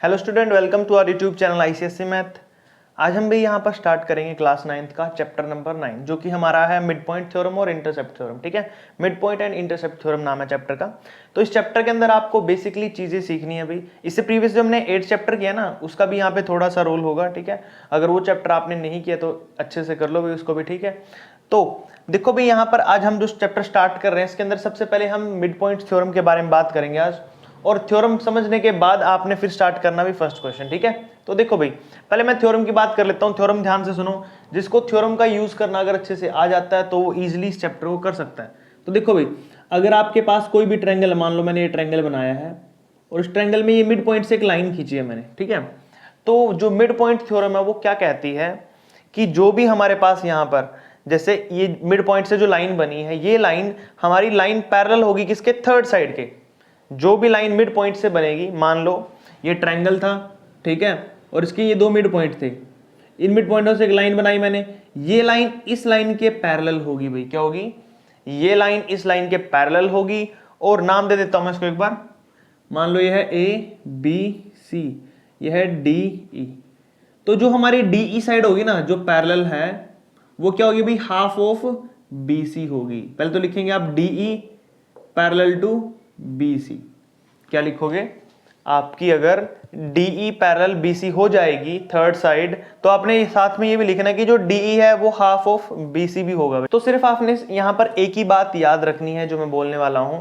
Hello student, welcome to our YouTube channel ICSE math. आज हम भी यहाँ पर स्टार्ट करेंगे क्लास 9th का चैप्टर नंबर 9, जो कि हमारा है मिड पॉइंट थ्योरम और इंटरसेप्ट थ्योरम। ठीक है, mid point and intercept theorem नाम है चैप्टर का। तो इस चैप्टर के अंदर आपको बेसिकली चीजें सीखनी है भाई। इससे प्रीवियस जो हमने 8 चैप्टर किया ना, उसका भी यहाँ पे थोड़ा सा रोल होगा। ठीक है, अगर वो चैप्टर आपने नहीं किया तो अच्छे से कर लो भाई उसको भी। ठीक है, तो देखो भाई यहाँ पर आज हम जो चैप्टर स्टार्ट कर रहे हैं इसके अंदर सबसे पहले हम मिड पॉइंट थ्योरम के बारे में बात करेंगे आज, और थ्योरम समझने के बाद आपने फिर स्टार्ट करना भी फर्स्ट क्वेश्चन। ठीक है, तो देखो भाई पहले मैं थ्योरम की बात कर लेता हूँ। थ्योरम ध्यान से सुनो, जिसको थ्योरम का यूज करना अगर अच्छे से आ जाता है तो वो इजीली इस चैप्टर को कर सकता है। तो देखो भाई, अगर आपके पास कोई भी ट्रायंगल, मान लो मैंने ये ट्रायंगल बनाया है और इस ट्रायंगल में ये मिड पॉइंट से एक लाइन खींची है मैंने। ठीक है, तो जो मिड पॉइंट थ्योरम है वो क्या कहती है कि जो भी हमारे पास यहाँ पर जैसे ये मिड पॉइंट से जो लाइन बनी है, ये लाइन हमारी लाइन पैरेलल होगी किसके, थर्ड साइड के। जो भी लाइन मिड पॉइंट से बनेगी, मान लो ये ट्रायंगल था, ठीक है, और इसके ये दो मिड पॉइंट थे, इन मिड पॉइंटों से एक लाइन बनाई मैंने, ये लाइन इस लाइन के पैरेलल होगी भाई। क्या होगी? ये लाइन इस लाइन के पैरेलल होगी। और नाम दे देता हूं मैं इसको एक बार, मान लो ये है ए बी सी, ये है डी ई। तो जो हमारी डी ई साइड होगी ना, जो पैरेलल है, वो क्या होगी भाई, हाफ ऑफ बी सी होगी। पहले तो लिखेंगे आप D E parallel to B C. क्या लिखोगे? आपकी अगर D E parallel B C हो जाएगी थर्ड साइड, तो आपने साथ में ये भी लिखना है कि जो डी ई है वो हाफ ऑफ बी सी भी होगा। तो सिर्फ आपने यहाँ पर एक ही बात याद रखनी है जो मैं बोलने वाला हूं।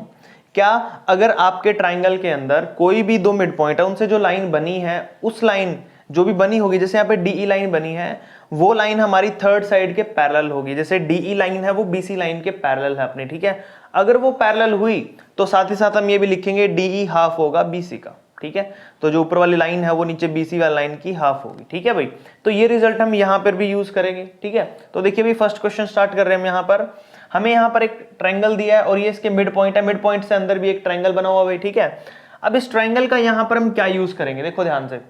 क्या? अगर आपके ट्राइंगल के अंदर कोई भी दो मिड पॉइंट है, उनसे जो लाइन बनी है, उस लाइन जो भी बनी होगी, जैसे यहाँ पे डी ई लाइन बनी है, वो लाइन हमारी थर्ड साइड के पैरेलल होगी। जैसे डी ई लाइन है वो बी सी लाइन के पैरेलल है अपने। ठीक है, अगर वो पैरेलल हुई तो साथ ही साथ हम ये भी लिखेंगे डी ई हाफ होगा बी सी का। ठीक है, तो जो ऊपर वाली लाइन है वो नीचे बी सी वाली लाइन की हाफ होगी। ठीक है भाई, तो ये रिजल्ट हम यहाँ पर भी यूज करेंगे। ठीक है, तो देखिए भाई फर्स्ट क्वेश्चन स्टार्ट कर रहे हैं हम। यहाँ पर हमें यहाँ पर एक ट्रायंगल दिया है और ये इसके मिड पॉइंट है, मिड पॉइंट से अंदर भी एक ट्रायंगल बना हुआ भाई। ठीक है, अब इस ट्रायंगल का यहाँ पर हम क्या यूज करेंगे, देखो ध्यान से।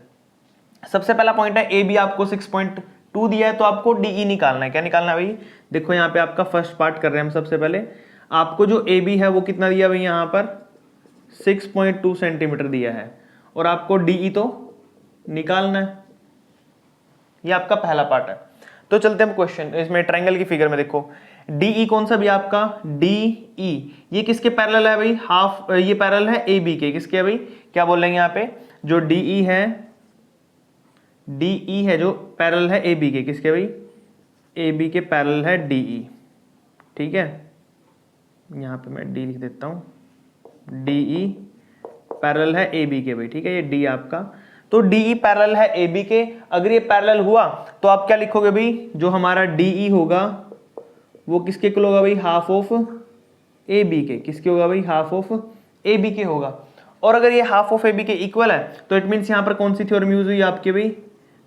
सबसे पहला पॉइंट है ए बी, आपको 6.2 दिया है तो आपको डीई निकालना है। क्या निकालना है भाई? देखो यहाँ पे आपका फर्स्ट पार्ट कर रहे हैं हम। सबसे पहले आपको जो ए बी है वो कितना दिया भाई, यहाँ पर 6.2 सेंटीमीटर दिया है, और आपको डीई तो निकालना है। ये आपका पहला पार्ट है। तो चलते हैं क्वेश्चन, इसमें ट्रायंगल की फिगर में देखो डीई कौन सा भी आपका, डीई ये किसके पैरेलल है भाई, हाफ, ये पैरेलल है ए बी के। किसके है भाई? क्या बोलेंगे यहाँ पे, जो डीई है, डीई है जो पैरेलल है ए बी के। किसके भाई? ए बी के पैरेलल है डीई। ठीक है, यहाँ पे मैं डी लिख देता हूँ, डीई पैरेलल है ए बी के भाई। ठीक है, ये डी आपका, तो डीई पैरेलल है ए बी के। अगर ये पैरेलल हुआ तो आप क्या लिखोगे भाई, जो हमारा डीई होगा वो किसके इक्वल होगा भाई, हाफ ऑफ ए बी के। किसके होगा भाई? हाफ ऑफ ए बी के होगा। और अगर ये हाफ ऑफ ए बी के इक्वल है तो इट मीन्स यहाँ पर कौन सी थ्योरम यूज हुई आपके भाई,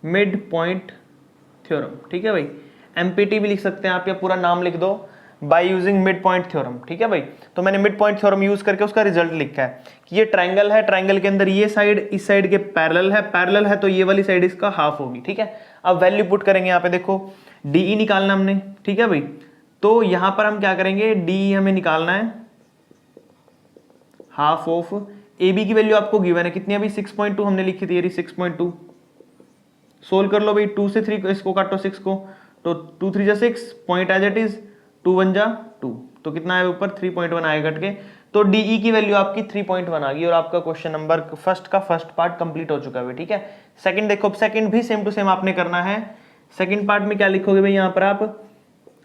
मिड पॉइंट थ्योरम। ठीक है भाई, एमपीटी भी लिख सकते हैं आप, या पूरा नाम लिख दो, by using mid point theorem. ठीक है भाई, तो मैंने मिड पॉइंट थ्योरम यूज करके उसका रिजल्ट लिखा है कि ये ट्रायंगल है, ट्रायंगल के अंदर ये साइड इस साइड के पैरेलल है, पैरेलल है तो ये वाली साइड इसका हाफ होगी। ठीक है, अब वैल्यू पुट करेंगे यहाँ पे, देखो डीई निकालना हमने। ठीक है भाई, तो यहां पर हम क्या करेंगे, डी हमें निकालना है हाफ ऑफ ए बी की वैल्यू आपको गिवन है कितनी है भाई, 6.2 हमने लिखी थी, ये 6.2। सोल्व कर लो भाई, 2 से 3 इसको काटो 6 को, तो 2 3 जा 6, पॉइंट एज इट इज, 2 1 जा 2, तो कितना है ऊपर 3.1 आएगा कट के। तो डीई की वैल्यू आपकी 3.1 आ गई, और आपका क्वेश्चन नंबर फर्स्ट का फर्स्ट पार्ट कंप्लीट हो चुका है। ठीक है, सेकंड देखो, सेकंड भी सेम टू सेम आपने करना है। सेकंड पार्ट में क्या लिखोगे भाई, यहाँ पर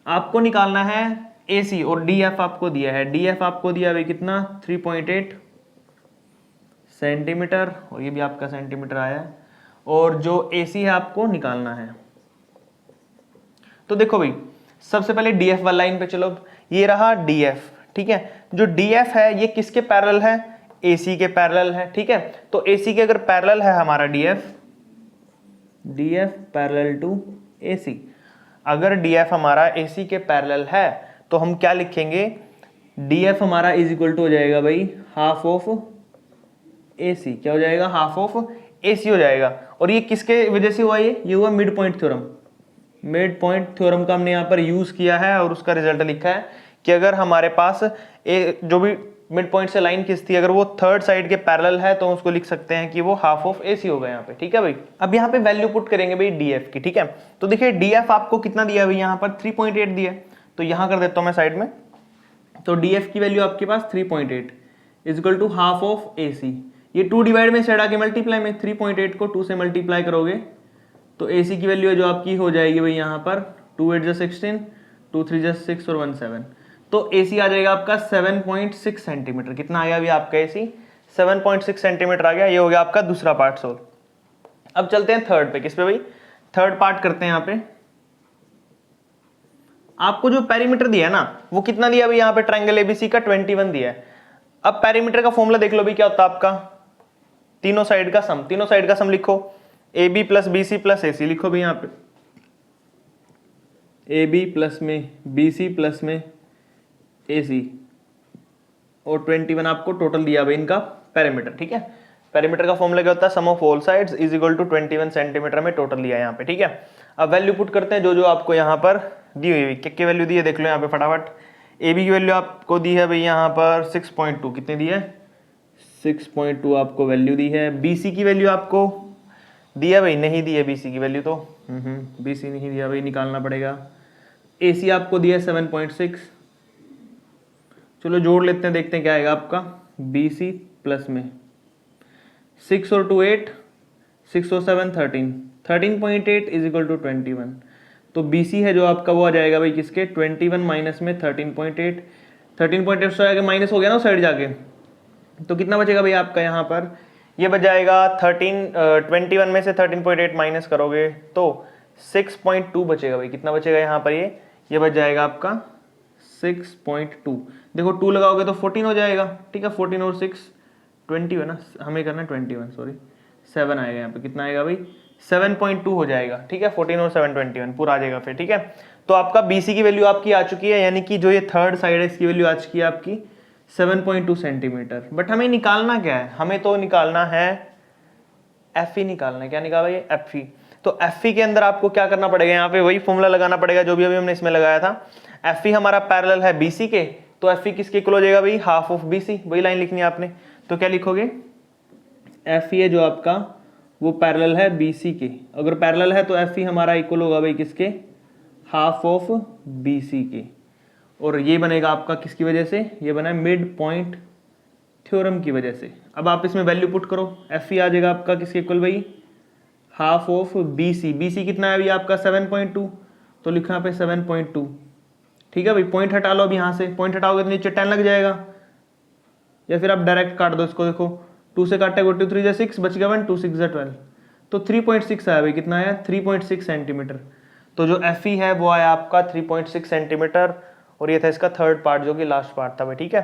आपको निकालना है ए सी, और डी एफ आपको दिया है, डी एफ आपको दिया भाई कितना, 3.8 सेंटीमीटर, और ये भी आपका सेंटीमीटर आया है, और जो ए सी है आपको निकालना है। तो देखो भाई सबसे पहले डी एफ वाली लाइन पे चलो, ये रहा डी एफ। ठीक है, जो डी एफ है ये किसके पैरेलल है, ए सी के पैरेलल है। ठीक है, तो ए सी के अगर पैरेलल है हमारा D F parallel to A सी, अगर डीएफ हमारा एसी के पैरेलल है तो हम क्या लिखेंगे, डीएफ हमारा इज इक्वल टू हो जाएगा भाई हाफ ऑफ एसी। क्या हो जाएगा? हाफ ऑफ एसी हो जाएगा। और ये किसके वजह से हुआ, ये हुआ mid point theorem. Mid point theorem का हमने यहाँ पर यूज किया है और उसका रिजल्ट लिखा है कि अगर हमारे पास जो भी मिड पॉइंट से लाइन खींचती है, अगर वो थर्ड साइड के पैरेलल है तो उसको लिख सकते हैं कि वो हाफ ऑफ AC होगा यहाँ पे, ठीक है भाई। अब यहाँ पे वैल्यू पुट करेंगे भाई DF की, ठीक है। तो देखिए DF आपको कितना दिया भाई, यहाँ पर 3.8 दिया है, तो यहाँ कर देता हूँ मैं साइड में। तो DF की वैल्यू आपके पास 3.8 is equal to half of AC। ये 2 डिवाइड में साइड आके मल्टीप्लाई में 3.8 को 2 से मल्टीप्लाई करोगे तो AC की वैल्यू है जो आपकी हो जाएगी भाई यहाँ पर 2 8 16, 2 3 6 और 1 7। तो AC आ जाएगा आपका 7.6 सेंटीमीटर। कितना आ गया अभी आपका AC? 7.6 सेंटीमीटर आ गया। ये हो गया आपका दूसरा पार्ट सोल्व। अब चलते हैं थर्ड पे। किस पे भाई? थर्ड पार्ट करते हैं। यहाँ पे आपको जो पेरीमीटर दिया है ना वो कितना दिया भाई, यहाँ पे ट्रायंगल ABC का 21 दिया है। अब पेरीमीटर का फॉर्मूला देख लो भाई, क्या होता है आपका? तीनों साइड का सम। तीनों साइड का सम लिखो, AB plus BC plus AC लिखो भाई। यहाँ पे AB प्लस में BC प्लस में AC और 21 आपको टोटल दिया भाई इनका पेरीमीटर, ठीक है। पेरीमीटर का फॉर्मूला क्या होता है? Sum of all sides is equal to 21 centimetre में टोटल दिया है यहाँ पे, ठीक है। अब वैल्यू पुट करते हैं जो जो आपको यहाँ पर दी हुई है। क्या वैल्यू दी है देख लो यहाँ पे फटाफट। AB की वैल्यू आपको दी है भाई यहाँ पर 6.2। कितनी दी है? 6.2 आपको वैल्यू दी है। BC की वैल्यू आपको दी है भाई? नहीं दी है BC की वैल्यू, तो BC नहीं दिया भाई, निकालना पड़ेगा। AC आपको दिया 7.6। चलो जोड़ लेते हैं, देखते हैं क्या आएगा आपका। BC प्लस में 6 और 2 8, 6 और 7 13, 13.8 इज इक्वल टू 21। तो BC है जो आपका वो आ जाएगा भाई किसके? 21 माइनस में 13.8। 13.8 से आगे माइनस हो गया ना साइड जाके, तो कितना बचेगा भाई आपका यहाँ पर? ये बच जाएगा 21 में से 13.8 माइनस करोगे तो 6.2 बचेगा भाई। कितना बचेगा यहाँ पर? ये बच जाएगा आपका 6.2। देखो 2 लगाओगे तो 14 हो जाएगा, ठीक है। 14 और 6 20 है ना, हमें करना है 21, सॉरी 7 आएगा यहाँ पे। कितना आएगा भाई? 7.2 हो जाएगा, ठीक है। 14 और 7 21 पूरा आ जाएगा फिर, ठीक है। तो आपका BC की वैल्यू आपकी आ चुकी है, यानी कि जो ये थर्ड साइड है इसकी वैल्यू आ चुकी है आपकी 7.2 सेंटीमीटर। बट हमें निकालना क्या है? हमें तो निकालना है FE निकालना है। क्या निकाला ये? FE। तो FE के अंदर आपको क्या करना पड़ेगा? यहाँ पे वही फॉर्मूला लगाना पड़ेगा जो भी अभी हमने इसमें लगाया था। FE हमारा पैरेलल है BC के, तो FE किसके इक्वल हो जाएगा भाई? Half of BC। वही लाइन लिखनी है आपने, तो क्या लिखोगे? FE है जो आपका वो पैरेलल है BC के। अगर पैरेलल है तो FE हमारा इक्वल होगा भाई किसके? हाफ ऑफ BC के। और ये बनेगा आपका किसकी वजह से? ये बना है मिड पॉइंट थ्योरम की वजह से। अब आप इसमें वैल्यू पुट करो, FE आ जाएगा आपका किसके इक्वल भाई? Half of BC। BC कितना है अभी आपका? 7.2, तो लिखो यहाँ पे 7.2, ठीक है भाई। पॉइंट हटा लो अब यहाँ से, पॉइंट हटाओगे तो नीचे 10 लग जाएगा, या फिर आप डायरेक्ट काट दो इसको। देखो 2 से काटेगा 2 3 6, बच गया 1, 2 6 12, तो 3.6 आया भाई। कितना आया? 3.6 सेंटीमीटर। तो जो FE है वो आया आपका 3.6 सेंटीमीटर। और ये था इसका थर्ड पार्ट जो कि लास्ट पार्ट था भाई, ठीक है।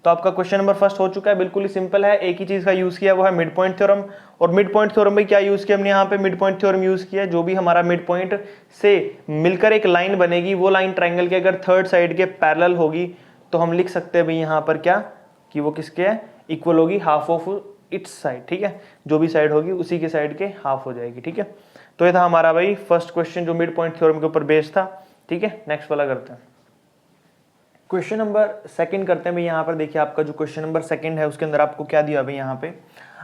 तो आपका क्वेश्चन नंबर फर्स्ट हो चुका है, बिल्कुल ही सिंपल है। एक ही चीज का यूज किया वो है मिड पॉइंट थ्योरम। और मिड पॉइंट थ्योरम में क्या यूज किया हमने? यहाँ पे मिड पॉइंट थ्योरम यूज किया। जो भी हमारा मिड पॉइंट से मिलकर एक लाइन बनेगी, वो लाइन ट्रायंगल के अगर थर्ड साइड के पैरेलल होगी तो हम लिख सकते हैं भाई यहाँ पर क्या, कि वो किसके है? इक्वल होगी हाफ ऑफ इट्स साइड, ठीक है। जो भी साइड होगी उसी के साइड के हाफ हो जाएगी, ठीक है। तो ये था हमारा भाई फर्स्ट क्वेश्चन जो मिड पॉइंट थ्योरम के ऊपर बेस्ड था, ठीक है। नेक्स्ट वाला करते हैं। क्वेश्चन नंबर सेकंड करते हैं भाई। यहाँ पर देखिए आपका जो क्वेश्चन नंबर सेकंड है उसके अंदर आपको क्या दिया भाई? यहाँ पे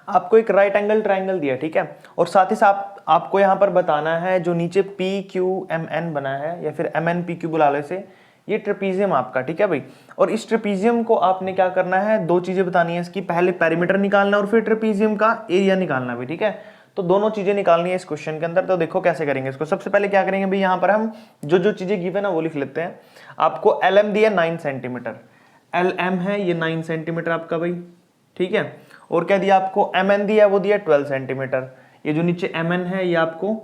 आपको एक राइट एंगल ट्रायंगल दिया, ठीक है। और साथ ही साथ आपको यहाँ पर बताना है जो नीचे PQMN बना है, या फिर MNPQ बुला लो इसे, ये ट्रेपीजियम आपका, ठीक है भाई। और इस ट्रेपीजियम को आपने क्या करना है? दो चीजें बतानी है इसकी, पहले पेरीमीटर निकालना और फिर ट्रेपीजियम का एरिया निकालना भी, ठीक है। तो दोनों चीजें निकालनी है इस क्वेश्चन के अंदर। तो देखो कैसे करेंगे इसको। सबसे पहले क्या करेंगे भाई, यहाँ पर हम जो जो चीजें गिवन है वो लिख लेते हैं। आपको LM दिया 9 सेंटीमीटर, LM है ये 9 सेंटीमीटर आपका भाई, ठीक है। और क्या दिया आपको? MN दिया, वो दिया 12 सेंटीमीटर। ये जो नीचे MN है ये आपको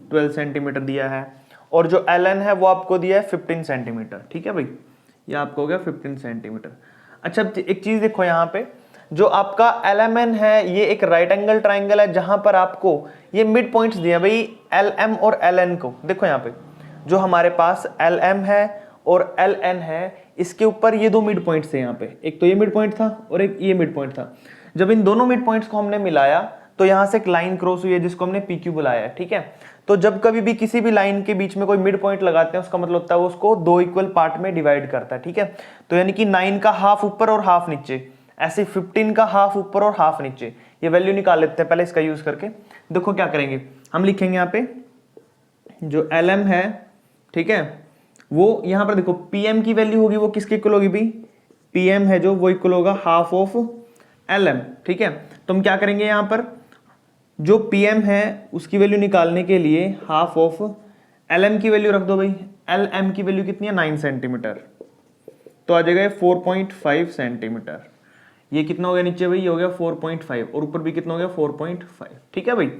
12 सेंटीमीटर दिया है। और जो LN है वो आपको दिया है 15 सेंटीमीटर, ठीक है भाई। ये आपको हो गया 15 सेंटीमीटर। अच्छा एक चीज देखो यहाँ पे, जो आपका LMN है ये एक राइट एंगल ट्रायंगल है, जहां पर आपको ये मिड पॉइंट्स दिए भाई LM और LN को। देखो यहाँ पे जो हमारे पास LM है और LN है, इसके ऊपर ये दो मिड पॉइंट्स थे यहाँ पे। एक तो ये मिड पॉइंट था और एक ये मिड पॉइंट था। जब इन दोनों मिड पॉइंट्स को हमने मिलाया तो यहाँ से एक लाइन क्रॉस हुई है जिसको हमने PQ बुलाया है, ठीक है। तो जब कभी भी किसी भी लाइन के बीच में कोई मिड पॉइंट लगाते हैं उसका मतलब होता है वो उसको 2 इक्वल पार्ट में डिवाइड करता है, ठीक है। तो यानी कि 9 का हाफ ऊपर और हाफ नीचे, ऐसे 15 का हाफ ऊपर और हाफ नीचे। ये वैल्यू निकाल लेते हैं पहले इसका यूज करके। देखो क्या करेंगे, हम लिखेंगे यहाँ पे जो LM है, ठीक है, वो यहाँ पर देखो PM की वैल्यू होगी वो किसके इक्वल होगी भाई, PM है जो वो इक्वल होगा हाफ ऑफ LM, ठीक है। तो हम क्या करेंगे यहाँ पर जो PM है उसकी वैल्यू निकालने के लिए हाफ ऑफ LM की वैल्यू रख दो भाई। LM की वैल्यू कितनी है 9 सेंटीमीटर, तो आ जाएगा 4.5 सेंटीमीटर। ये कितना हो गया नीचे भाई, ये हो गया 4.5 और ऊपर भी कितना हो गया 4.5, ठीक है भाई।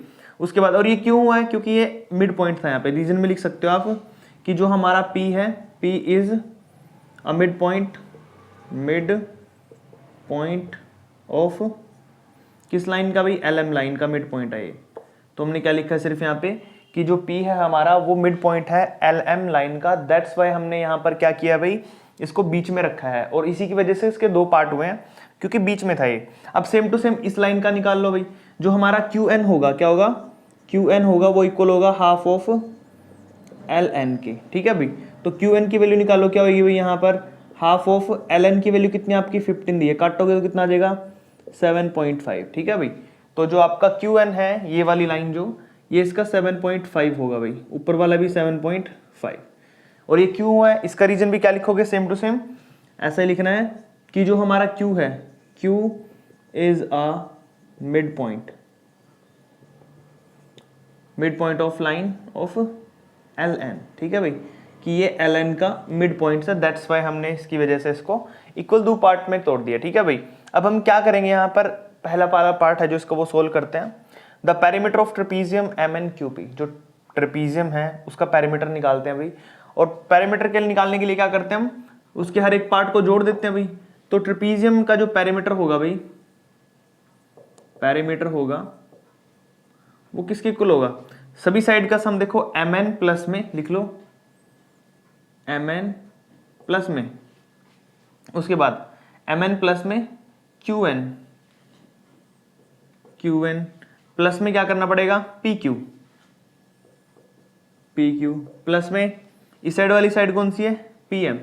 उसके बाद और ये क्यों हुआ है, क्योंकि ये मिड पॉइंट था। यहाँ पे रीजन में लिख सकते हो आप कि जो हमारा P है, P is a mid point of किस लाइन का भाई, LM लाइन का मिड पॉइंट है ये। तो हमने क्या लिखा है सिर्फ यहाँ पे कि जो P है हमारा वो मिड पॉइंट है LM लाइन का, दैट्स वाई हमने यहाँ पर क्या किया भाई, इसको बीच में रखा है और इसी की वजह से इसके 2 पार्ट हुए हैं क्योंकि बीच में था ये। अब सेम टू सेम इस लाइन का निकाल लो भाई, जो हमारा QN होगा, क्या होगा, QN होगा वो इक्वल होगा हाफ ऑफ LN के, ठीक है भाई। तो QN की वैल्यू निकालो, क्या होगी भाई यहाँ पर हाफ ऑफ LN की वैल्यू कितनी आपकी 15 दी है, काटोगे तो कितना आ जाएगा 7.5, ठीक है भाई। तो जो आपका QN है ये वाली लाइन जो, ये इसका 7.5 होगा भाई, ऊपर वाला भी 7.5। और ये क्यों हुआ है इसका रीजन भी क्या लिखोगे, सेम टू सेम ऐसा ही लिखना है कि जो हमारा Q है, Q is a mid point of line of LN, ठीक है भाई, कि ये LN का मिड पॉइंट है, दैट्स वाई हमने इसकी वजह से इसको इक्वल 2 पार्ट में तोड़ दिया, ठीक है भाई। अब हम क्या करेंगे यहाँ पर, पहला पार्ट है जो इसको वो सोल्व करते हैं। The perimeter of trapezium MNQP, जो ट्रेपीजियम है उसका पेरीमीटर निकालते हैं भाई। और पेरीमीटर के लिए निकालने के लिए क्या करते हैं हम, उसके हर एक पार्ट को जोड़ देते हैं भाई। तो ट्रेपीजियम का जो पेरीमीटर होगा भाई, पेरीमीटर होगा वो किसके इक्वल होगा, सभी साइड का सम देखो MN प्लस में लिख लो, MN प्लस में, उसके बाद MN प्लस में QN प्लस में क्या करना पड़ेगा PQ प्लस में इस साइड वाली साइड कौन सी है PM।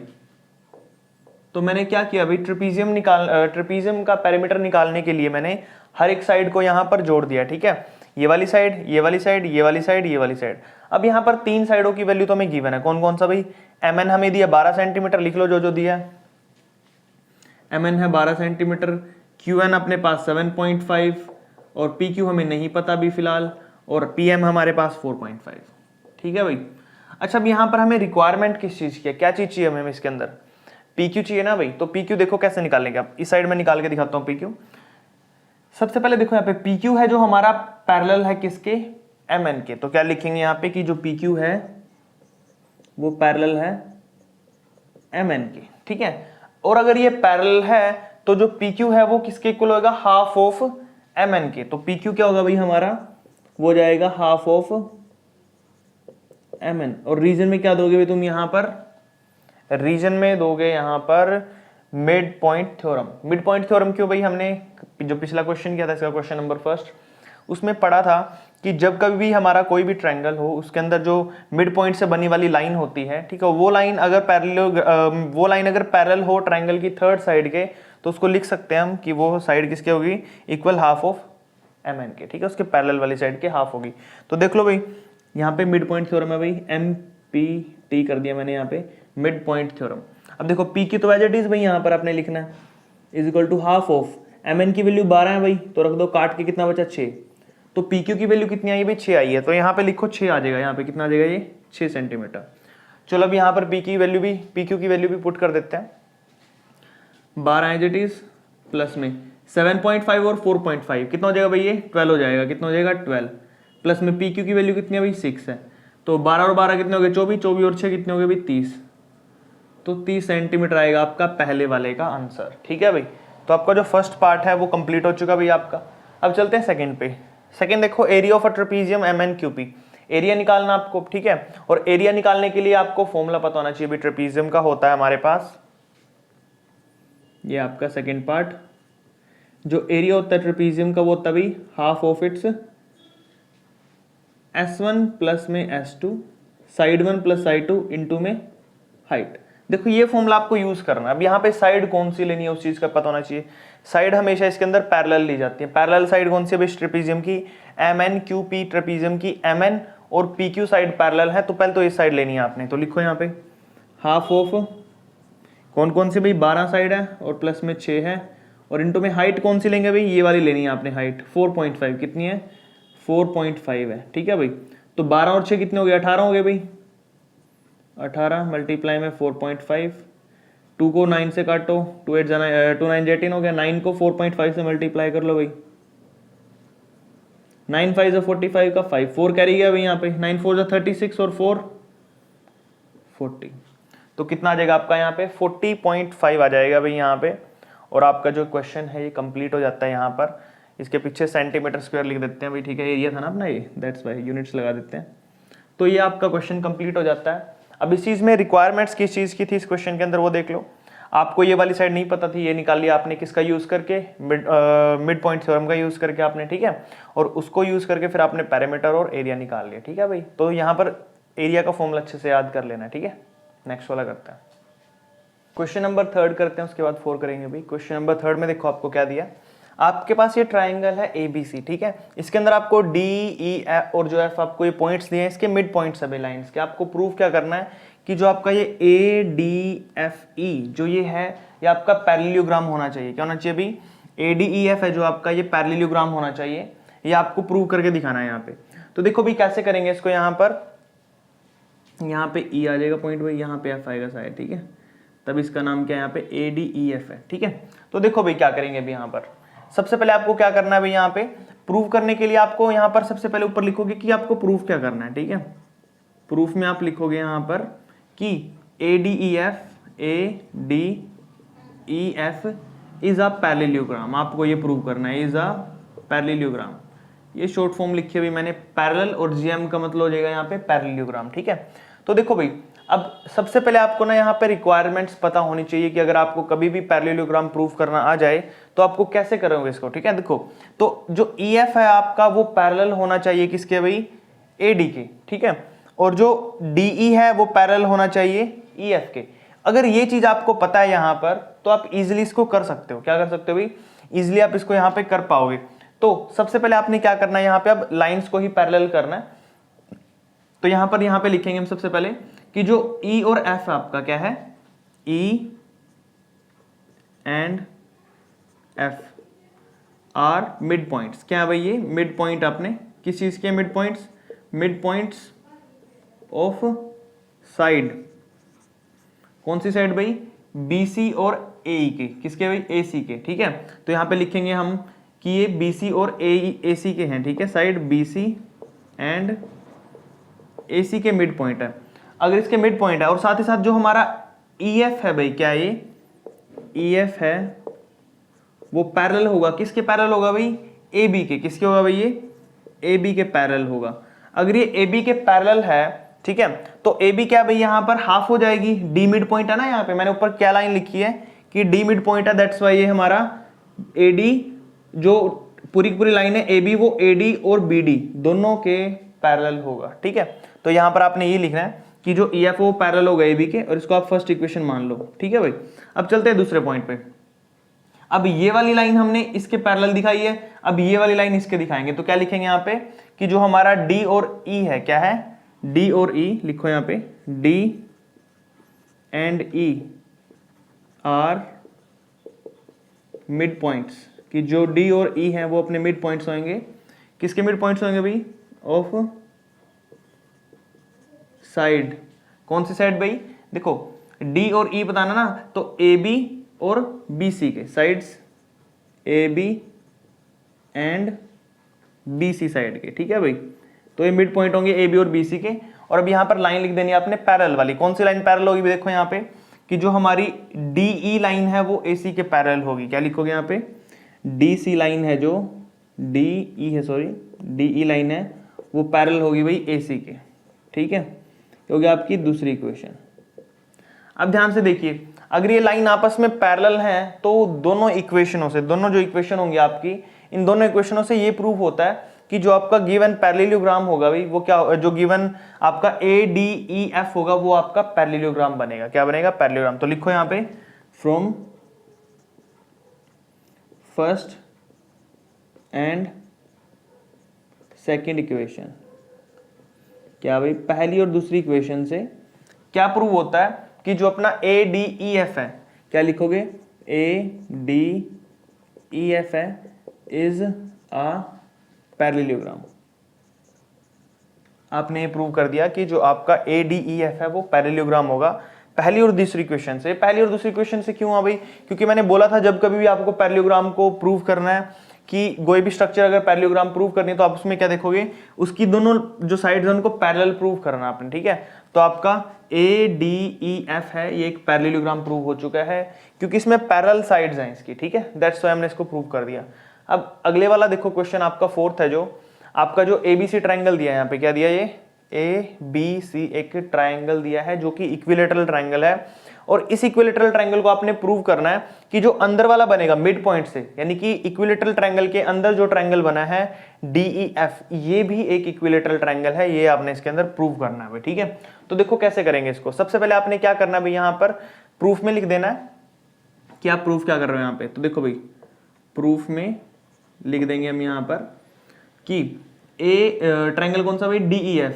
तो मैंने क्या किया भाई, ट्रेपीजियम का पेरीमीटर निकालने के लिए मैंने हर एक साइड को यहाँ पर जोड़ दिया, ठीक है, ये वाली साइड, ये वाली साइड, ये वाली साइड, ये वाली साइड। अब यहाँ पर 3 साइडों की वैल्यू तो हमें गिवन है, कौन कौन सा भाई, MN हमें दिया 12 सेंटीमीटर, लिख लो जो दिया है, MN है 12 सेंटीमीटर, QN अपने पास 7.5 और PQ हमें नहीं पता अभी फिलहाल, और PM हमारे पास 4.5, ठीक है भाई। अच्छा अब यहाँ पर हमें रिक्वायरमेंट किस चीज़ की है, क्या चीज़ चाहिए हमें इसके अंदर, PQ चाहिए ना भाई। तो PQ देखो कैसे निकालेंगे आप, इस साइड में निकाल के दिखाता हूँ PQ। सबसे पहले देखो यहाँ पे PQ है जो हमारा पैरेलल है किसके, MN के। तो क्या लिखेंगे यहाँ पे कि जो PQ है वो पैरेलल है MN के, ठीक है। और अगर ये पैरेलल है तो जो PQ है वो किसके इक्वल होगा, हाफ ऑफ MN के। तो PQ क्या होगा भाई हमारा, वो जाएगा हाफ ऑफ MN। और रीजन में क्या दोगे भाई तुम यहाँ पर, रीजन में दोगे यहाँ पर मिड पॉइंट थ्योरम। क्यों भाई, हमने जो पिछला क्वेश्चन किया था इसका क्वेश्चन नंबर 1 उसमें पढ़ा था कि जब कभी भी हमारा कोई भी ट्रायंगल हो उसके अंदर जो मिड पॉइंट से बनी वाली लाइन होती है, ठीक है, वो लाइन अगर पैरेलल हो ट्रायंगल की थर्ड साइड के, तो उसको लिख सकते हैं हम कि वो साइड किसके होगी, इक्वल हाफ ऑफ MN के, ठीक है, उसके पैरेलल वाली साइड के हाफ होगी। तो देख लो भाई यहाँ पे मिड पॉइंट थ्योरम है भाई, MPT कर दिया मैंने यहाँ पे मिड पॉइंट थ्योरम। अब देखो P की तो एज इट इज भाई यहाँ पर आपने लिखना है is equal to half of MN की वैल्यू 12 है भाई, तो रख दो, काट के कितना बचा 6। तो PQ की वैल्यू कितनी आई भाई, 6 आई है, तो यहाँ पे लिखो 6 आ जाएगा, यहाँ पे कितना आ जाएगा ये 6 सेंटीमीटर। चलो अब यहाँ पर PQ की वैल्यू भी पुट कर देते हैं, 12 एज इट इज प्लस में 7.5 और 4.5 कितना हो जाएगा भाई, ये 12 हो जाएगा, कितना हो जाएगा 12, प्लस में PQ की वैल्यू कितनी है भाई 6 है, तो 12 और 12 कितने हो गए 24 और 6 कितने हो गए भाई 30, तो 30 सेंटीमीटर आएगा आपका पहले वाले का आंसर, ठीक है भाई। तो आपका जो फर्स्ट पार्ट है वो कंप्लीट हो चुका भाई आपका। अब चलते हैं सेकंड पे। सेकंड देखो, area of a trapezium MNQP, area निकालना आपको, ठीक है, और एरिया निकालने के लिए आपको फॉर्मूला पता होना चाहिए भाई, ट्रेपीजियम का होता है हमारे पास, ये आपका सेकंड पार्ट, जो एरिया होता है ट्रेपीजियम का वो होता है भाई half of its S1 plus में S2 side 1 plus side 2 into में हाइट। देखो ये फॉर्मूला आपको यूज करना है। अब यहाँ पे साइड कौन सी लेनी है उस चीज का पता होना चाहिए। साइड हमेशा इसके अंदर पैरेलल ली जाती है। पैरेलल साइड कौन सी है? ट्रेपीजियम की MNQP, ट्रेपीजियम की MN और PQ साइड पैरेलल है, तो पहले तो इस साइड लेनी है आपने। तो लिखो यहाँ पे हाफ ऑफ कौन कौन सी भाई 12 साइड है और प्लस में 6 है, और इंटू में हाइट कौन सी लेंगे भाई? ये वाली लेनी है आपने हाइट 4.5। कितनी है? 4.5 है। ठीक है भाई, तो 12 और 6 कितने हो गए? 18 हो गए भाई। 18 मल्टीप्लाई में 4.5, 2 को 9 से काटो, 2 8 जाना 2 9 18 हो गया। 9 को 4.5 से मल्टीप्लाई कर लो भाई, 9 5 से 45 का 5 4 कैरी गया भाई यहाँ पे, 9 4 से 36 और 4 40। तो कितना आ जाएगा आपका यहाँ पे? 40.5 आ जाएगा भाई यहाँ पे। और आपका जो क्वेश्चन है ये कंप्लीट हो जाता है यहाँ पर। इसके पीछे सेंटीमीटर स्क्वायर लिख देते हैं भाई, ठीक है, एरिया था ना अपना ये, दैट्स वाई यूनिट्स लगा देते हैं। तो ये आपका क्वेश्चन कंप्लीट हो जाता है। अब इस चीज में रिक्वायरमेंट्स किस चीज की थी इस क्वेश्चन के अंदर वो देख लो। आपको ये वाली साइड नहीं पता थी, ये निकाल लिया आपने किसका यूज करके? मिड पॉइंट थ्योरम का यूज करके आपने, ठीक है, और उसको यूज करके फिर आपने पैरामीटर और एरिया निकाल लिया। ठीक है भाई, तो यहाँ पर एरिया का फॉर्मूला अच्छे से याद कर लेना। ठीक है, नेक्स्ट वाला करते हैं। क्वेश्चन नंबर 3 करते हैं, उसके बाद 4 करेंगे भाई। क्वेश्चन नंबर 3 में देखो आपको क्या दिया। आपके पास ये ट्राइंगल है ABC, ठीक है, इसके अंदर आपको D, E, F और जो F आपको ये पॉइंट्स दिए हैं, इसके मिड पॉइंट्स सभी लाइंस के। आपको प्रूफ क्या करना है कि जो आपका ये ADFE जो ये है, ये आपका पैरेललोग्राम होना चाहिए। क्या होना चाहिए भाई? ADEF है जो आपका, ये पैरेललोग्राम होना चाहिए। ये आपको प्रूव करके दिखाना है यहाँ पे। तो देखो भाई कैसे करेंगे इसको। यहाँ पे E आ जाएगा पॉइंट भाई, यहाँ पे F आएगा शायद, ठीक है, तब इसका नाम क्या है यहाँ पे? ADEF है। ठीक है, तो देखो भाई क्या करेंगे अभी यहाँ पर। सबसे पहले आपको क्या करना है भाई, यहाँ पे प्रूफ करने के लिए आपको यहाँ पर सबसे पहले ऊपर लिखोगे कि आपको प्रूफ क्या करना है। ठीक है, प्रूफ में आप लिखोगे यहाँ पर कि ADEF इज अ पैरेललोग्राम। आपको ये प्रूव करना है, इज अ पैरेललोग्राम। ये शॉर्ट फॉर्म लिखी हुई मैंने पैरेलल, और GM का मतलब हो जाएगा यहाँ पे पैरेललोग्राम। ठीक है, तो देखो भाई अब सबसे पहले आपको ना यहाँ पे रिक्वायरमेंट्स पता होनी चाहिए कि अगर आपको कभी भी पैरेललोग्राम प्रूफ करना आ जाए तो आपको कैसे करोगे इसको। ठीक है, देखो तो जो EF है आपका वो पैरेलल होना चाहिए किसके भाई? AD के। ठीक है, और जो DE है वो पैरेलल होना चाहिए EF के। अगर ये चीज आपको पता है यहाँ पर तो आप इजिली इसको कर सकते हो। क्या कर सकते हो भाई? इजिली आप इसको यहाँ पे कर पाओगे। तो सबसे पहले आपने क्या करना है, यहाँ पे अब लाइंस को ही पैरेलल करना है। तो यहाँ पे लिखेंगे हम सबसे पहले कि जो E और F आपका क्या है? E and F are mid points. क्या है भाई? ये मिड पॉइंट आपने किस चीज के mid points? Mid points of side. कौन सी साइड भाई? BC और AE के। किसके भाई? AC के। ठीक है, तो यहाँ पे लिखेंगे हम कि ये BC और AC के हैं। ठीक है, साइड BC एंड AC के मिड पॉइंट है। अगर इसके मिड पॉइंट है और साथ ही साथ जो हमारा EF है भाई, क्या ये EF है वो पैरेलल होगा। किसके पैरेलल होगा भाई? AB के। किसके होगा भाई? ये AB के पैरेलल होगा। अगर ये AB के पैरेलल है, ठीक है, तो AB क्या भाई यहाँ पर हाफ हो जाएगी। D मिड पॉइंट है ना, यहाँ पे मैंने ऊपर क्या लाइन लिखी है कि D मिड पॉइंट है, दैट्स वाई ये हमारा AD जो पूरी की पूरी लाइन है AB वो AD और BD दोनों के पैरेलल होगा। ठीक है, तो यहाँ पर आपने ये लिखना है कि जो EF वो पैरेलल होगा AB के, और इसको आप फर्स्ट इक्वेशन मान लो। ठीक है भाई, अब चलते हैं दूसरे पॉइंट पे। अब ये वाली लाइन हमने इसके पैरेलल दिखाई है, अब ये वाली लाइन इसके दिखाएंगे। तो क्या लिखेंगे यहाँ पे कि जो हमारा D और E है, क्या है? D और E लिखो यहाँ पे, D and E are mid points, कि जो D और E हैं वो अपने मिड पॉइंट्स होंगे। किसके मिड पॉइंट्स होंगे भाई? Of side. कौन सी साइड भाई? देखो D और E बताना ना, तो AB और BC के sides, AB and BC side के। ठीक है भाई, तो ये मिड पॉइंट होंगे AB और BC के। और अब यहाँ पर लाइन लिख देनी है आपने पैरेलल वाली। कौन सी लाइन पैरेलल होगी? देखो यहाँ पे कि जो हमारी DE लाइन है वो AC के पैरेलल होगी। क्या लिखोगे यहाँ पे? DC लाइन है जो DE है, सॉरी DE लाइन है वो पैरेलल होगी भाई AC के। ठीक है, होगी आपकी दूसरी इक्वेशन। अब ध्यान से देखिए, अगर ये लाइन आपस में पैरेलल है तो दोनों इक्वेशनों से, दोनों जो इक्वेशन होंगी आपकी, इन दोनों इक्वेशनों से ये प्रूव होता है कि जो आपका गिवन पैरेललोग्राम होगा भाई वो क्या, जो गिवन आपका ADEF होगा वो आपका पैरेललोग्राम बनेगा। क्या बनेगा? पैरेललोग्राम। तो लिखो यहाँ पे from first and second equation, क्या भाई पहली और दूसरी इक्वेशन से क्या प्रूव होता है कि जो अपना ADEF है, क्या लिखोगे? ADEF है इज अ पैरेललोग्राम। आपने ये प्रूव कर दिया कि जो आपका ADEF है वो पैरेललोग्राम होगा पहली और दूसरी इक्वेशन से। पहली और दूसरी इक्वेशन से क्यों? भाई क्योंकि मैंने बोला था जब कभी भी आपको पैरेललोग्राम को प्रूव करना है कि कोई भी स्ट्रक्चर अगर पैरेललोग्राम प्रूव करनी है तो आप उसमें क्या देखोगे, उसकी दोनों जो साइड्स हैं उनको पैरेलल प्रूव करना आपने, ठीक है। तो आपका ADEF है ये एक पैरेललोग्राम प्रूव हो चुका है क्योंकि इसमें पैरेलल साइड्स हैं इसकी, ठीक है। दैट्स व्हाई हमने इसको प्रूव कर दिया। अब अगले वाला देखो क्वेश्चन आपका फोर्थ है, जो आपका जो ABC ट्राइंगल दिया है, यहाँ पे क्या दिया, ये ABC एक ट्राइंगल दिया है जो कि इक्विलेटरल ट्राइंगल है। और इस इक्विलेटरल ट्राइंगल को आपने प्रूव करना है कि जो अंदर वाला बनेगा मिड पॉइंट से, यानी कि इक्विलेटरल ट्राइंगल के अंदर जो ट्राइंगल बना है DEF, ये भी एक इक्विलेटरल ट्राइंगल है, ये आपने इसके अंदर प्रूव करना है, ठीक है। तो देखो कैसे करेंगे इसको। सबसे पहले आपने क्या करना है भाई, यहाँ पर प्रूफ में लिख देना है कि आप प्रूफ क्या कर रहे हो यहाँ पे। तो देखो भाई प्रूफ में लिख देंगे हम यहाँ पर कि ट्राइंगल कौन सा भाई, DEF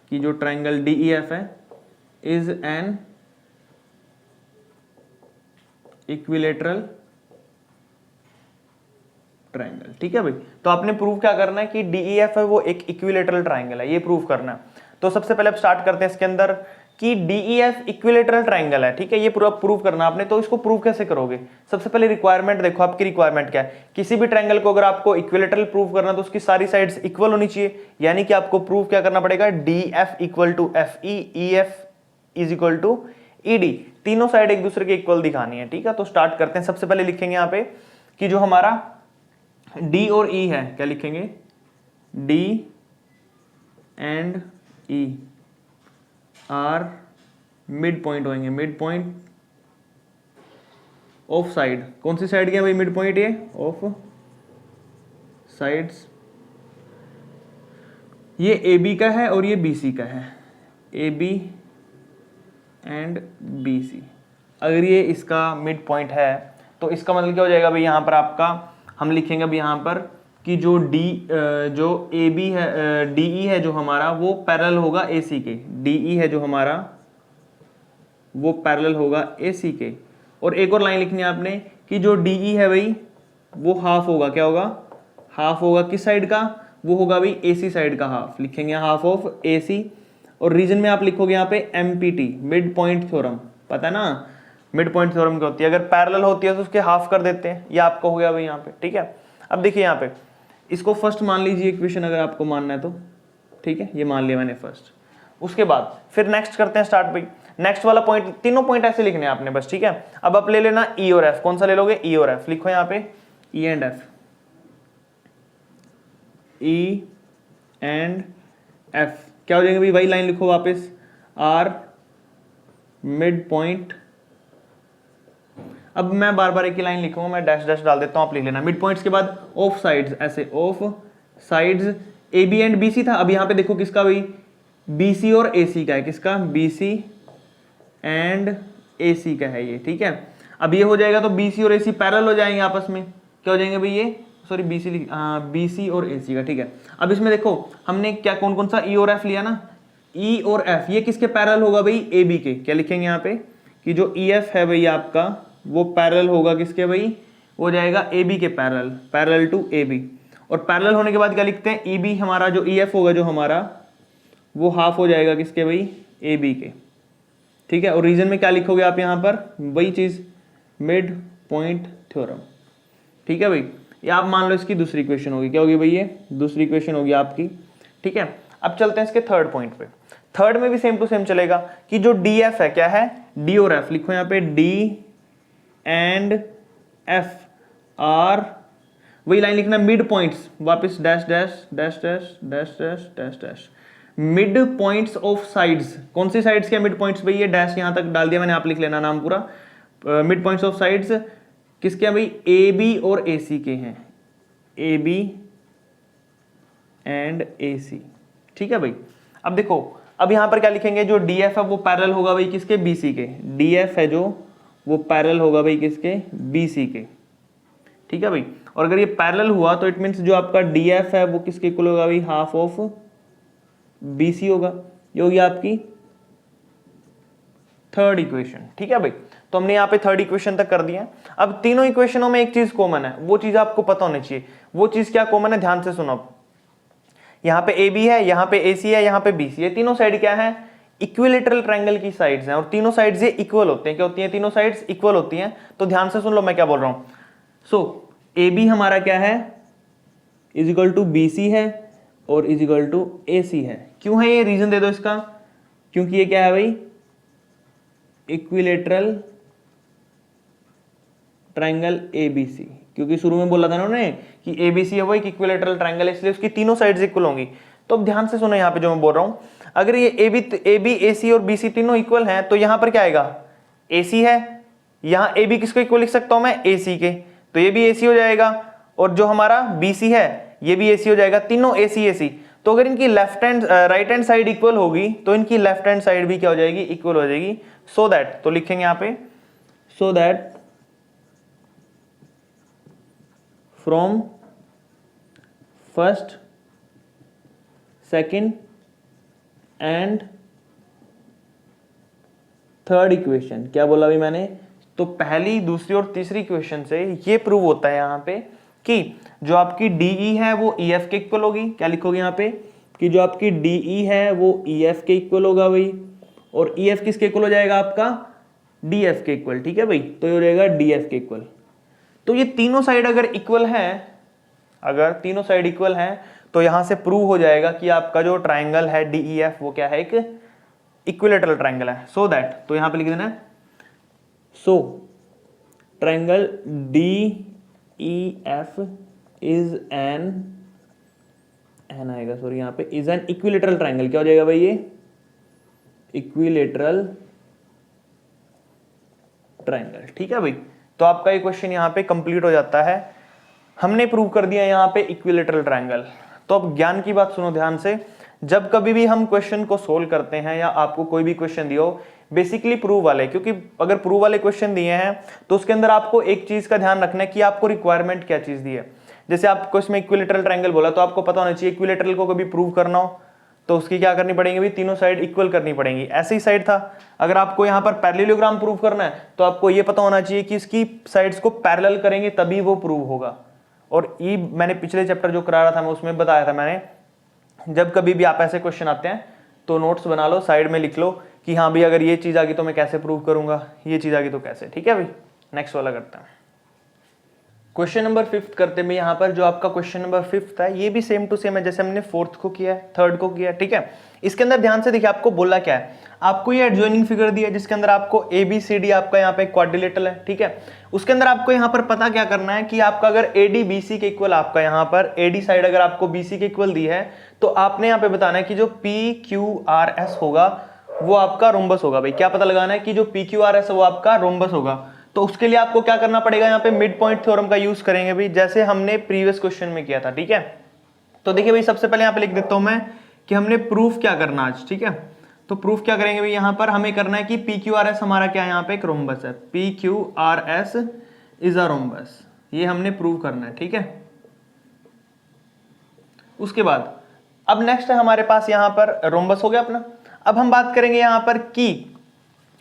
की जो ट्राइंगल DEF है इज एन इक्विलेटरल ट्राइंगल, ठीक है भाई। तो आपने प्रूव क्या करना है कि DEF है वो एक इक्विलेटरल ट्राइंगल है, ये प्रूव करना है। तो सबसे पहले आप स्टार्ट करते हैं इसके अंदर कि DEF इक्विलेटरल ट्राइंगल है, ठीक है, ये पूरा प्रूव करना आपने। तो इसको प्रूव कैसे करोगे? सबसे पहले रिक्वायरमेंट देखो, आपकी रिक्वायरमेंट क्या है। किसी भी ट्राइंगल को अगर आपको इक्विलेटरल प्रूव करना तो उसकी सारी साइड्स इक्वल होनी चाहिए, यानी कि आपको प्रूव क्या करना पड़ेगा, DF equal to FE, EF is equal to ED, तीनों साइड एक दूसरे के इक्वल दिखानी है, ठीक है। तो स्टार्ट करते हैं। सबसे पहले लिखेंगे यहाँ पे कि जो हमारा D और E है, क्या लिखेंगे, D and E are mid point होंगे, मिड पॉइंट ऑफ साइड। कौन सी साइड क्या भाई मिड पॉइंट, ये ऑफ साइड्स। ये AB का है और ये BC का है, AB एंड BC। अगर ये इसका मिड पॉइंट है तो इसका मतलब क्या हो जाएगा भाई, यहाँ पर आपका हम लिखेंगे अभी यहाँ पर कि जो जो AB है, DE है जो हमारा वो पैरेलल होगा AC के, DE है जो हमारा वो पैरेलल होगा AC के। और एक और लाइन लिखनी है आपने कि जो DE है भाई वो हाफ होगा, क्या होगा, हाफ होगा किस साइड का, वो होगा भाई AC साइड का हाफ, लिखेंगे हाफ ऑफ AC। और रीजन में आप लिखोगे यहाँ पे MPT, मिड पॉइंट थ्योरम, पता है ना मिड पॉइंट थ्योरम क्या होती है, अगर पैरेलल होती है तो उसके हाफ कर देते हैं, ये आपका हो गया भाई यहाँ पे, ठीक है। अब देखिए यहाँ पे इसको फर्स्ट मान लीजिए इक्वेशन, अगर आपको मानना है तो, ठीक है, ये मान लिया मैंने फर्स्ट। उसके बाद फिर नेक्स्ट करते हैं स्टार्ट भाई। नेक्स्ट वाला पॉइंट, तीनों पॉइंट ऐसे लिखने हैं आपने बस, ठीक है। अब आप ले लेना E और F, कौन सा ले लोगे, E और F, लिखो यहाँ पे E and F, E and F क्या हो जाएंगे भाई, वही लाइन लिखो वापस, आर मिड पॉइंट। अब मैं बार बार एक ही लाइन लिखूंगा, मैं डैश डैश डाल देता हूं, आप लिख लेना। मिड पॉइंट्स के बाद ऑफ साइड्स, ऐसे of sides AB and BC था। अब यहां पे देखो किसका भाई, BC और AC का है, किसका, BC एंड AC का है ये, ठीक है। अब ये हो जाएगा तो BC और AC पैरेलल हो जाएंगे आपस में, क्या हो जाएंगे भाई ये, सॉरी BC और AC का, ठीक है। अब इसमें देखो हमने क्या कौन कौन सा E और F लिया ना, E और F ये किसके पैरेलल होगा भाई, AB के। क्या लिखेंगे यहाँ पे कि जो EF है भाई आपका वो पैरेलल होगा किसके भाई, हो जाएगा AB के पैरेलल, पैरेलल टू AB। और पैरेलल होने के बाद क्या लिखते हैं, EB हमारा जो EF होगा जो हमारा वो हाफ हो जाएगा किसके भाई, AB के, ठीक है। और रीजन में क्या लिखोगे आप यहाँ पर, वही चीज मिड पॉइंट थ्योरम, ठीक है भाई। ये आप मान लो इसकी दूसरी इक्वेशन होगी, क्या होगी भाई, ये दूसरी इक्वेशन होगी आपकी, ठीक है। अब चलते हैं इसके थर्ड पॉइंट पे। थर्ड में भी सेम टू सेम चलेगा कि जो DF है, क्या है, D और F, लिखो यहाँ पे D एंड F आर, वही लाइन लिखना मिड पॉइंट्स, वापस dash dash dash dash dash dash dash dash, mid points of sides. कौन सी साइड्स के मिड पॉइंट्स भाई, ये डैश यहां तक डाल दिया मैंने, आप लिख लेना नाम पूरा। मिड पॉइंट्स ऑफ साइड्स किसके हैं भाई, AB और AC के हैं, AB एंड AC, ठीक है भाई। अब देखो, अब यहां पर क्या लिखेंगे, जो DF है वो पैरेलल होगा भाई किसके, BC के। DF है जो वो पैरेलल होगा भाई किसके, BC के, ठीक है भाई। और अगर ये पैरेलल हुआ तो इट मीन्स जो आपका DF है वो किसके इक्वल होगा भाई, हाफ ऑफ BC होगा। ये होगी आपकी थर्ड इक्वेशन, ठीक है भाई। तो हमने यहाँ पे थर्ड इक्वेशन तक कर दिया। अब तीनों इक्वेशनों में एक चीज कॉमन है, वो चीज आपको पता होनी चाहिए। वो चीज क्या कॉमन है, ध्यान से सुनो। यहाँ पे AB है, यहाँ पे AC है, यहाँ पे BC है। तीनों साइड क्या है, इक्विलेटरल ट्रायंगल की साइड्स हैं, और तीनों साइड्स ये इक्वल होते हैं। क्या होती हैं, तीनों साइड्स इक्वल होती हैं। तो ध्यान से सुन लो मैं क्या बोल रहा हूं। सो AB हमारा क्या है, इज इक्वल टू BC है, और इज इक्वल टू AC है। क्यों है ये, रीजन दे दो इसका। क्योंकि ये क्या है भाई, इक्विलेटरल ट्रायंगल ABC। क्योंकि शुरू में बोला था ना उन्होंने कि ABC है वो एक इक्विलेटरल ट्रायंगल है, इसलिए उसकी तीनों साइड्स इक्वल होंगी। तो अब ध्यान से सुनो यहाँ पे जो मैं बोल रहा हूं, अगर ये AB AC और BC तीनों इक्वल हैं तो यहां पर क्या आएगा, AC है। यहां AB किसको इक्वल लिख सकता हूं मैं, AC के, तो ये भी AC हो जाएगा। और जो हमारा BC है ये भी AC हो जाएगा, तीनों AC। तो अगर इनकी left hand right hand side equal होगी तो इनकी लेफ्ट हैंड साइड भी क्या हो जाएगी, इक्वल हो जाएगी। सो दैट, तो लिखेंगे यहां पे, so that from first second and third equation, क्या बोला अभी मैंने, तो पहली, दूसरी और तीसरी इक्वेशन से ये प्रूव होता है यहां पे कि जो आपकी DE है वो EF के इक्वल होगी। क्या लिखोगे यहां पे, कि जो आपकी DE है वो EF के इक्वल होगा भाई, और EF किसके इक्वल हो जाएगा आपका, DF के इक्वल, ठीक है भाई। तो ये हो जाएगा DF के इक्वल। तो ये तीनों साइड अगर इक्वल है, अगर तीनों साइड इक्वल है तो यहां से प्रूव हो जाएगा कि आपका जो ट्राइंगल है DEF वो क्या है, एक इक्विलेटरल ट्राइंगल है। सो दैट, तो यहां पे लिख देना, so triangle DEF is an आएगा, सॉरी यहां पे इज एन इक्विलेटरल ट्राइंगल। क्या हो जाएगा भाई, ये इक्विलेटरल ट्राइंगल, ठीक है भाई। तो आपका ये क्वेश्चन यहाँ पे कंप्लीट हो जाता है। हमने प्रूव कर दिया यहाँ पे इक्विलेटरल ट्रायंगल। तो अब ज्ञान की बात सुनो ध्यान से। जब कभी भी हम क्वेश्चन को सोल्व करते हैं या आपको कोई भी क्वेश्चन दिया हो, बेसिकली प्रूव वाले, क्योंकि अगर प्रूव वाले क्वेश्चन दिए हैं तो उसके अंदर आपको एक चीज का ध्यान रखना है कि आपको रिक्वायरमेंट क्या चीज दी है। जैसे आपको इसमें इक्विलेटरल ट्रायंगल बोला तो आपको पता होना चाहिए इक्विलेटरल को कभी प्रूव करना हो तो उसकी क्या करनी पड़ेगी भी, तीनों साइड इक्वल करनी पड़ेंगी। ऐसे ही साइड था, अगर आपको यहाँ पर पैरेललोग्राम प्रूव करना है तो आपको ये पता होना चाहिए कि इसकी साइड्स को पैरेलल करेंगे तभी वो प्रूव होगा। और ये मैंने पिछले चैप्टर जो करा रहा था मैं उसमें बताया था मैंने, जब कभी भी आप ऐसे क्वेश्चन आते हैं तो नोट्स बना लो, साइड में लिख लो कि हाँ भाई अगर ये चीज आ गई तो मैं कैसे प्रूव करूंगा, ये चीज आ गई तो कैसे। ठीक है भाई, नेक्स्ट वाला करते हैं। क्वेश्चन नंबर 5 करते हैं यहाँ पर। जो आपका क्वेश्चन नंबर 5 है ये भी सेम टू सेम है जैसे हमने 4th को किया है, 3rd को किया है। ठीक है, इसके अंदर ध्यान से देखिए आपको बोला क्या है, आपको ये एडजॉइनिंग फिगर दी है जिसके अंदर आपको ABCD आपका यहाँ पे क्वाड्रिलेटरल है। ठीक है, उसके अंदर आपको यहाँ पर पता क्या करना है कि आपका अगर AD BC के इक्वल, आपका यहाँ पर AD साइड अगर आपको BC के इक्वल दी है तो आपने यहाँ पे बताना है कि जो PQRS होगा वो आपका रोम्बस होगा। भाई क्या पता लगाना है कि जो PQRS है वो आपका रोम्बस होगा। तो उसके लिए आपको क्या करना पड़ेगा, यहाँ पे मिड पॉइंट थ्योरम का यूज करेंगे भाई, जैसे हमने प्रीवियस क्वेश्चन में किया था। ठीक है, तो देखिए भाई सबसे पहले यहाँ पे लिख देता हूं मैं कि हमने प्रूफ क्या करना आज। ठीक है, तो प्रूफ क्या करेंगे भाई, यहाँ पर हमें करना है कि PQRS हमारा क्या है, यहाँ पे एक रोम्बस है, PQRS इज अ रोम्बस, ये हमने प्रूव करना है। ठीक है, उसके बाद अब नेक्स्ट है हमारे पास यहाँ पर रोम्बस हो गया अपना। अब हम बात करेंगे यहाँ पर कि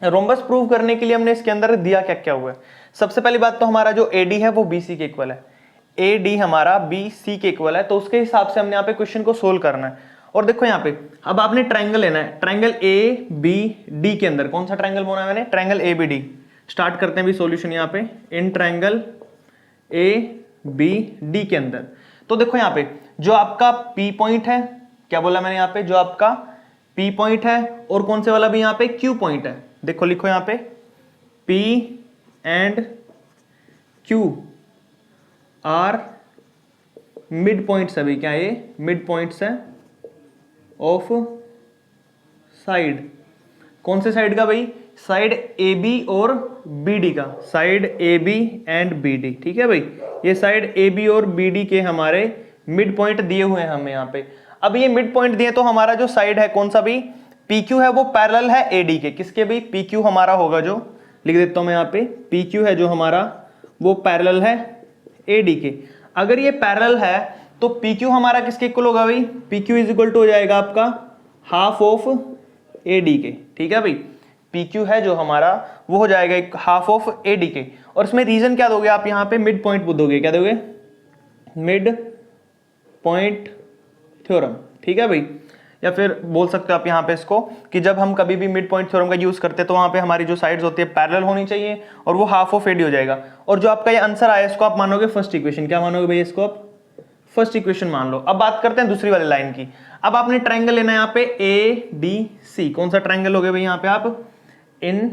रोम्बस प्रूव करने के लिए हमने इसके अंदर दिया क्या क्या हुआ है। सबसे पहली बात तो हमारा जो AD है वो BC के इक्वल है, AD हमारा BC के इक्वल है, तो उसके हिसाब से हमने यहाँ पे क्वेश्चन को सोल्व करना है। और देखो यहाँ पे अब आपने ट्रायंगल लेना है, ट्रायंगल ABD के अंदर कौन सा ट्रायंगल बोला है मैंने, ट्रायंगल ABD। स्टार्ट करते हैं भी सॉल्यूशन यहाँ पे इन ट्रायंगल ABD के अंदर। तो देखो यहाँ पे जो आपका P पॉइंट है, क्या बोला मैंने यहाँ पे, जो आपका P पॉइंट है और कौन से वाला भी यहाँ पे Q पॉइंट है। देखो लिखो यहाँ पे P and Q are mid points है भाई, क्या ये मिड पॉइंट्स है ऑफ साइड। कौन से साइड का भाई, साइड ए बी और बी डी का, side A B and B D, ठीक है भाई, ये साइड ए बी और बी डी के हमारे मिड पॉइंट दिए हुए हैं हमें यहाँ पे। अब ये मिड पॉइंट दिए तो हमारा जो साइड है कौन सा भी पी क्यू है वो पैरेलल है ए डी के, किसके भी पी क्यू हमारा होगा, जो लिख देता हूं मैं यहाँ पे, पी क्यू है जो हमारा वो पैरेलल है ए डी के। अगर ये पैरेलल है तो पी क्यू हमारा किसके इक्वल होगा भाई, P Q is equal to हो जाएगा आपका हाफ ऑफ ए डी के, ठीक है भाई, पी क्यू है जो हमारा वो हो जाएगा एक हाफ ऑफ ए डी के। और इसमें रीजन क्या दोगे आप, यहाँ पे मिड पॉइंट दोगे, क्या दोगे, मिड पॉइंट थ्योरम, ठीक है भाई, या फिर बोल सकते हो आप यहाँ पे इसको कि जब हम कभी भी मिड पॉइंट थ्योरम का यूज करते हैं तो वहां पे हमारी जो साइड्स होती है पैरेलल होनी चाहिए और वो हाफ ऑफ ए डी हो जाएगा। और जो आपका ये आंसर आया इसको आप मानोगे फर्स्ट इक्वेशन, क्या मानोगे भाई, इसको आप फर्स्ट इक्वेशन मान लो। अब बात करते हैं दूसरी वाली लाइन की। अब आपने ट्रायंगल लेना है यहाँ पे ए डी सी, कौन सा ट्रायंगल हो गया भाई यहाँ पे, आप in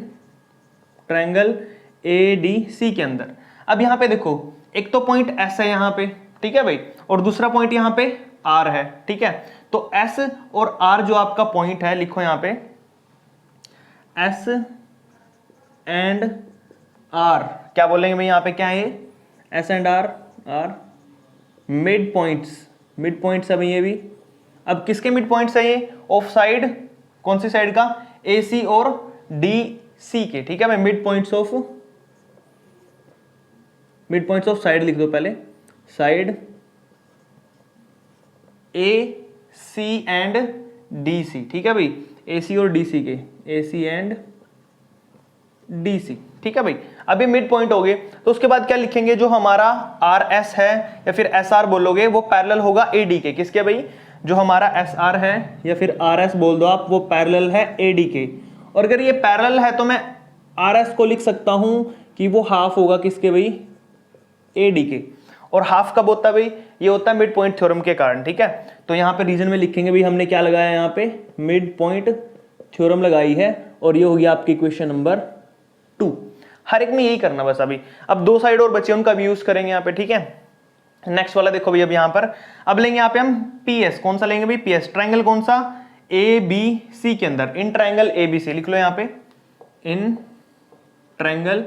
triangle A D C के अंदर। अब यहाँ पे देखो एक तो पॉइंट एस है यहाँ पे, ठीक है भाई, और दूसरा पॉइंट यहाँ पे आर है, ठीक है। तो एस और आर जो आपका पॉइंट है, लिखो यहाँ पे एस एंड आर, क्या बोलेंगे भाई यहाँ पे, क्या है S and R, are mid points, mid points है भाई ये भी। अब किसके मिड पॉइंट्स है ये, ऑफ साइड, कौन सी साइड का, ए सी और डी सी के, ठीक है भाई, मिड पॉइंट्स ऑफ साइड लिख दो पहले, side A C and D C, ठीक है भाई, ए सी और डी सी के, ए सी एंड डी सी, ठीक है भाई। अभी मिड पॉइंट हो गए तो उसके बाद क्या लिखेंगे, जो हमारा आर एस है या फिर एस आर बोलोगे वो पैरेलल होगा ए डी के, किसके भाई, जो हमारा एस आर है या फिर आर एस बोल दो आप, वो पैरेलल है ए डी के। और अगर ये पैरेलल है तो मैं आर एस को लिख सकता हूं कि वो हाफ होगा किसके भाई, ए डी के। और हाफ कब होता है भाई, ये होता है मिड पॉइंट थ्योरम के कारण, ठीक है। तो यहाँ पे रीजन में लिखेंगे भाई हमने क्या लगाया, यहाँ पे मिड पॉइंट थ्योरम लगाई है, और ये होगी आपकी इक्वेशन नंबर 2। हर एक में यही करना बस। अभी अब दो साइड और बचे उनका भी यूज करेंगे यहाँ पे, ठीक है। नेक्स्ट वाला देखो भाई, अब यहाँ पर अब लेंगे यहाँ पे हम पी एस, कौन सा लेंगे भाई, पी एस, ट्रायंगल कौन सा, ए बी सी के अंदर, in triangle A B C लिख लो यहाँ पे, in triangle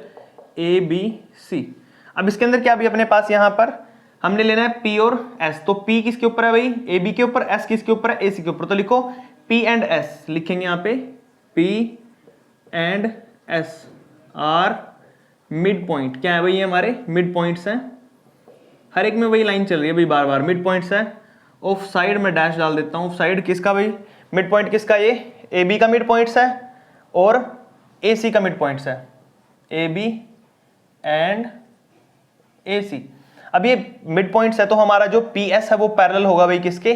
A B C. अब इसके अंदर क्या भी अपने पास यहाँ पर हमने लेना है P और S, तो P किसके ऊपर है भाई, AB के ऊपर, S किसके ऊपर है, AC के ऊपर, तो लिखो P एंड S, लिखेंगे यहाँ पे P and S are mid point, क्या है भाई, ये हमारे मिड पॉइंट्स हैं। हर एक में वही लाइन चल रही है भाई, बार बार मिड पॉइंट्स है। ऑफ साइड में डैश डाल देता हूँ, साइड किसका भाई, मिड पॉइंट किसका, ये AB का मिड पॉइंट्स है और AC का मिड पॉइंट्स है, AB एंड AC। अब ये मिड पॉइंट्स है तो हमारा जो PS है वो पैरेलल होगा भाई किसके,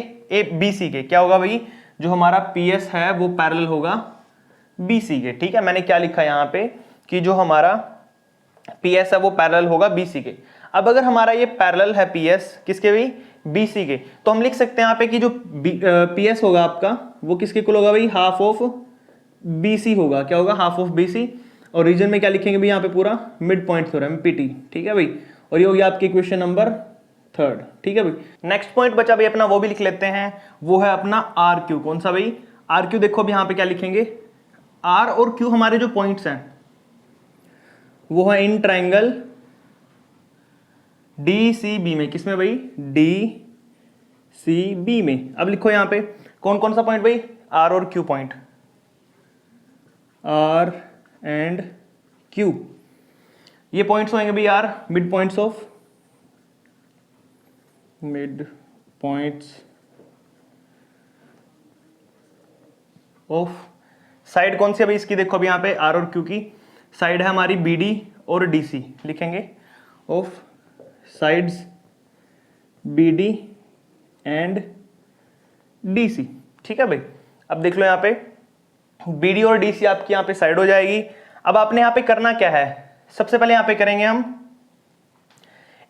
BC के, क्या होगा भाई, जो हमारा PS है वो पैरेलल होगा BC के, ठीक है। मैंने क्या लिखा यहाँ पे कि जो हमारा PS है वो पैरेलल होगा BC के। अब अगर हमारा ये पैरेलल है PS किसके भाई, BC के, तो हम लिख सकते हैं यहाँ पे कि जो PS होगा आपका वो किसके इक्वल होगा भाई, हाफ ऑफ BC होगा, क्या होगा, हाफ ऑफ BC। और रीजन में क्या लिखेंगे भाई यहाँ पे, पूरा मिड पॉइंट थ्योरम PT, ठीक है भाई। और ये हो गया आपकी क्वेश्चन नंबर 3, ठीक है भाई। नेक्स्ट पॉइंट बचा भाई अपना, वो भी लिख लेते हैं, वो है अपना आर क्यू, कौन सा भाई, आर क्यू। देखो अब यहाँ पे क्या लिखेंगे, आर और क्यू हमारे जो पॉइंट्स हैं वो है इन ट्रायंगल DCB में, किसमें भाई, DCB में। अब लिखो यहाँ पे कौन कौन सा पॉइंट भाई, आर और Q point, R and Q, ये पॉइंट्स होंगे भाई यार मिड पॉइंट्स ऑफ साइड कौन सी है भाई इसकी, देखो अभी यहाँ पे आर और क्यू की साइड है हमारी BD और DC, लिखेंगे of sides BD and DC, ठीक है भाई। अब देख लो यहाँ पे BD और DC आपकी यहाँ पे साइड हो जाएगी। अब आपने यहाँ पे करना क्या है, सबसे पहले यहाँ पे करेंगे हम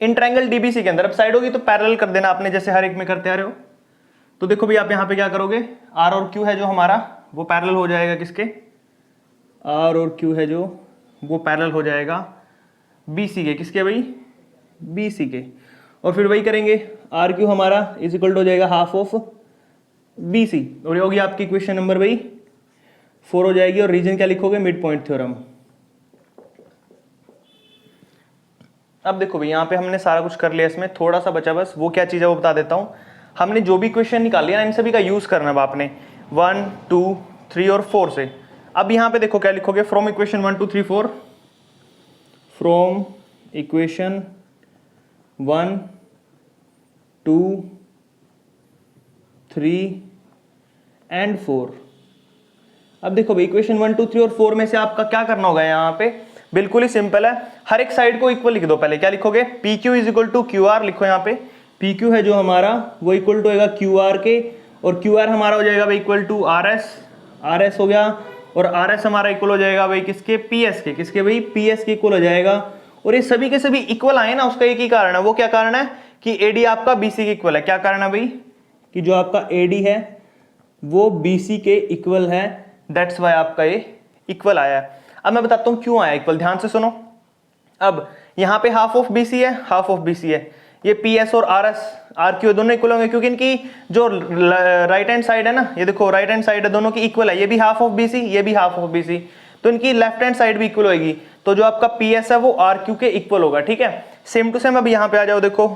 इन ट्रायंगल DBC के अंदर, अब साइड होगी तो पैरेलल कर देना आपने, जैसे हर एक में करते आ रहे हो। तो देखो भाई आप यहाँ पे क्या करोगे, R और Q है जो हमारा वो पैरेलल हो जाएगा किसके, R और Q है जो वो पैरेलल हो जाएगा BC के, किसके भाई, BC के। और फिर वही करेंगे, R Q हमारा इज इक्वल टू हो जाएगा हाफ ऑफ BC, और ये होगी आपकी क्वेश्चन नंबर भाई 4 हो जाएगी, और रीजन क्या लिखोगे, मिड पॉइंट थ्योरम। अब देखो भाई यहाँ पे हमने सारा कुछ कर लिया, इसमें थोड़ा सा बचा बस, वो क्या चीज़ है वो बता देता हूँ। हमने जो भी क्वेश्चन निकाले ना इन सभी का यूज़ करना है आपने 1 2 3 और 4 से। अब यहाँ पे देखो क्या लिखोगे, from equation 1 2 3 4, from equation 1 2 3 and 4। अब देखो भाई इक्वेशन 1 2 3 और 4 में से आपका क्या करना होगा, यहाँ पे बिल्कुल ही सिंपल है, हर एक साइड को इक्वल लिख दो। पहले क्या लिखोगे, P Q is equal to Q R लिखो। यहाँ पे पी क्यू है जो हमारा वो इक्वल टू होगा क्यू आर के, और क्यू आर हमारा हो जाएगा भाई equal to R S, R S हो गया, और आर एस हमारा इक्वल हो जाएगा भाई किसके, पी एस के, किसके भाई, पी एस के इक्वल हो जाएगा। और ये सभी के सभी इक्वल आए ना, उसका एक ही कारण है, वो क्या कारण है कि एडी आपका बीसी के इक्वल है। क्या कारण है भाई, कि जो आपका एडी है वो बीसी के इक्वल है, दैट्स वाई आपका ये इक्वल आया है। अब मैं बताता हूं क्यों आया इक्वल, ध्यान से सुनो। अब यहां पे हाफ ऑफ बीसी है, हाफ ऑफ बीसी है, ये पी एस और आर एस आर क्यू दोनों इक्वल होंगे, क्योंकि इनकी जो राइट हैंड साइड है ना, ये देखो राइट हैंड साइड है दोनों की इक्वल है, ये भी हाफ ऑफ बीसी, ये भी हाफ ऑफ बीसी, तो इनकी लेफ्ट हैंड साइड भी इक्वल होगी, तो जो आपका पी एस है वो आर क्यू के इक्वल होगा। ठीक है, सेम टू सेम। अब यहाँ पे आ जाओ, देखो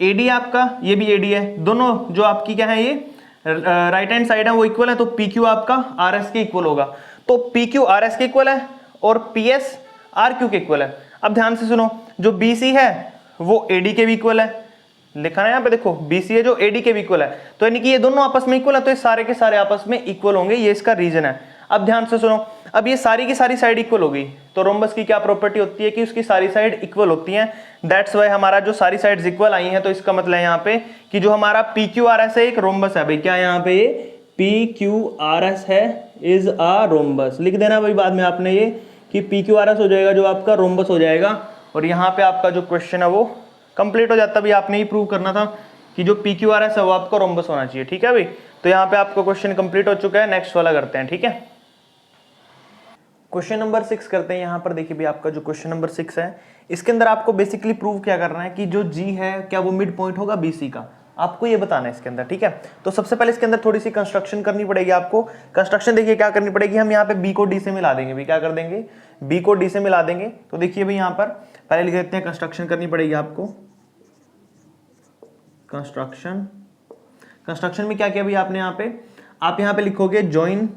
एडी आपका, ये भी एडी है, दोनों जो आपकी क्या है ये राइट हैंड साइड है वो इक्वल है, तो पी क्यू आपका आर एस के इक्वल होगा। तो पी क्यू आर एस के इक्वल है और पी एस आर क्यू के इक्वल है। अब ध्यान से सुनो, जो बी सी है वो एडी के भी इक्वल है, लिखा है यहाँ पे देखो, बीसी है जो एडी के भी इक्वल है, तो यानी कि ये दोनों आपस में इक्वल है, तो ये सारे के सारे आपस में इक्वल होंगे, ये इसका रीजन है। अब ध्यान से सुनो, अब ये सारी की सारी साइड इक्वल होगी, तो रोम्बस की क्या प्रॉपर्टी होती है कि उसकी सारी साइड इक्वल होती हैं, दैट्स वाई हमारा जो सारी साइड्स इक्वल आई हैं, तो इसका मतलब है यहाँ पे कि जो हमारा पी क्यू आर एस है एक रोम्बस है भाई। क्या यहाँ पे ये पी क्यू आर एस है, इज अ रोम्बस, लिख देना भाई बाद में आपने ये कि पी क्यू आर एस हो जाएगा जो आपका रोम्बस हो जाएगा, और यहाँ पे आपका जो क्वेश्चन है वो कंप्लीट हो जाता। भी आपने ही प्रूव करना था कि जो पी क्यू आर एस है वो आपको रोम्बस होना चाहिए। ठीक है भाई, तो यहाँ पे आपका क्वेश्चन कंप्लीट हो चुका है, नेक्स्ट वाला करते हैं। ठीक है, क्वेश्चन नंबर 6 करते हैं। यहाँ पर देखिए भी आपका जो क्वेश्चन नंबर 6 है, इसके अंदर आपको बेसिकली प्रूव क्या करना है कि जो जी है क्या वो मिड पॉइंट होगा बीसी का, आपको ये बताना है इसके अंदर। ठीक है, तो सबसे पहले इसके अंदर थोड़ी सी कंस्ट्रक्शन करनी पड़ेगी आपको। कंस्ट्रक्शन देखिए क्या करनी पड़ेगी, हम यहाँ पे बी को डी से मिला देंगे भी, क्या कर देंगे, बी को डी से मिला देंगे। तो देखिए भाई यहाँ पर पहले लिख देते हैं, कंस्ट्रक्शन करनी पड़ेगी आपको। कंस्ट्रक्शन, कंस्ट्रक्शन में क्या किया भाई आपने यहाँ पे, आप यहाँ पे लिखोगे ज्वाइन,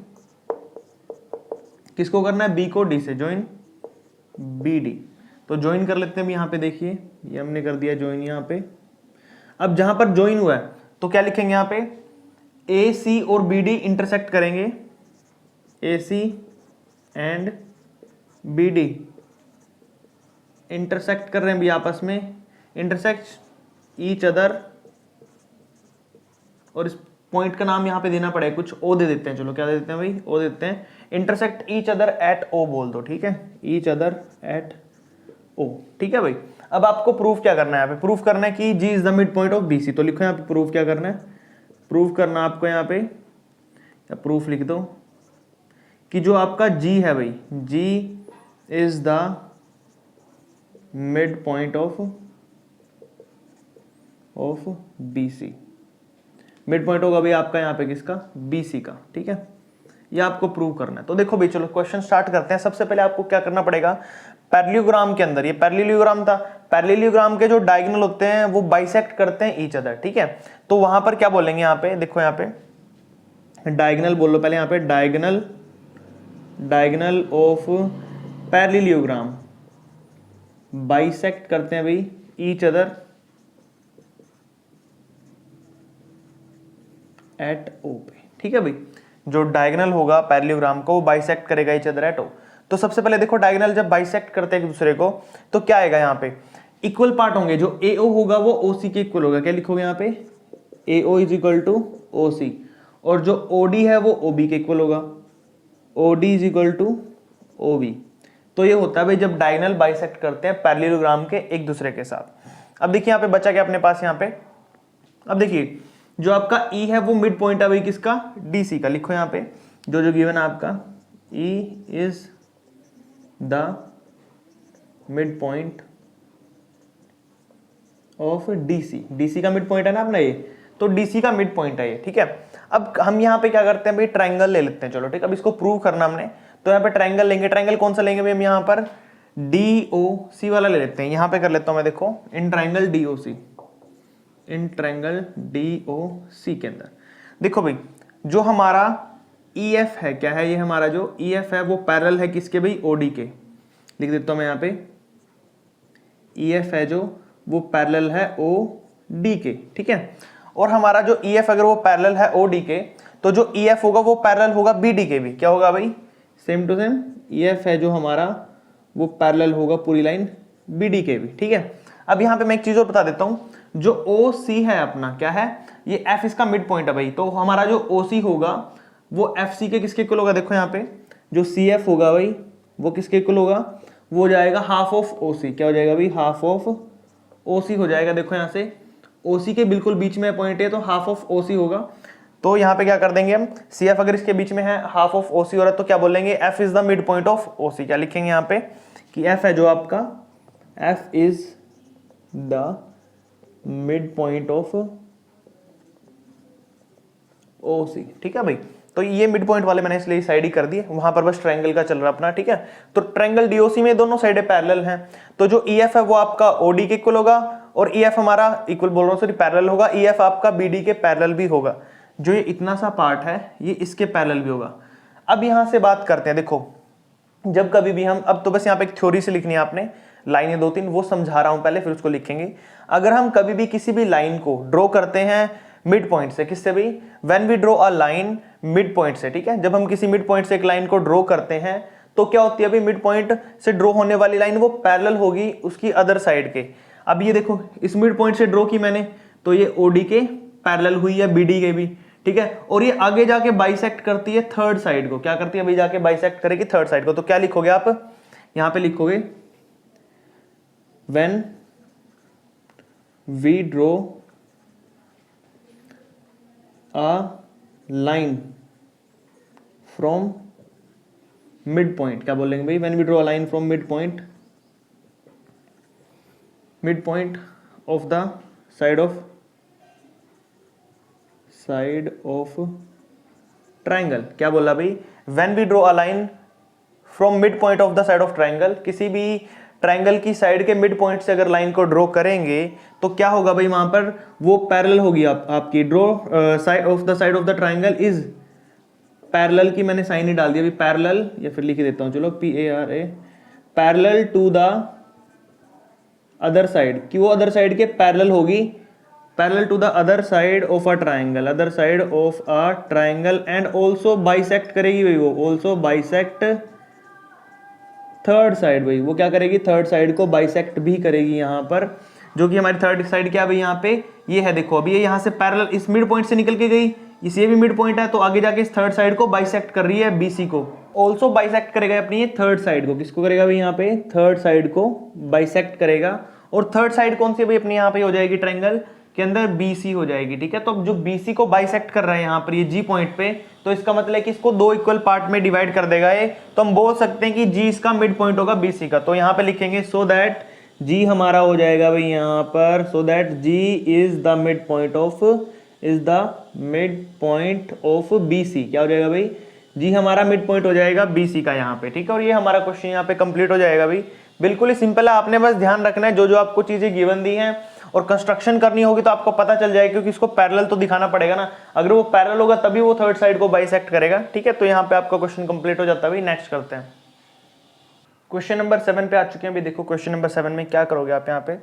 किसको करना है, बी को डी से, ज्वाइन बी डी। तो ज्वाइन कर लेते हैं यहाँ पे, देखिए ये हमने कर दिया ज्वाइन यहाँ पे। अब जहां पर ज्वाइन हुआ है तो क्या लिखेंगे यहाँ पे, ए सी और बी डी इंटरसेक्ट करेंगे, ए C and B D intersect कर रहे हैं भी आपस में, इंटरसेक्ट ईच अदर, और इस पॉइंट का नाम यहाँ पे देना पड़ेगा कुछ, ओ दे देते हैं, चलो क्या दे देते हैं भाई, ओ देते हैं। इंटरसेक्ट ईच अदर एट ओ बोल दो, ठीक है, ईच अदर एट ओ। ठीक है भाई, अब आपको प्रूफ क्या करना है, यहाँ पे प्रूफ करना है कि G is the mid point of BC. तो लिखो यहाँ पे प्रूफ क्या करना है, प्रूफ करना आपको यहाँ पे, प्रूफ लिख दो कि जो आपका जी है भाई, G is the mid point of BC. Mid point होगा भाई आपका यहाँ पे किसका, बीसी का। ठीक है, ये आपको प्रूव करना है। तो देखो भाई चलो क्वेश्चन स्टार्ट करते हैं। सबसे पहले आपको क्या करना पड़ेगा, पैरेललोग्राम के अंदर, ये पैरेललोग्राम था, पैरेललोग्राम के जो डायगोनल होते हैं वो बाइसेक्ट करते हैं ईच अदर। ठीक है, तो वहां पर क्या बोलेंगे, यहाँ पे देखो, यहाँ पे डायगोनल बोल लो पहले, यहाँ पे diagonal, diagonal of parallelogram bisect करते हैं भाई ईच अदर एट ओ पे। ठीक है भाई, जो डायगोनल होगा पैरेललोग्राम को वो बाइसेक्ट करेगा ईच अदर एट ओ। तो सबसे पहले देखो डायगोनल जब बाइसेक्ट करते हैं एक दूसरे को तो क्या आएगा, यहाँ पे इक्वल पार्ट होंगे, जो ए ओ होगा वो ओ सी के इक्वल होगा। क्या लिखोगे यहाँ पे, A O is equal to O C, और जो ओ डी है वो ओ बी के इक्वल होगा, O D is equal to O B. तो ये होता है भाई जब डायगोनल बाइसेक्ट करते हैं पैरेललोग्राम के एक दूसरे के साथ। अब देखिए यहाँ पे बचा क्या अपने पास, यहाँ पे अब देखिए जो आपका ई है वो मिड पॉइंट है भाई किसका, डी सी का। लिखो यहाँ पे जो जो गिवन है आपका, ई is the mid point of DC, DC का मिड पॉइंट है ना अपना ये, तो डीसी का मिड पॉइंट है ये। ठीक है, अब हम यहाँ पे क्या करते हैं भाई, ट्राइंगल ले लेते हैं, चलो ठीक है। अब इसको प्रूव करना हमने, तो यहाँ पे ट्राइंगल लेंगे। ट्राइंगल कौन सा लेंगे भाई, हम यहाँ पर DOC वाला ले लेते हैं। यहाँ पे कर लेता हूँ मैं, देखो in triangle DOC, in triangle DOC के अंदर देखो भाई, जो हमारा EF है, क्या है ये हमारा जो EF है, वो पैरेलल है किसके भाई, OD के। लिख देता हूँ मैं यहाँ पे, EF है जो वो पैरेलल है OD के, ठीक है। और हमारा जो EF अगर वो पैरेलल है OD के, तो जो EF होगा वो पैरेलल होगा BD के भी। क्या होगा भाई, सेम टू सेम EF है जो हमारा वो पैरेलल होगा पूरी लाइन BD के भी, ठीक है। अब यहाँ पे मैं एक चीज और बता देता हूँ, जो OC है अपना, क्या है ये, F इसका मिड पॉइंट है भाई। तो हमारा जो OC होगा वो FC के किसके इक्वल होगा, देखो यहाँ पे जो CF होगा भाई वो किसके इक्वल होगा, वो हो जाएगा हाफ ऑफ OC। क्या हो जाएगा भाई, हाफ ऑफ OC हो जाएगा। देखो यहाँ से OC के बिल्कुल बीच में पॉइंट है, तो हाफ ऑफ OC होगा। तो यहाँ पे क्या कर देंगे हम, CF अगर इसके बीच में है, हाफ ऑफ OC हो रहा है, तो क्या बोलेंगे, F is the mid point of OC। क्या लिखेंगे यहाँ पे कि F है जो आपका, F is the mid point of OC, ठीक है भाई। तो ये मिड पॉइंट वाले मैंने इसलिए साइड ही कर दिए, वहां पर बस ट्रायंगल का चल रहा अपना, ठीक है। तो ट्रायंगल DOC में दोनों साइडें पैरेलल हैं, तो जो EF है वो आपका OD के इक्वल होगा, और EF हमारा इक्वल बोल रहा हूँ, सॉरी पैरेलल होगा। EF आपका BD के पैरेलल भी होगा। जो ये इतना सा पार्ट है ये इसके पैरेलल भी होगा। अब यहां से बात करते हैं, देखो जब कभी भी हम, अब तो बस यहाँ पे एक थ्योरी से लिखनी है आपने, लाइनें 2-3 वो समझा रहा हूं पहले, फिर उसको लिखेंगे। अगर हम कभी भी किसी भी लाइन को ड्रॉ करते हैं मिड पॉइंट से, किससे भाई, when we draw a line mid point से, ठीक है। जब हम किसी मिड पॉइंट से एक लाइन को ड्रॉ करते हैं तो क्या होती है भाई, मिड पॉइंट से ड्रॉ होने वाली लाइन वो पैरेलल होगी उसकी अदर साइड के। अब ये देखो इस मिड पॉइंट से ड्रॉ की मैंने, तो ये OD के पैरेलल हुई है BD के भी, ठीक है। और ये आगे जाके बाइसेक्ट करती है थर्ड साइड को। क्या करती है भाई, जाके बाइसेक्ट करेगी थर्ड साइड को। तो क्या लिखोगे आप, यहां पे लिखोगे when we draw a line from mid point. क्या बोलेंगे भाई, when we draw a line from mid point of the side of triangle. क्या बोला भाई, when we draw a line from mid point of the side of triangle, किसी भी triangle की side के मिड पॉइंट से अगर लाइन को ड्रॉ करेंगे तो क्या होगा भाई, वहां पर वो पैरेलल होगी। आपकी draw side of the triangle is parallel की मैंने साइन ही डाल दिया अभी, पैरेलल, या फिर लिख देता हूं चलो PARA, parallel to the other side, कि वो अदर साइड के पैरेलल होगी, parallel to the other side of a triangle, other side of a triangle, and also bisect करेगी भाई, वो ऑल्सो बाइसेक्ट थर्ड साइड भाई, वो क्या करेगी, थर्ड साइड को बाइसेक्ट भी करेगी यहाँ पर, जो कि हमारी थर्ड साइड क्या भाई, यहाँ पे ये है। देखो अभी ये यहाँ से पैरेलल इस मिड पॉइंट से निकल के गई, इस ये भी मिड पॉइंट है, तो आगे जाके इस थर्ड साइड को बाइसेक्ट कर रही है BC को, ऑल्सो बाइसेक्ट करेगा अपनी ये थर्ड साइड को। किसको करेगा भाई, यहाँ पे थर्ड साइड को बाइसेक्ट करेगा। और थर्ड साइड कौन सी भाई, अपनी यहाँ पे हो जाएगी ट्राइंगल के अंदर BC हो जाएगी, ठीक है। तो जो BC को बाइसेक्ट कर रहा है यहाँ पर ये G पॉइंट पे, तो इसका मतलब है कि इसको दो इक्वल पार्ट में डिवाइड कर देगा ये। तो हम बोल सकते हैं कि G इसका मिड पॉइंट होगा BC का। तो यहाँ पे लिखेंगे सो दैट G हमारा हो जाएगा भाई यहाँ पर, so that G is the mid point of BC। क्या हो जाएगा भाई, G हमारा मिड पॉइंट हो जाएगा BC का यहाँ पे, ठीक है। और ये हमारा क्वेश्चन यहाँ पे कंप्लीट हो जाएगा भाई। बिल्कुल ही सिंपल है, आपने बस ध्यान रखना है जो जो आपको चीजें गिवन दी हैं, और कंस्ट्रक्शन करनी होगी तो आपको पता चल जाएगा, क्योंकि इसको पैरेलल तो दिखाना पड़ेगा ना। अगर वो पैरेलल होगा तभी वो थर्ड साइड को बाइसेक्ट करेगा, ठीक है। तो यहाँ पे आपका क्वेश्चन कंप्लीट हो जाता है भाई। नेक्स्ट करते हैं, क्वेश्चन नंबर 7 पे आ चुके हैं भाई। देखो क्वेश्चन नंबर 7 में क्या करोगे आप, यहाँ पे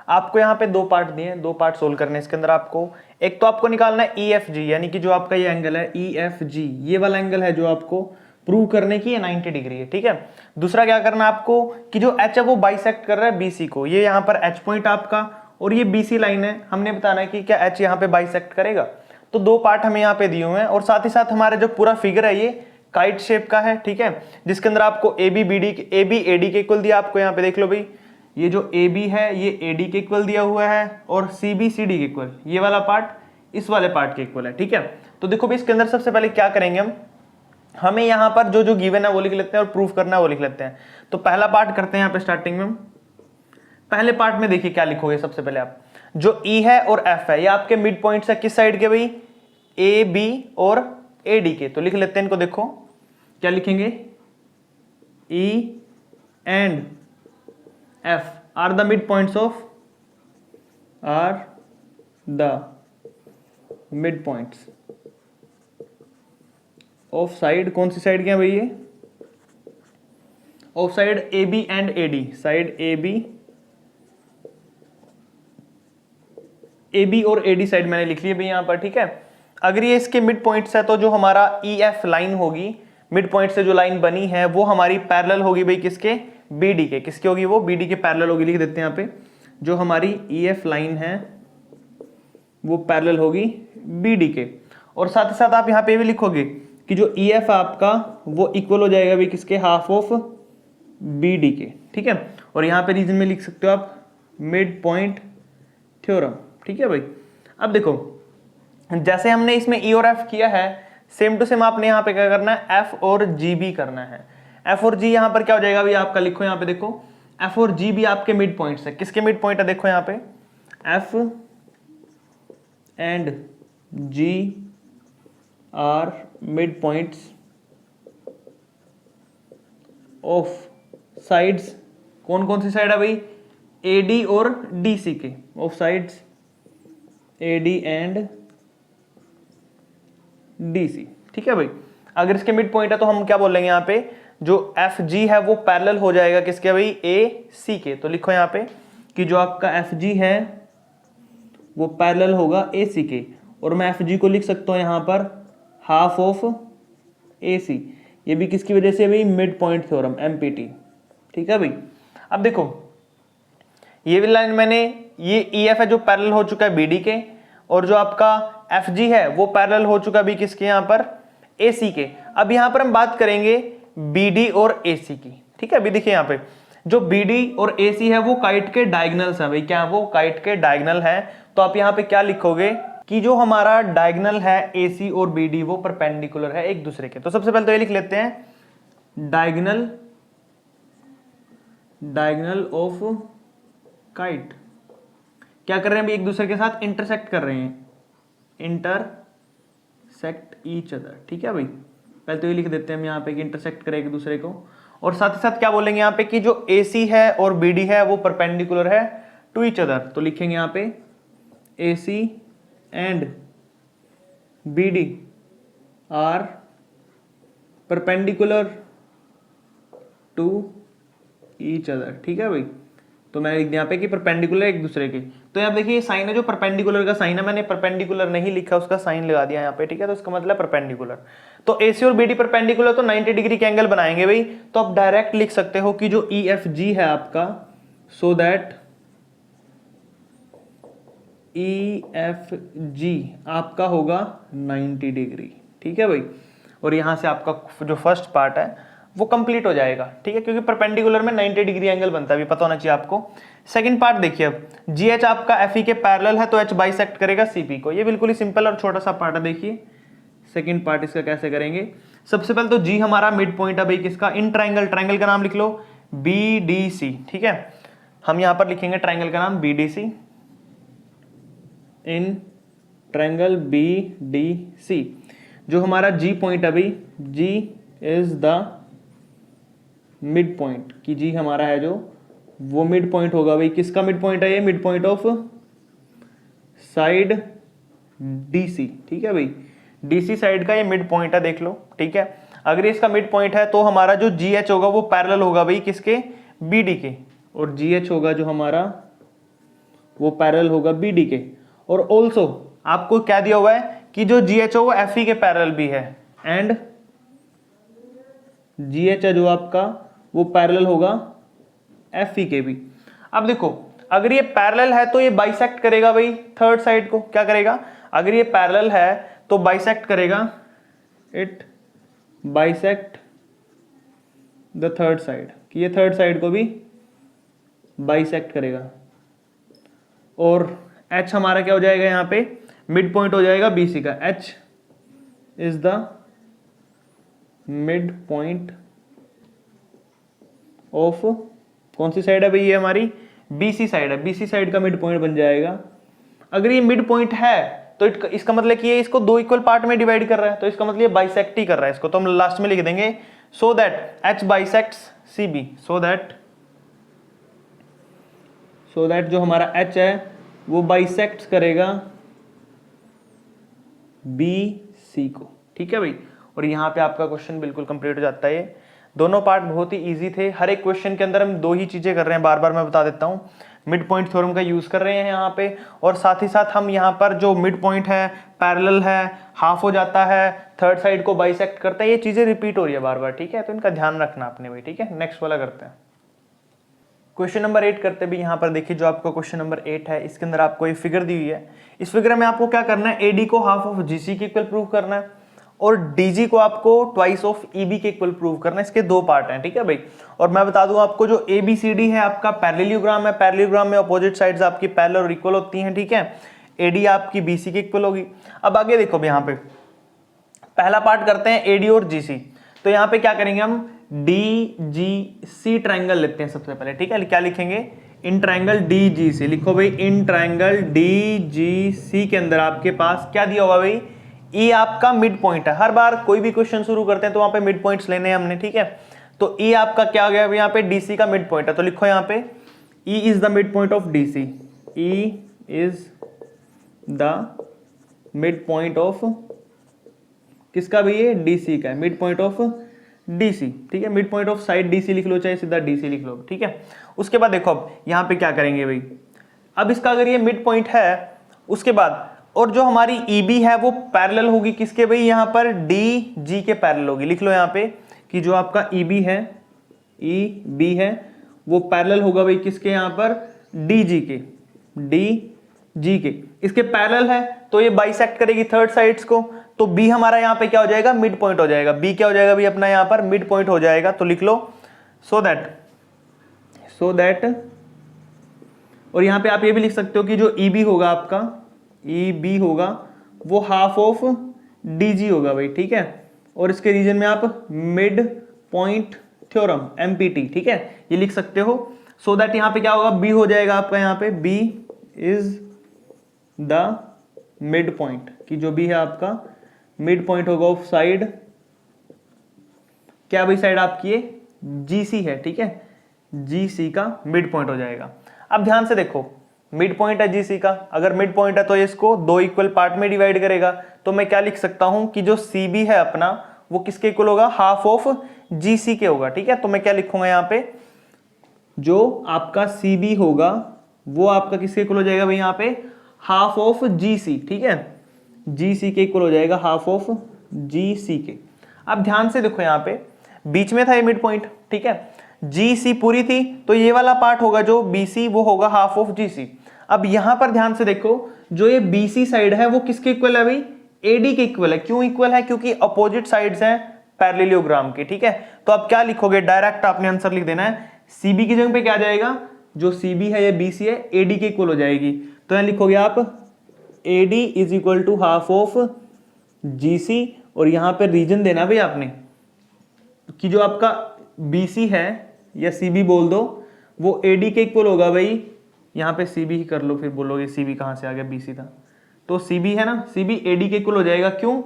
आपको यहाँ पे दो पार्ट दिए हैं, दो पार्ट सोल्व करने। इसके अंदर आपको एक तो आपको निकालना है EFG, यानी कि जो आपका ये एंगल है EFG, ये वाला एंगल है जो आपको प्रूव करने की 90 डिग्री है, ठीक है। दूसरा क्या करना है आपको कि जो H है वो बाइसेक्ट कर रहा है BC को, ये यहाँ पर H पॉइंट आपका और ये BC लाइन है, हमने बताना है कि क्या H यहाँ पे बाइसेक्ट करेगा। तो दो पार्ट हमें यहाँ पे दिए हुए हैं, और साथ ही साथ हमारे जो पूरा फिगर है ये काइट शेप का है, ठीक है, जिसके अंदर आपको AB AD के इक्वल दिया। आपको यहाँ पे देख लो भाई, ये जो AB है ये AD के इक्वल दिया हुआ है, और CB CD के इक्वल, ये वाला पार्ट इस वाले पार्ट के इक्वल है, ठीक है। तो देखो भाई इसके अंदर सबसे पहले क्या करेंगे हमें यहाँ पर जो जो गिवन है वो लिख लेते हैं, और प्रूफ करना है वो लिख लेते हैं। तो पहला पार्ट करते हैं यहाँ पे स्टार्टिंग में। पहले पार्ट में देखिए क्या लिखोगे, सबसे पहले आप जो E है और F है ये आपके मिड पॉइंट्स है किस साइड के भाई, ए बी और ए डी के। तो लिख लेते हैं इनको, देखो क्या लिखेंगे, E and F are the mid points of, are the mid points of side, कौन सी साइड क्या भाई ये, of side A B and A D, side A B और ए डी साइड मैंने लिख लिया भाई यहां पर, ठीक है। अगर ये इसके मिड पॉइंट्स है तो जो हमारा ई एफ लाइन होगी, मिड पॉइंट से जो लाइन बनी है वो हमारी पैरेलल होगी भाई किसके, बी डी के। किसके होगी वो, बी डी के पैरेलल होगी। लिख देते हैं यहाँ पे, जो हमारी ई एफ लाइन है वो पैरेलल होगी बी डी के। और साथ ही साथ आप यहाँ पे भी लिखोगे कि जो ई एफ आपका वो इक्वल हो जाएगा भाई किसके, हाफ ऑफ बी डी के, ठीक है। और यहाँ पे रीजन में लिख सकते हो आप मिड पॉइंट थ्योरम, ठीक है भाई। अब देखो जैसे हमने इसमें ई और एफ किया है, सेम टू सेम आपने यहाँ पे क्या करना है, एफ और जी भी करना है। एफ और जी यहाँ पर क्या हो जाएगा भाई आपका, लिखो यहाँ पे देखो, एफ और जी भी आपके मिड पॉइंट्स है। किसके मिड पॉइंट है, देखो यहाँ पे F and G are mid points of sides, कौन कौन सी साइड है भाई, ए डी और डी सी के, of sides A D and D C, ठीक है भाई। अगर इसके मिड पॉइंट है तो हम क्या बोलेंगे यहाँ पे, जो एफ जी है वो पैरेलल हो जाएगा किसके भाई, ए सी के। तो लिखो यहाँ पे कि जो आपका एफ जी है वो पैरेलल होगा ए सी के, और मैं एफ जी को लिख सकता हूँ यहाँ पर हाफ ऑफ ए सी। ये भी किसकी वजह से भाई, मिड पॉइंट थ्योरम, एमपीटी, ठीक है भाई। अब देखो ये भी लाइन मैंने, ये ई एफ है जो पैरेलल हो चुका है बी डी के, और जो आपका एफ जी है वो पैरेलल हो चुका भी किसके, यहाँ पर ए सी के। अब यहाँ पर हम बात करेंगे बी डी और ए सी की, ठीक है। अभी देखिए यहाँ पे जो बी डी और ए सी है वो काइट के डायगनल्स है भाई, क्या वो काइट के डायगनल है। तो आप यहाँ पे क्या लिखोगे कि जो हमारा डायगनल है ए सी और बी डी वो परपेंडिकुलर है एक दूसरे के। तो सबसे पहले तो ये लिख लेते हैं, डायगनल, डायगनल ऑफ काइट क्या कर रहे हैं भाई, एक दूसरे के साथ इंटरसेक्ट कर रहे हैं, इंटरसेक्ट ईच अदर, ठीक है भाई। पहले तो ये लिख देते हैं हम यहाँ पे कि इंटरसेक्ट करें एक दूसरे को। और साथ ही साथ क्या बोलेंगे यहाँ पे कि जो ए सी है और बी डी है वो परपेंडिकुलर है टू ईच अदर। तो लिखेंगे यहाँ पे A C and B D are perpendicular to each other, ठीक है भाई। तो मैंने लिख दिया यहाँ पे कि परपेंडिकुलर एक दूसरे के। तो यहाँ देखिए साइन है जो परपेंडिकुलर का साइन है, मैंने परपेंडिकुलर नहीं लिखा, उसका साइन लगा दिया यहाँ पे, ठीक है। तो इसका मतलब परपेंडिकुलर। तो एसी और बीडी परपेंडिकुलर, तो 90 डिग्री के एंगल बनाएंगे भाई। तो आप डायरेक्ट लिख सकते हो कि जो ई एफ जी है आपका, so that E F G आपका होगा 90 डिग्री, ठीक है भाई। और यहां से आपका जो फर्स्ट पार्ट है वो कंप्लीट हो जाएगा, ठीक है, क्योंकि परपेंडिकुलर में 90 डिग्री एंगल बनता है, भी पता होना चाहिए आपको। सेकंड पार्ट देखिए, अब जी एच आपका एफ ई के पैरेलल है तो एच बाइसेक्ट करेगा सीपी को। ये बिल्कुल ही सिंपल और छोटा सा पार्ट है। देखिए सेकंड पार्ट इसका कैसे करेंगे। सबसे पहले तो जी हमारा मिड पॉइंट है भाई किसका, इन ट्राइंगल, ट्राइंगल का नाम लिख लो बी डी सी, ठीक है। हम यहां पर लिखेंगे ट्राइंगल का नाम B D C, in triangle B D C. जो हमारा जी पॉइंट है भाई, G is the mid point, कि जी हमारा है जो वो मिड पॉइंट होगा भाई। किसका मिड पॉइंट है ये, mid point of side DC, ठीक है भाई। डीसी साइड का ये मिड पॉइंट है, देख लो, ठीक है। अगर इसका मिड पॉइंट है तो हमारा जो जी एच होगा वो पैरेलल होगा भाई किसके, बीडी के, और जी एच होगा जो हमारा वो पैरेलल होगा बीडी के। और ऑल्सो आपको क्या दिया हुआ है कि जो जी एच हो वो एफ ई के पैरेलल भी है, एंड जी एच है जो आपका वो पैरेलल होगा एफ ई के भी। अब देखो अगर ये पैरेलल है तो ये बाइसेक्ट करेगा भाई थर्ड साइड को। क्या करेगा, अगर ये पैरेलल है तो बाइसेक्ट करेगा, it bisect the third side, कि ये थर्ड साइड को भी बाइसेक्ट करेगा। और एच हमारा क्या हो जाएगा, यहाँ पे मिड पॉइंट हो जाएगा बीसी का, H is the mid point of, कौन सी साइड है भाई ये हमारी, बीसी साइड है, बीसी साइड का मिड पॉइंट बन जाएगा। अगर ये मिड पॉइंट है तो इसका मतलब कि ये इसको दो इक्वल पार्ट में डिवाइड कर रहा है, तो इसका मतलब ये बाइसेक्ट ही कर रहा है इसको, तो हम लास्ट में लिख देंगे so that H bisects CB, so that जो हमारा H है वो बाइसेक्ट करेगा BC को। ठीक है भाई, और यहाँ पे आपका क्वेश्चन बिल्कुल कंप्लीट हो जाता है। ये दोनों पार्ट बहुत ही इजी थे, हर एक क्वेश्चन के अंदर हम दो ही चीजें कर रहे हैं, बार बार मैं बता देता हूँ, मिड पॉइंट थ्योरम का यूज कर रहे हैं यहाँ पे, और साथ ही साथ हम यहाँ पर जो मिड पॉइंट है पैरेलल है, हाफ हो जाता है, थर्ड साइड को बाइसेक्ट करता है, ये चीजें रिपीट हो रही है बार बार। ठीक है, तो इनका ध्यान रखना आपने भाई। ठीक है, नेक्स्ट वाला करते हैं, क्वेश्चन नंबर 8 करते भी। यहाँ पर देखिए जो आपको क्वेश्चन नंबर 8 है, इसके अंदर आपको एक फिगर दी हुई है। इस फिगर में आपको क्या करना है, AD को हाफ ऑफ GC के इक्वल प्रूव करना है, और DG को आपको ट्वाइस ऑफ EB के इक्वल प्रूव करना है। इसके दो पार्ट हैं। ठीक है भाई, और मैं बता दूं आपको जो ABCD है आपका पैरेललोग्राम है, पैरेललोग्राम में अपोजिट साइड्स आपकी पैरेलल और इक्वल होती हैं। ठीक है, AD आपकी BC के इक्वल होगी। अब आगे देखो यहाँ पे पहला पार्ट करते हैं AD और GC, तो यहाँ पे क्या करेंगे हम DGC ट्राइंगल लेते हैं सबसे पहले। ठीक है, क्या लिखेंगे, इन ट्राइंगल DGC लिखो भाई, इन ट्राइंगल DGC के अंदर आपके पास क्या दिया होगा भाई, E आपका मिड पॉइंट है। हर बार कोई भी क्वेश्चन शुरू करते हैं तो वहां पे मिड पॉइंट्स लेने हैं हमने। ठीक है, तो E आपका क्या हो गया यहाँ पे, DC का मिड पॉइंट है, तो लिखो यहाँ पे E is the mid point of DC, E is the mid point of किसका भी, ये DC का है, मिड पॉइंट ऑफ DC। ठीक है, mid point of side DC लिख लो, चाहे सीधा DC लिख लो। ठीक है, उसके बाद देखो अब यहाँ पे क्या करेंगे भाई, अब इसका अगर ये मिड पॉइंट है, उसके बाद और जो हमारी EB है वो पैरेलल होगी किसके भाई, यहाँ पर DG के पैरेलल होगी। लिख लो यहाँ पे कि जो आपका EB है वो पैरेलल होगा भाई किसके, यहाँ पर DG के, इसके पैरेलल है तो ये बाइसेक्ट करेगी थर्ड साइड्स को, तो B हमारा यहाँ पे क्या हो जाएगा, मिड पॉइंट हो जाएगा। B क्या हो जाएगा भाई अपना यहाँ पर मिड पॉइंट हो जाएगा, तो लिख लो सो दैट और यहाँ पे आप ये भी लिख सकते हो कि जो EB होगा आपका, EB होगा वो हाफ ऑफ DG होगा भाई। ठीक है, और इसके रीजन में आप मिड पॉइंट थ्योरम MPT, ठीक है, ये लिख सकते हो। सो दैट यहाँ पे क्या होगा, B हो जाएगा आपका यहाँ पे B is the mid point, कि जो भी है आपका मिड पॉइंट होगा ऑफ साइड, क्या भाई साइड आपकी ये GC है। ठीक है, GC का मिड पॉइंट हो जाएगा। अब ध्यान से देखो, मिड पॉइंट है GC का, अगर मिड पॉइंट है तो इसको दो इक्वल पार्ट में डिवाइड करेगा, तो मैं क्या लिख सकता हूं कि जो CB है अपना वो किसके इक्वल होगा, हाफ ऑफ GC के होगा। ठीक है, तो मैं क्या लिखूंगा यहाँ पे, जो आपका CB होगा वो आपका किसके इक्वल हो जाएगा भाई, यहाँ पे हाफ ऑफ GC। ठीक है, GC के इक्वल हो जाएगा, हाफ ऑफ GC के। अब ध्यान से देखो यहाँ पे बीच में था ये मिड पॉइंट। ठीक है, GC पूरी थी तो ये वाला पार्ट होगा जो BC वो होगा हाफ ऑफ GC। अब यहां पर ध्यान से देखो, जो ये BC साइड है वो किसके इक्वल है भाई, AD के इक्वल है। क्यों इक्वल है, क्योंकि अपोजिट साइड्स हैं पैरेललोग्राम के। ठीक है, तो अब क्या लिखोगे, डायरेक्ट आपने आंसर लिख देना है, CB की जगह पे क्या जाएगा, जो CB है ये BC है, AD के इक्वल हो जाएगी, तो यहां लिखोगे आप AD is equal to half of GC, और यहां पर रीजन देना भाई आपने कि जो आपका BC है या CB बोल दो वो AD के इक्वल होगा भाई, यहाँ पे CB ही कर लो, फिर बोलोगे CB कहाँ से आ गया, BC था, तो CB है ना, CB AD के इक्वल हो जाएगा। क्यों,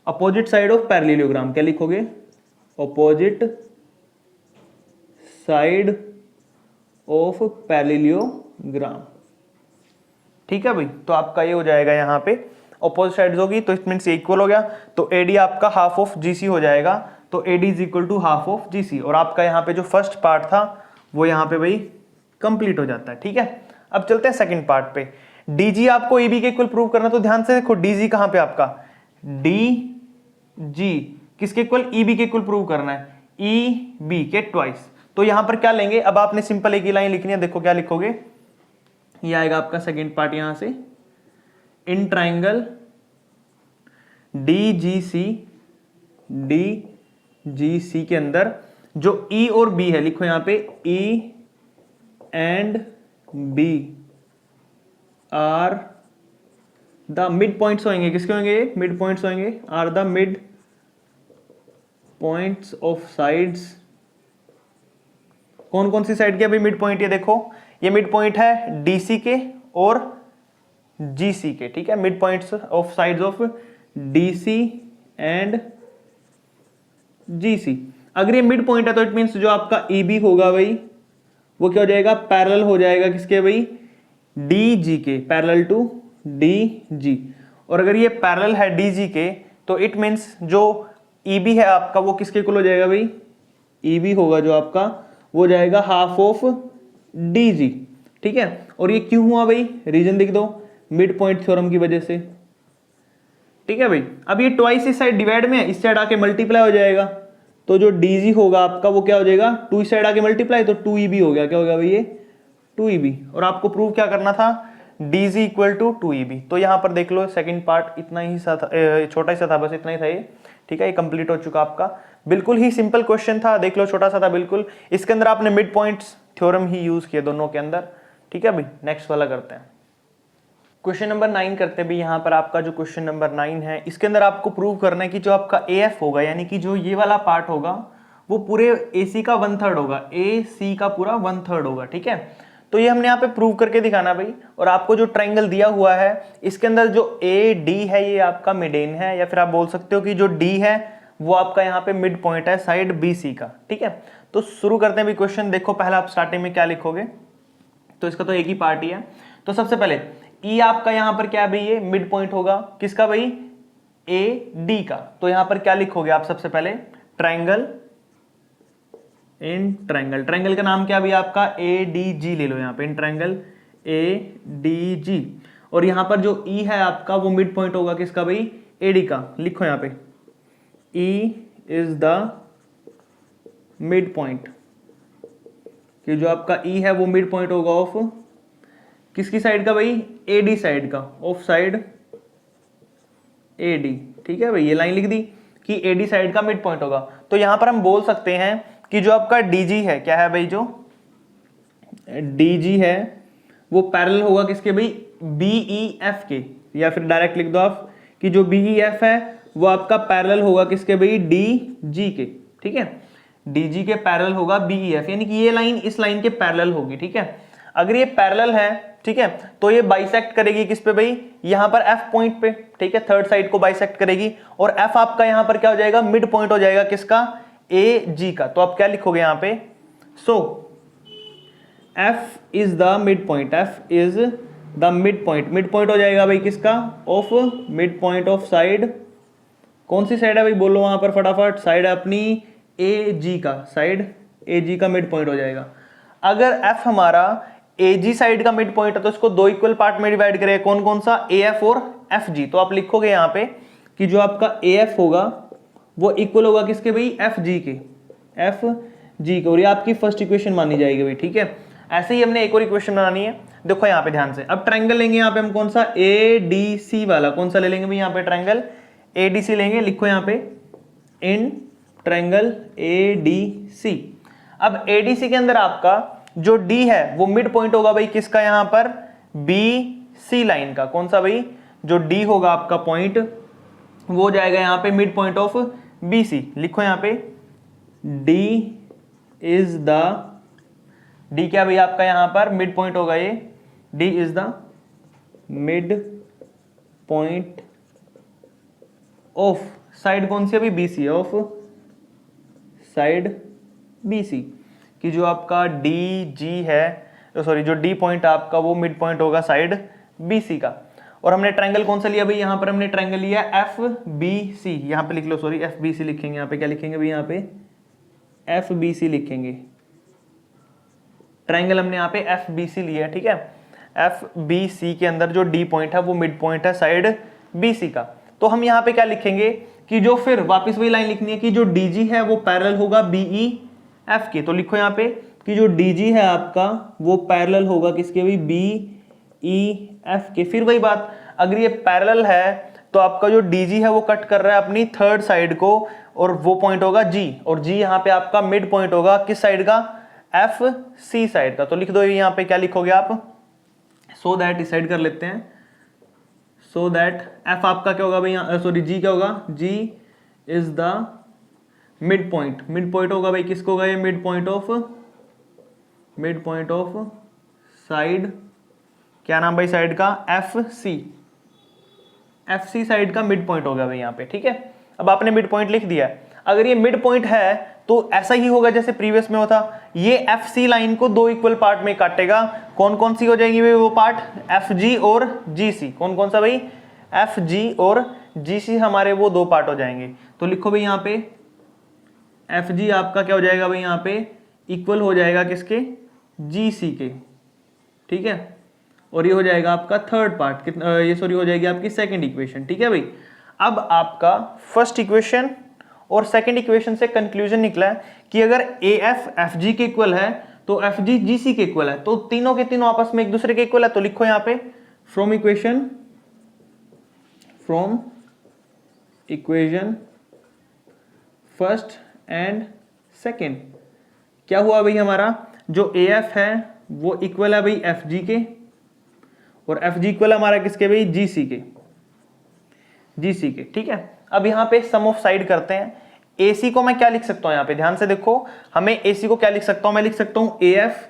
अपोजिट साइड ऑफ पैरेललोग्राम, क्या लिखोगे, अपोजिट साइड ऑफ पैरेललोग्राम। ठीक है भाई, तो आपका ये हो जाएगा यहाँ पे अपोजिट साइड्स होगी, तो इट मींस इक्वल हो गया, तो AD आपका हाफ ऑफ GC हो जाएगा, तो AD is equal to half of GC, और आपका यहाँ पे जो फर्स्ट पार्ट था वो यहाँ पे भाई कंप्लीट हो जाता है। ठीक है, अब चलते हैं सेकंड पार्ट पे। DG आपको EB के इक्वल प्रूव करना, तो ध्यान से देखो DG कहां पे आपका, DG किसके इक्वल, EB के इक्वल प्रूव करना है, EB के ट्वाइस। तो यहां पर क्या लेंगे, अब आपने सिंपल एक ही लाइन लिखनी है, देखो क्या लिखोगे, ये आएगा आपका सेकंड पार्ट यहां से, इन ट्राइंगल DGC के अंदर जो E और B है, लिखो यहां पे E and B are the mid points होंगे, किसके होंगे, मिड पॉइंट्स होंगे, are the mid points of sides. कौन कौन सी साइड के अभी मिड पॉइंट, ये देखो ये मिड पॉइंट है DC के और जी सी के, ठीक है, mid points of sides of D C and G C. अगर ये मिड पॉइंट है तो इट मीन्स जो आपका ई बी होगा भाई वो क्या हो जाएगा, पैरेलल हो जाएगा किसके भाई, डी जी के, पैरेलल टू डी जी। और अगर ये पैरेलल है डी जी के तो इट मीन्स जो ई बी है आपका वो किसके इक्वल हो जाएगा भाई, ई बी होगा जो आपका वो जाएगा हाफ ऑफ डी जी, ठीक है। और ये क्यों हुआ भाई, रीजन लिख दो, मिड पॉइंट थ्योरम की वजह से, ठीक है भाई। अब ये ट्वाइस इस साइड डिवाइड में है, इस साइड आके मल्टीप्लाई हो जाएगा, तो जो डी होगा आपका वो क्या हो जाएगा, टू इस साइड आके मल्टीप्लाई, तो टू ई बी हो गया, क्या हो गया भाई ये टू ई बी। और आपको प्रूव क्या करना था, D G equal to two E B. तो यहां पर देख लो सेकंड पार्ट इतना ही सा था, छोटा ही सा था, बस इतना ही था ये, ठीक है, ये कंप्लीट हो चुका आपका। बिल्कुल ही सिंपल क्वेश्चन था, देख लो छोटा सा था बिल्कुल। इसके अंदर आपने मिड पॉइंट्स थ्योरम ही यूज किए दोनों के अंदर, ठीक है भाई। नेक्स्ट वाला करते हैं, क्वेश्चन नंबर 9 करते हैं भी। यहाँ पर आपका जो क्वेश्चन नंबर 9 है इसके अंदर आपको प्रूव करना है कि जो आपका AF होगा, यानी कि जो ये वाला पार्ट होगा वो पूरे AC का 1/3 होगा, AC का पूरा 1/3 होगा, ठीक है। तो ये हमने यहाँ पे प्रूव करके दिखाना भाई। और आपको जो ट्रायंगल दिया हुआ है इसके अंदर जो AD है ये आपका मिडेन है, या फिर आप बोल सकते हो कि जो D है वो आपका यहाँ पे मिड पॉइंट है साइड BC का, ठीक है। तो शुरू करते हैं भी क्वेश्चन। देखो पहले आप स्टार्टिंग में क्या लिखोगे, तो इसका तो एक ही पार्ट ही है। तो सबसे पहले E आपका यहां पर क्या है भाई, ये मिड पॉइंट होगा किसका भाई, AD का। तो यहां पर क्या लिखोगे आप, सबसे पहले ट्रायंगल इन ट्रायंगल, ट्रायंगल का नाम क्या भाई आपका ADG ले लो यहां पे, इन ट्रायंगल ADG। और यहां पर जो E है आपका वो मिड पॉइंट होगा किसका भाई, AD का। लिखो यहां पे E is the mid point, कि जो आपका E है वो मिड पॉइंट होगा ऑफ किसकी साइड का भाई, AD साइड का, ऑफ साइड AD, ठीक है भाई। ये लाइन लिख दी कि AD साइड का मिड पॉइंट होगा। तो यहां पर हम बोल सकते हैं कि जो आपका DG है, क्या है भाई, जो DG है वो पैरेलल होगा किसके भाई, BEF के। या फिर डायरेक्ट लिख दो आप कि जो BEF है वो आपका पैरेलल होगा किसके भाई, DG के, ठीक है। DG के पैरेलल होगा BEF, यानी कि ये लाइन इस लाइन के पैरेलल होगी, ठीक है। अगर ये पैरेलल है, ठीक है, तो ये बाइसेक्ट करेगी किस पे भाई, यहां पर F पॉइंट पे, ठीक है, थर्ड साइड को बाइसेक्ट करेगी। और F आपका यहां पर क्या हो जाएगा, मिड पॉइंट हो जाएगा किसका, AG का। तो आप क्या लिखोगे यहां पे, सो F is the mid point, F is the mid point, mid point हो जाएगा भाई किसका, of mid point of side, कौन सी साइड है भाई बोलो वहां पर फटाफट, साइड अपनी AG का, साइड AG का मिड पॉइंट हो जाएगा। अगर F हमारा AG साइड का मिड पॉइंट है तो इसको दो इक्वल पार्ट में डिवाइड करेगा, कौन कौन सा, AF और FG। तो आप लिखोगे यहां पे कि जो आपका AF होगा वो इक्वल होगा किसके भाई, FG के, FG के। और ये आपकी फर्स्ट इक्वेशन मानी जाएगी भाई, ठीक है। ऐसे ही हमने एक और इक्वेशन बनानी है, देखो यहाँ पे ध्यान से। अब ट्रायंगल लेंगे यहाँ पे हम कौन सा, ADC वाला, कौन सा ले लेंगे भाई यहाँ पे, ट्रायंगल ADC लेंगे। लिखो यहाँ पे इन ट्रायंगल ADC। अब ADC के अंदर आपका जो D है वो मिड पॉइंट होगा भाई किसका, यहां पर BC लाइन का। कौन सा भाई, जो D होगा आपका पॉइंट वो हो जाएगा यहां पे मिड पॉइंट ऑफ BC। लिखो यहां पे D इज द, D क्या भाई आपका यहां पर मिड पॉइंट होगा, ये D is the mid point of side कौन सी अभी, BC, ऑफ साइड BC। कि जो आपका DG है, सॉरी जो D पॉइंट आपका वो मिड पॉइंट होगा साइड BC का। और हमने ट्रायंगल कौन सा लिया भाई, यहां पर हमने ट्रायंगल लिया FBC, यहां पे लिख लो, सॉरी FBC लिखेंगे यहां पे, क्या लिखेंगे भाई यहां पे FBC लिखेंगे। ट्रायंगल हमने यहां पे FBC लिया है, ठीक है। FBC के अंदर जो D पॉइंट है वो मिड पॉइंट है साइड BC का। तो हम यहां पे क्या लिखेंगे कि जो फिर वापस वही लाइन लिखनी है कि जो DG है वो पैरेलल होगा BEF के। तो लिखो यहाँ पे कि जो DG है आपका वो पैरेलल होगा किसके भी, BEF के। फिर वही बात, अगर ये पैरेलल है तो आपका जो DG है वो कट कर रहा है अपनी थर्ड साइड को, और वो पॉइंट होगा G, और G यहाँ पे आपका मिड पॉइंट होगा किस साइड का, FC साइड का। तो लिख दो यहाँ पे, क्या लिखोगे आप, सो दैट डिसाइड कर लेते हैं, सो दैट F आपका क्या होगा भाई, सॉरी G क्या होगा, G is the mid point, mid point होगा भाई किसको होगा, ये मिड पॉइंट ऑफ साइड क्या नाम भाई साइड का, एफ सी साइड का मिड पॉइंट होगा भाई यहाँ पे, ठीक है। अब आपने मिड पॉइंट लिख दिया। अगर ये मिड पॉइंट है तो ऐसा ही होगा जैसे प्रीवियस में होता, ये एफ सी लाइन को दो इक्वल पार्ट में काटेगा। कौन कौन सी हो जाएंगी भाई वो पार्ट, एफ जी और जी सी। कौन कौन सा भाई, एफ जी और जी सी हमारे वो दो पार्ट हो जाएंगे। तो लिखो भाई यहाँ पे एफ जी आपका क्या हो जाएगा भाई यहाँ पे, इक्वल हो जाएगा किसके, जी सी के, ठीक है। और ये हो जाएगा आपका थर्ड पार्ट, कितना ये सॉरी हो जाएगी आपकी सेकंड इक्वेशन, ठीक है भाई। अब आपका फर्स्ट इक्वेशन और सेकंड इक्वेशन से कंक्लूजन निकला है कि अगर ए एफ एफ जी के इक्वल है तो एफ जी जी सी के इक्वल है, तो तीनों के तीनों आपस में एक दूसरे के इक्वल है। तो लिखो यहाँ पे from equation first and second क्या हुआ भाई, हमारा जो ए एफ है वो इक्वल है भाई एफ जी के, और एफ जी इक्वल हमारा किसके भाई, जी सी के, ठीक है। अब यहाँ पे सम ऑफ साइड करते हैं। ए सी को मैं क्या लिख सकता हूं, यहाँ पे ध्यान से देखो, हमें ए सी को क्या लिख सकता हूं, मैं लिख सकता हूं ए एफ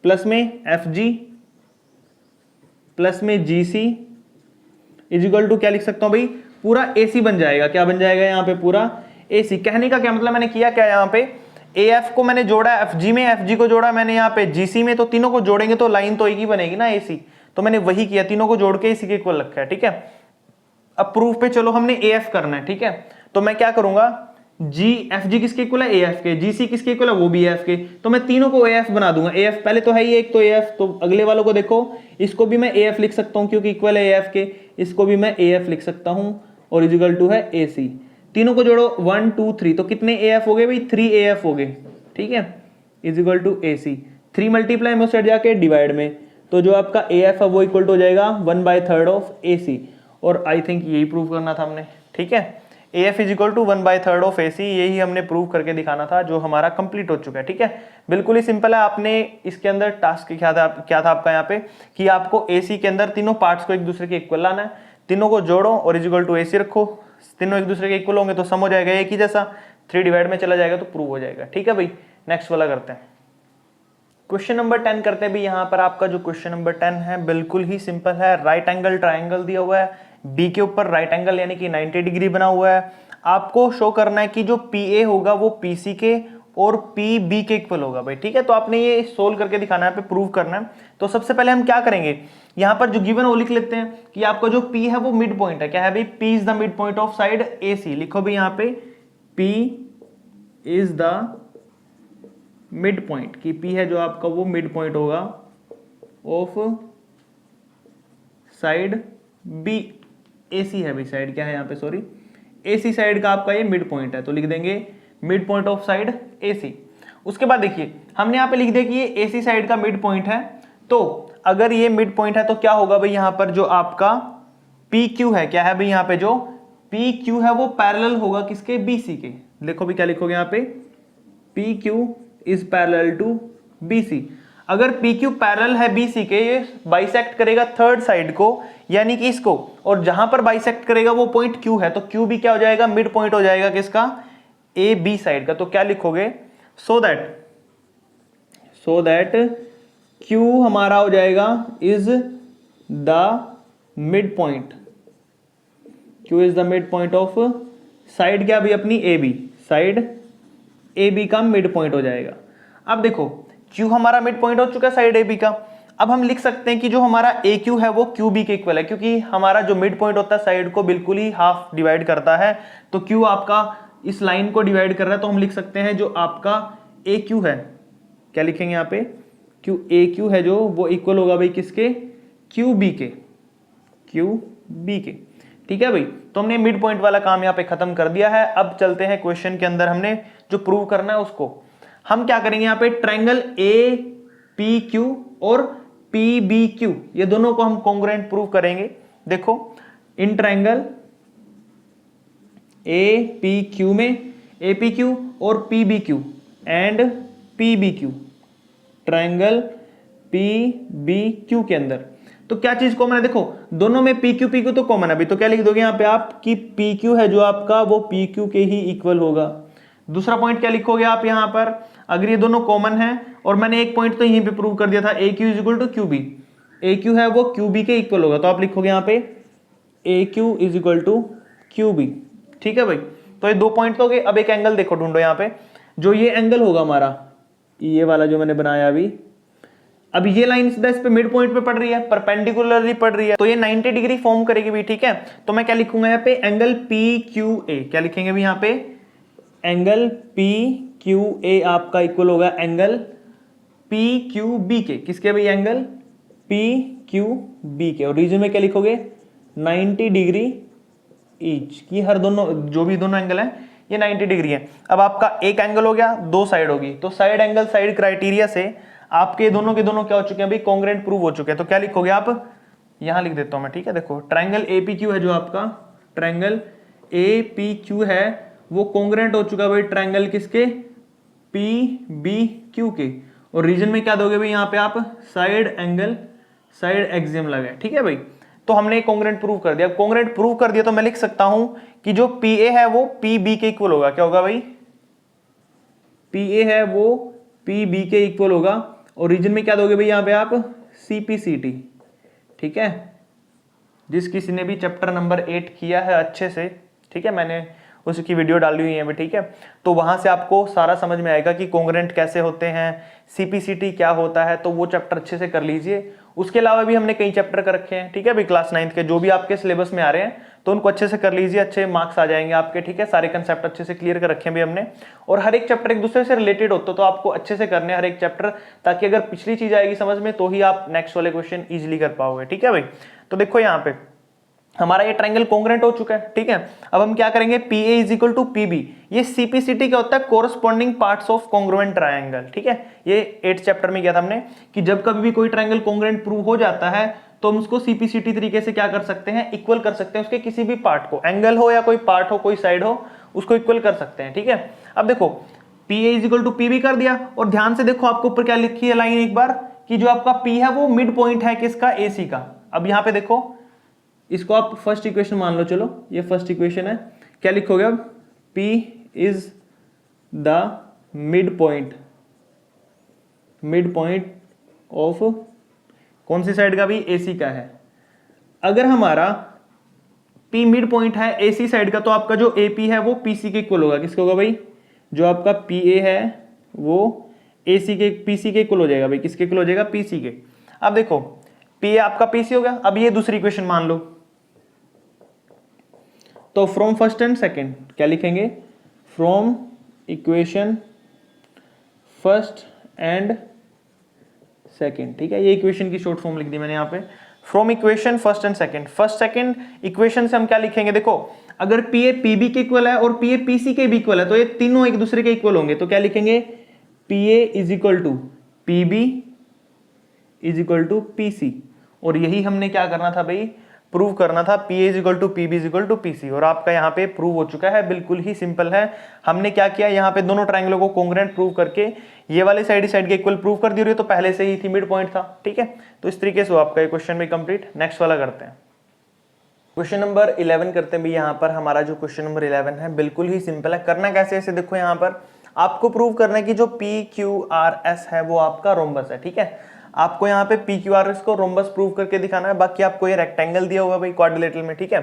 प्लस में एफ जी प्लस में जी सी इज इक्वल टू क्या लिख सकता हूं भाई, पूरा ए सी बन जाएगा। क्या बन जाएगा यहाँ पे, पूरा ए सी। कहने का क्या मतलब, मैंने किया क्या यहाँ पे, ए एफ को मैंने जोड़ा एफ जी में, एफ जी को जोड़ा मैंने यहाँ पे जी सी में, तो तीनों को जोड़ेंगे तो लाइन तो एक ही बनेगी ना, ए सी। तो मैंने वही किया, तीनों को जोड़ के इसी के इक्वल रखा है, ठीक है। अब प्रूफ पे चलो, हमने ए एफ करना है, ठीक है। तो मैं क्या करूंगा, जी एफ जी किसके इक्वल है, ए एफ के, जी सी किसके इक्वल है, वो भी ए एफ के, तो मैं तीनों को ए एफ बना दूंगा। ए एफ पहले तो है ही एक, तो ए एफ, तो अगले वालों को देखो, इसको भी मैं ए एफ लिख सकता हूं क्योंकि इक्वल है ए एफ के, इसको भी मैं ए एफ लिख सकता हूं और इज इक्वल टू है ए सी। तीनों को जोड़ो 1 2 3, तो कितने ए एफ हो गए भाई, 3 ए एफ हो गए, ठीक है, is equal to A C. 3 multiply में उससे जाके डिवाइड में, तो जो आपका ए एफ है वो इक्वल टू हो जाएगा 1/3 ऑफ ए सी। और आई थिंक यही प्रूव करना था हमने, ठीक है। A F is equal to 1/3 of A C, यही हमने प्रूव करके दिखाना था, जो हमारा कंप्लीट हो चुका है, ठीक है। बिल्कुल ही सिंपल है। आपने इसके अंदर टास्क क्या था आपका यहाँ पे, कि आपको ए सी के अंदर तीनों पार्ट्स को एक दूसरे के इक्वल लाना है, तीनों को जोड़ो और इज इक्वल टू ए सी रखो, तीनों एक दूसरे के इक्वल होंगे तो सम हो जाएगा एक ही जैसा, 3 डिवाइड में चला जाएगा तो प्रूव हो जाएगा, ठीक है भाई। नेक्स्ट वाला करते हैं, क्वेश्चन नंबर 10 करते हैं भी। यहाँ पर आपका जो क्वेश्चन नंबर 10 है बिल्कुल ही सिंपल है। राइट एंगल ट्राइंगल दिया हुआ है, बी के ऊपर राइट एंगल यानी कि 90 डिग्री बना हुआ है। आपको शो करना है कि जो पी ए होगा वो पी सी के और पी बी के इक्वल होगा भाई, ठीक है। तो आपने ये सोल्व करके दिखाना है, पे प्रूव करना है। तो सबसे पहले हम क्या करेंगे, यहाँ पर जो गिवन वो लिख लेते हैं कि आपका जो पी है वो मिड पॉइंट है। क्या है भाई, P is the mid point of side A C. लिखो भाई यहाँ पे P is the mid point, की पी है जो आपका वो मिड पॉइंट होगा of side B, A C है भाई साइड, क्या है यहाँ पे सॉरी, ए सी साइड का आपका ये मिड पॉइंट है, तो लिख देंगे mid point of side A सी। उसके बाद देखिए हमने यहाँ पे लिख दिया कि ये ए सी साइड का मिड पॉइंट है, तो अगर ये मिड पॉइंट है तो क्या होगा भाई, यहाँ पर जो आपका पी क्यू है, क्या है भाई यहाँ पे जो पी क्यू है वो पैरेलल होगा किसके, बी सी के। देखो भी क्या लिखोगे यहाँ पे, P Q is parallel to B C. अगर पी क्यू पैरेलल है बी सी के, ये बाइसेक्ट करेगा थर्ड साइड को यानी कि इसको, और जहां पर बाइसेक्ट करेगा वो पॉइंट क्यू है, तो क्यू भी क्या हो जाएगा, मिड पॉइंट हो जाएगा किसका, ए बी साइड का। तो क्या लिखोगे, सो दैट क्यू हमारा हो जाएगा is the mid point, Q is the mid point of side क्या भी अपनी A B, side A B का मिड पॉइंट हो जाएगा। अब देखो क्यू हमारा मिड पॉइंट हो चुका है साइड ए बी का। अब हम लिख सकते हैं कि जो हमारा ए क्यू है वो क्यू बी के इक्वल है, क्योंकि हमारा जो मिड पॉइंट होता है साइड को बिल्कुल ही हाफ डिवाइड करता है, तो क्यू आपका इस लाइन को डिवाइड कर रहा है, तो हम लिख सकते हैं जो आपका ए क्यू है, क्या लिखेंगे यहाँ पे, क्यू ए क्यू है जो वो इक्वल होगा भाई किसके, क्यू बी के, क्यू बी के, ठीक है भाई। तो हमने मिड पॉइंट वाला काम यहाँ पे खत्म कर दिया है। अब चलते हैं क्वेश्चन के अंदर, हमने जो प्रूव करना है उसको हम क्या करेंगे, यहाँ पे ट्राइंगल ए पी क्यू और पी बी क्यू, ये दोनों को हम कॉन्ग्रुएंट प्रूव करेंगे। देखो in triangle A P Q में ए पी क्यू और P B Q and P B Q, triangle P B Q के अंदर तो क्या चीज कॉमन है, देखो दोनों में पी क्यू तो कॉमन है अभी, तो क्या लिख दोगे यहाँ पे आप कि पी क्यू है जो आपका वो पी क्यू के ही इक्वल होगा। दूसरा पॉइंट क्या लिखोगे आप यहाँ पर, अगर ये दोनों कॉमन है और मैंने एक पॉइंट तो यहीं पे प्रूव कर दिया था, A Q is equal to Q B, A Q है वो क्यू बी के इक्वल होगा, तो आप लिखोगे यहाँ पे A Q is equal to Q B. ठीक है भाई, तो ये 2 पॉइंट तो हो गए। अब एक एंगल देखो ढूंढो यहाँ पे, जो ये एंगल होगा हमारा, ये वाला जो मैंने बनाया अभी, अब ये लाइन सीधा इस पे मिड पॉइंट पे पड़ रही है, परपेंडिकुलरली पड़ रही है, तो ये 90 डिग्री फॉर्म करेगी भी। ठीक है, तो मैं क्या लिखूंगा यहाँ पे, एंगल पी क्यू ए, क्या लिखेंगे भी यहाँ पे, एंगल पी क्यू ए आपका इक्वल होगा एंगल पी क्यू बी के, किसके भाई, एंगल पी क्यू बी के, और रीजन में क्या लिखोगे, 90 डिग्री ईच, की हर दोनों जो भी दोनों एंगल है ये 90 डिग्री है। अब आपका एक एंगल हो गया, 2 साइड होगी, तो साइड एंगल साइड क्राइटेरिया से आपके दोनों के दोनों क्या हो चुके हैं भाई, कॉन्ग्रुएंट प्रूव हो चुके हैं। तो क्या लिखोगे आप, यहां लिख देता हूं मैं। ठीक है, देखो ट्रायंगल एपीक्यू है जो आपका, ट्रायंगल एपीक्यू है वो कॉन्ग्रुएंट हो चुका है भाई ट्रायंगल किसके, पी बी क्यू के, और रीजन में क्या दोगे भाई, यहाँ पे आप साइड एंगल साइड एक्सियम लगाए। ठीक है भाई, तो हमने कॉन्ग्रुएंट प्रूव कर दिया। कॉन्ग्रुएंट प्रूव कर दिया तो मैं लिख सकता हूं कि जो पी ए है वो पी बी के इक्वल होगा। क्या होगा भाई, पी ए है वो पी बी के इक्वल होगा, और रीजन में क्या दोगे भाई यहाँ पे आप, CPCT। ठीक है, जिस किसी ने भी चैप्टर नंबर 8 किया है अच्छे से, ठीक है, मैंने उसकी वीडियो डाली हुई है अभी। ठीक है, तो वहां से आपको सारा समझ में आएगा कि कॉन्ग्रुएंट कैसे होते हैं, CPCT क्या होता है, तो वो चैप्टर अच्छे से कर लीजिए। उसके अलावा भी हमने कई चैप्टर कर रखे हैं। ठीक है भाई, क्लास 9th के जो भी आपके सिलेबस में आ रहे हैं तो उनको अच्छे से कर लीजिए, अच्छे मार्क्स आ जाएंगे आपके। ठीक है, सारे कंसेप्ट अच्छे से क्लियर कर रखे हैं भी हमने, और हर एक चैप्टर एक दूसरे से रिलेटेड होता तो आपको अच्छे से करने हर एक चैप्टर, ताकि अगर पिछली चीज आएगी समझ में तो ही आप नेक्स्ट वाले क्वेश्चन इजिली कर पाओगे। ठीक है भाई, तो देखो यहाँ पे हमारा ये ट्रायंगल कॉन्ग्रुएंट हो चुका है। ठीक है, अब हम क्या करेंगे, P A is equal to P B, ये CPCT क्या होता है, corresponding parts of congruent triangle. ठीक है, ये 8th चैप्टर में किया था हमने कि जब कभी भी कोई ट्रायंगल कॉन्ग्रुएंट प्रूव हो जाता है तो हम उसको CPCT तरीके से क्या कर सकते हैं, इक्वल कर सकते हैं उसके किसी भी पार्ट को, एंगल हो या कोई पार्ट हो, कोई साइड हो, उसको इक्वल कर सकते हैं। ठीक है, अब देखो P A is equal to P B कर दिया, और ध्यान से देखो आपको ऊपर क्या लिखी है लाइन एक बार, कि जो आपका P है वो मिड पॉइंट है किसका, AC का। अब यहाँ पे देखो, इसको आप फर्स्ट इक्वेशन मान लो, चलो ये फर्स्ट इक्वेशन है, क्या लिखोगे अब, P is the mid point of कौन सी साइड का भी, AC का है। अगर हमारा P मिड पॉइंट है AC साइड का, तो आपका जो AP है वो PC के इक्वल होगा, किसके होगा भाई, जो आपका PA है वो AC के PC के इक्वल हो जाएगा भाई, किसके इक्वल हो जाएगा, PC के। अब देखो PA आपका PC हो गया, अब ये दूसरी इक्वेशन मान लो, तो फ्रॉम फर्स्ट एंड सेकंड क्या लिखेंगे, from equation first and second. ठीक है, ये इक्वेशन की शॉर्ट फॉर्म लिख दी मैंने यहाँ पे, from equation first and second. First second equation से हम क्या लिखेंगे, देखो अगर PA PB के इक्वल है और PA PC के भी इक्वल है, तो ये तीनों एक दूसरे के इक्वल होंगे, तो क्या लिखेंगे, PA is equal to PB is equal to PC, और यही हमने क्या करना था भाई, प्रूव करना था, PA is equal to PB is equal to PC, और आपका यहाँ पे प्रूव हो चुका है, बिल्कुल ही सिंपल है। हमने क्या किया, यहाँ पे दोनों ट्रायंगलों को कॉन्ग्रुएंट प्रूव करके ये वाले साइड के इक्वल प्रूव कर दी, रही तो पहले से ही थी, मिड पॉइंट था। ठीक है, तो इस तरीके से आपका ये क्वेश्चन भी कंप्लीट। नेक्स्ट वाला करते हैं, क्वेश्चन नंबर 11 करते हैं भी। यहाँ पर हमारा जो क्वेश्चन नंबर 11 है बिल्कुल ही सिंपल है। करना कैसे, ऐसे देखो यहाँ पर आपको प्रूव करना है कि जो PQRS है वो आपका रोम्बस है। ठीक है, आपको यहाँ पे PQRS को रोम्बस प्रूव करके दिखाना है। बाकी आपको ये रेक्टेंगल दिया हुआ भाई क्वाड्रिलेटरल में। ठीक है,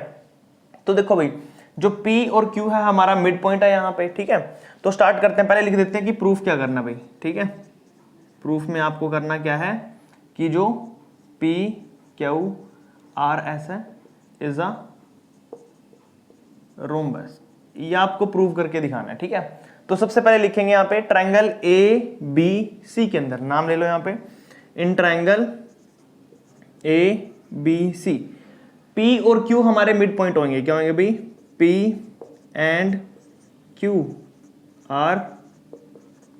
तो देखो भाई जो P और Q है हमारा मिड पॉइंट है यहाँ पे। ठीक है, तो स्टार्ट करते हैं, पहले लिख देते हैं कि प्रूफ क्या करना भाई। ठीक है, प्रूफ में आपको करना क्या है कि जो PQRS है इज अ रोम्बस, ये आपको प्रूव करके दिखाना है। ठीक है, तो सबसे पहले लिखेंगे यहाँ पे ट्रायंगल ABC के अंदर, नाम ले लो यहाँ पे, इन ट्रायंगल ABC P और Q हमारे मिड पॉइंट होंगे। क्या होंगे भाई, P and Q are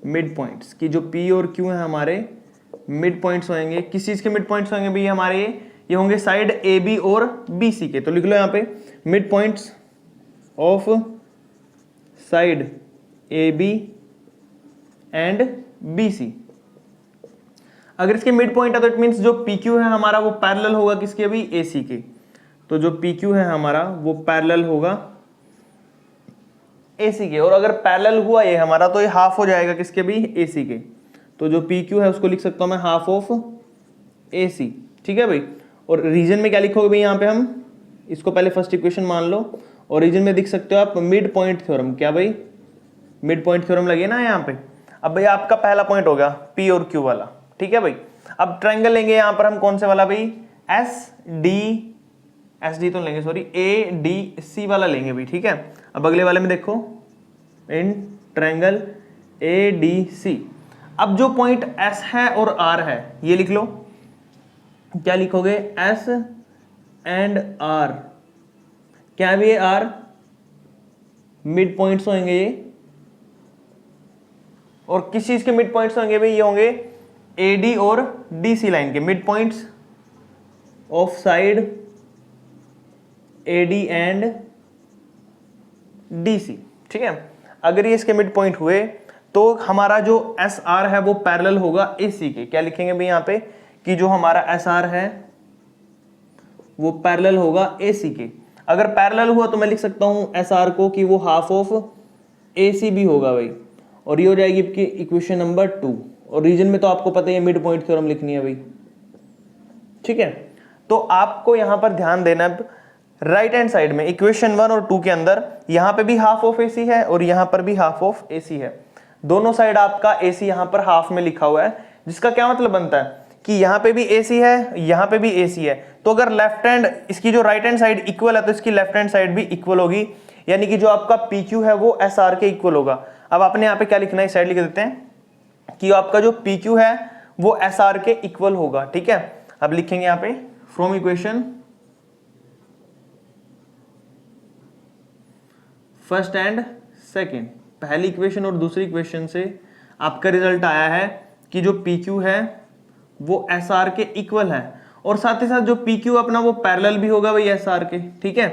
mid points, की जो P और Q है हमारे मिड पॉइंट्स होंगे। किस चीज के मिड पॉइंट्स होंगे भाई हमारे, ये होंगे साइड AB और BC के। तो लिख लो यहाँ पे mid points of side AB and BC। अगर इसके मिड पॉइंट है तो इट मींस जो PQ है हमारा वो पैरेलल होगा किसके, अभी AC के। तो जो PQ है हमारा वो पैरेलल होगा AC के, और अगर पैरेलल हुआ ये हमारा तो ये हाफ हो जाएगा किसके भी, AC के। तो जो PQ है उसको लिख सकता हूं मैं हाफ ऑफ AC, ठीक है भाई। और रीजन में क्या लिखोगे भाई, यहाँ पे हम इसको पहले फर्स्ट इक्वेशन मान लो, और रीजन में दिख सकते हो आप मिड पॉइंट थ्योरम। क्या भाई, मिड पॉइंट थ्योरम लगे ना यहाँ पे। अब भाई आपका पहला पॉइंट हो गया P और Q वाला, ठीक है भाई। अब ट्रायंगल लेंगे यहाँ पर हम कौन से वाला भाई, SD तो लेंगे सॉरी, ADC वाला लेंगे भाई, ठीक है। अब अगले वाले में देखो, इन ट्रायंगल ADC, अब जो पॉइंट S है और R है ये लिख लो। क्या लिखोगे, S एंड R, क्या भी ये R मिड पॉइंट्स होंगे ये, और किस चीज के मिड पॉइंट्स होंगे भाई, ये होंगे AD और DC लाइन के mid points of side AD and DC, ठीक है। अगर ये इसके मिड पॉइंट हुए तो हमारा जो SR है वो पैरेलल होगा AC के। क्या लिखेंगे भाई यहाँ पे, कि जो हमारा SR है वो पैरेलल होगा AC के। अगर पैरेलल हुआ तो मैं लिख सकता हूं SR को कि वो हाफ ऑफ AC भी होगा भाई, और ये हो जाएगी आपकी इक्वेशन नंबर 2। और रीजन में तो आपको पता है मिड पॉइंट थ्योरम लिखनी है भाई, ठीक है। तो आपको यहां पर ध्यान देना, राइट हैंड साइड में इक्वेशन 1 और 2 के अंदर यहां पे भी हाफ ऑफ AC है और यहां पर भी हाफ ऑफ AC है। दोनों साइड आपका AC यहां पर हाफ में लिखा हुआ है, जिसका क्या मतलब बनता है कि यहां पे भी AC है, यहां पे भी AC है। तो अगर लेफ्ट हैंड, इसकी जो राइट हैंड साइड इक्वल है तो इसकी लेफ्ट हैंड साइड भी इक्वल होगी, यानी कि जो आपका PQ है वो SR के इक्वल होगा। अब आपने यहाँ पे क्या लिखना है, साइड लिख देते हैं कि आपका जो PQ है वो SR के इक्वल होगा, ठीक है। अब लिखेंगे यहाँ पे from equation first and second, पहली इक्वेशन और दूसरी इक्वेशन से आपका रिजल्ट आया है कि जो PQ है वो SR के इक्वल है, और साथ ही साथ जो PQ अपना वो पैरेलल भी होगा भाई SR के, ठीक है।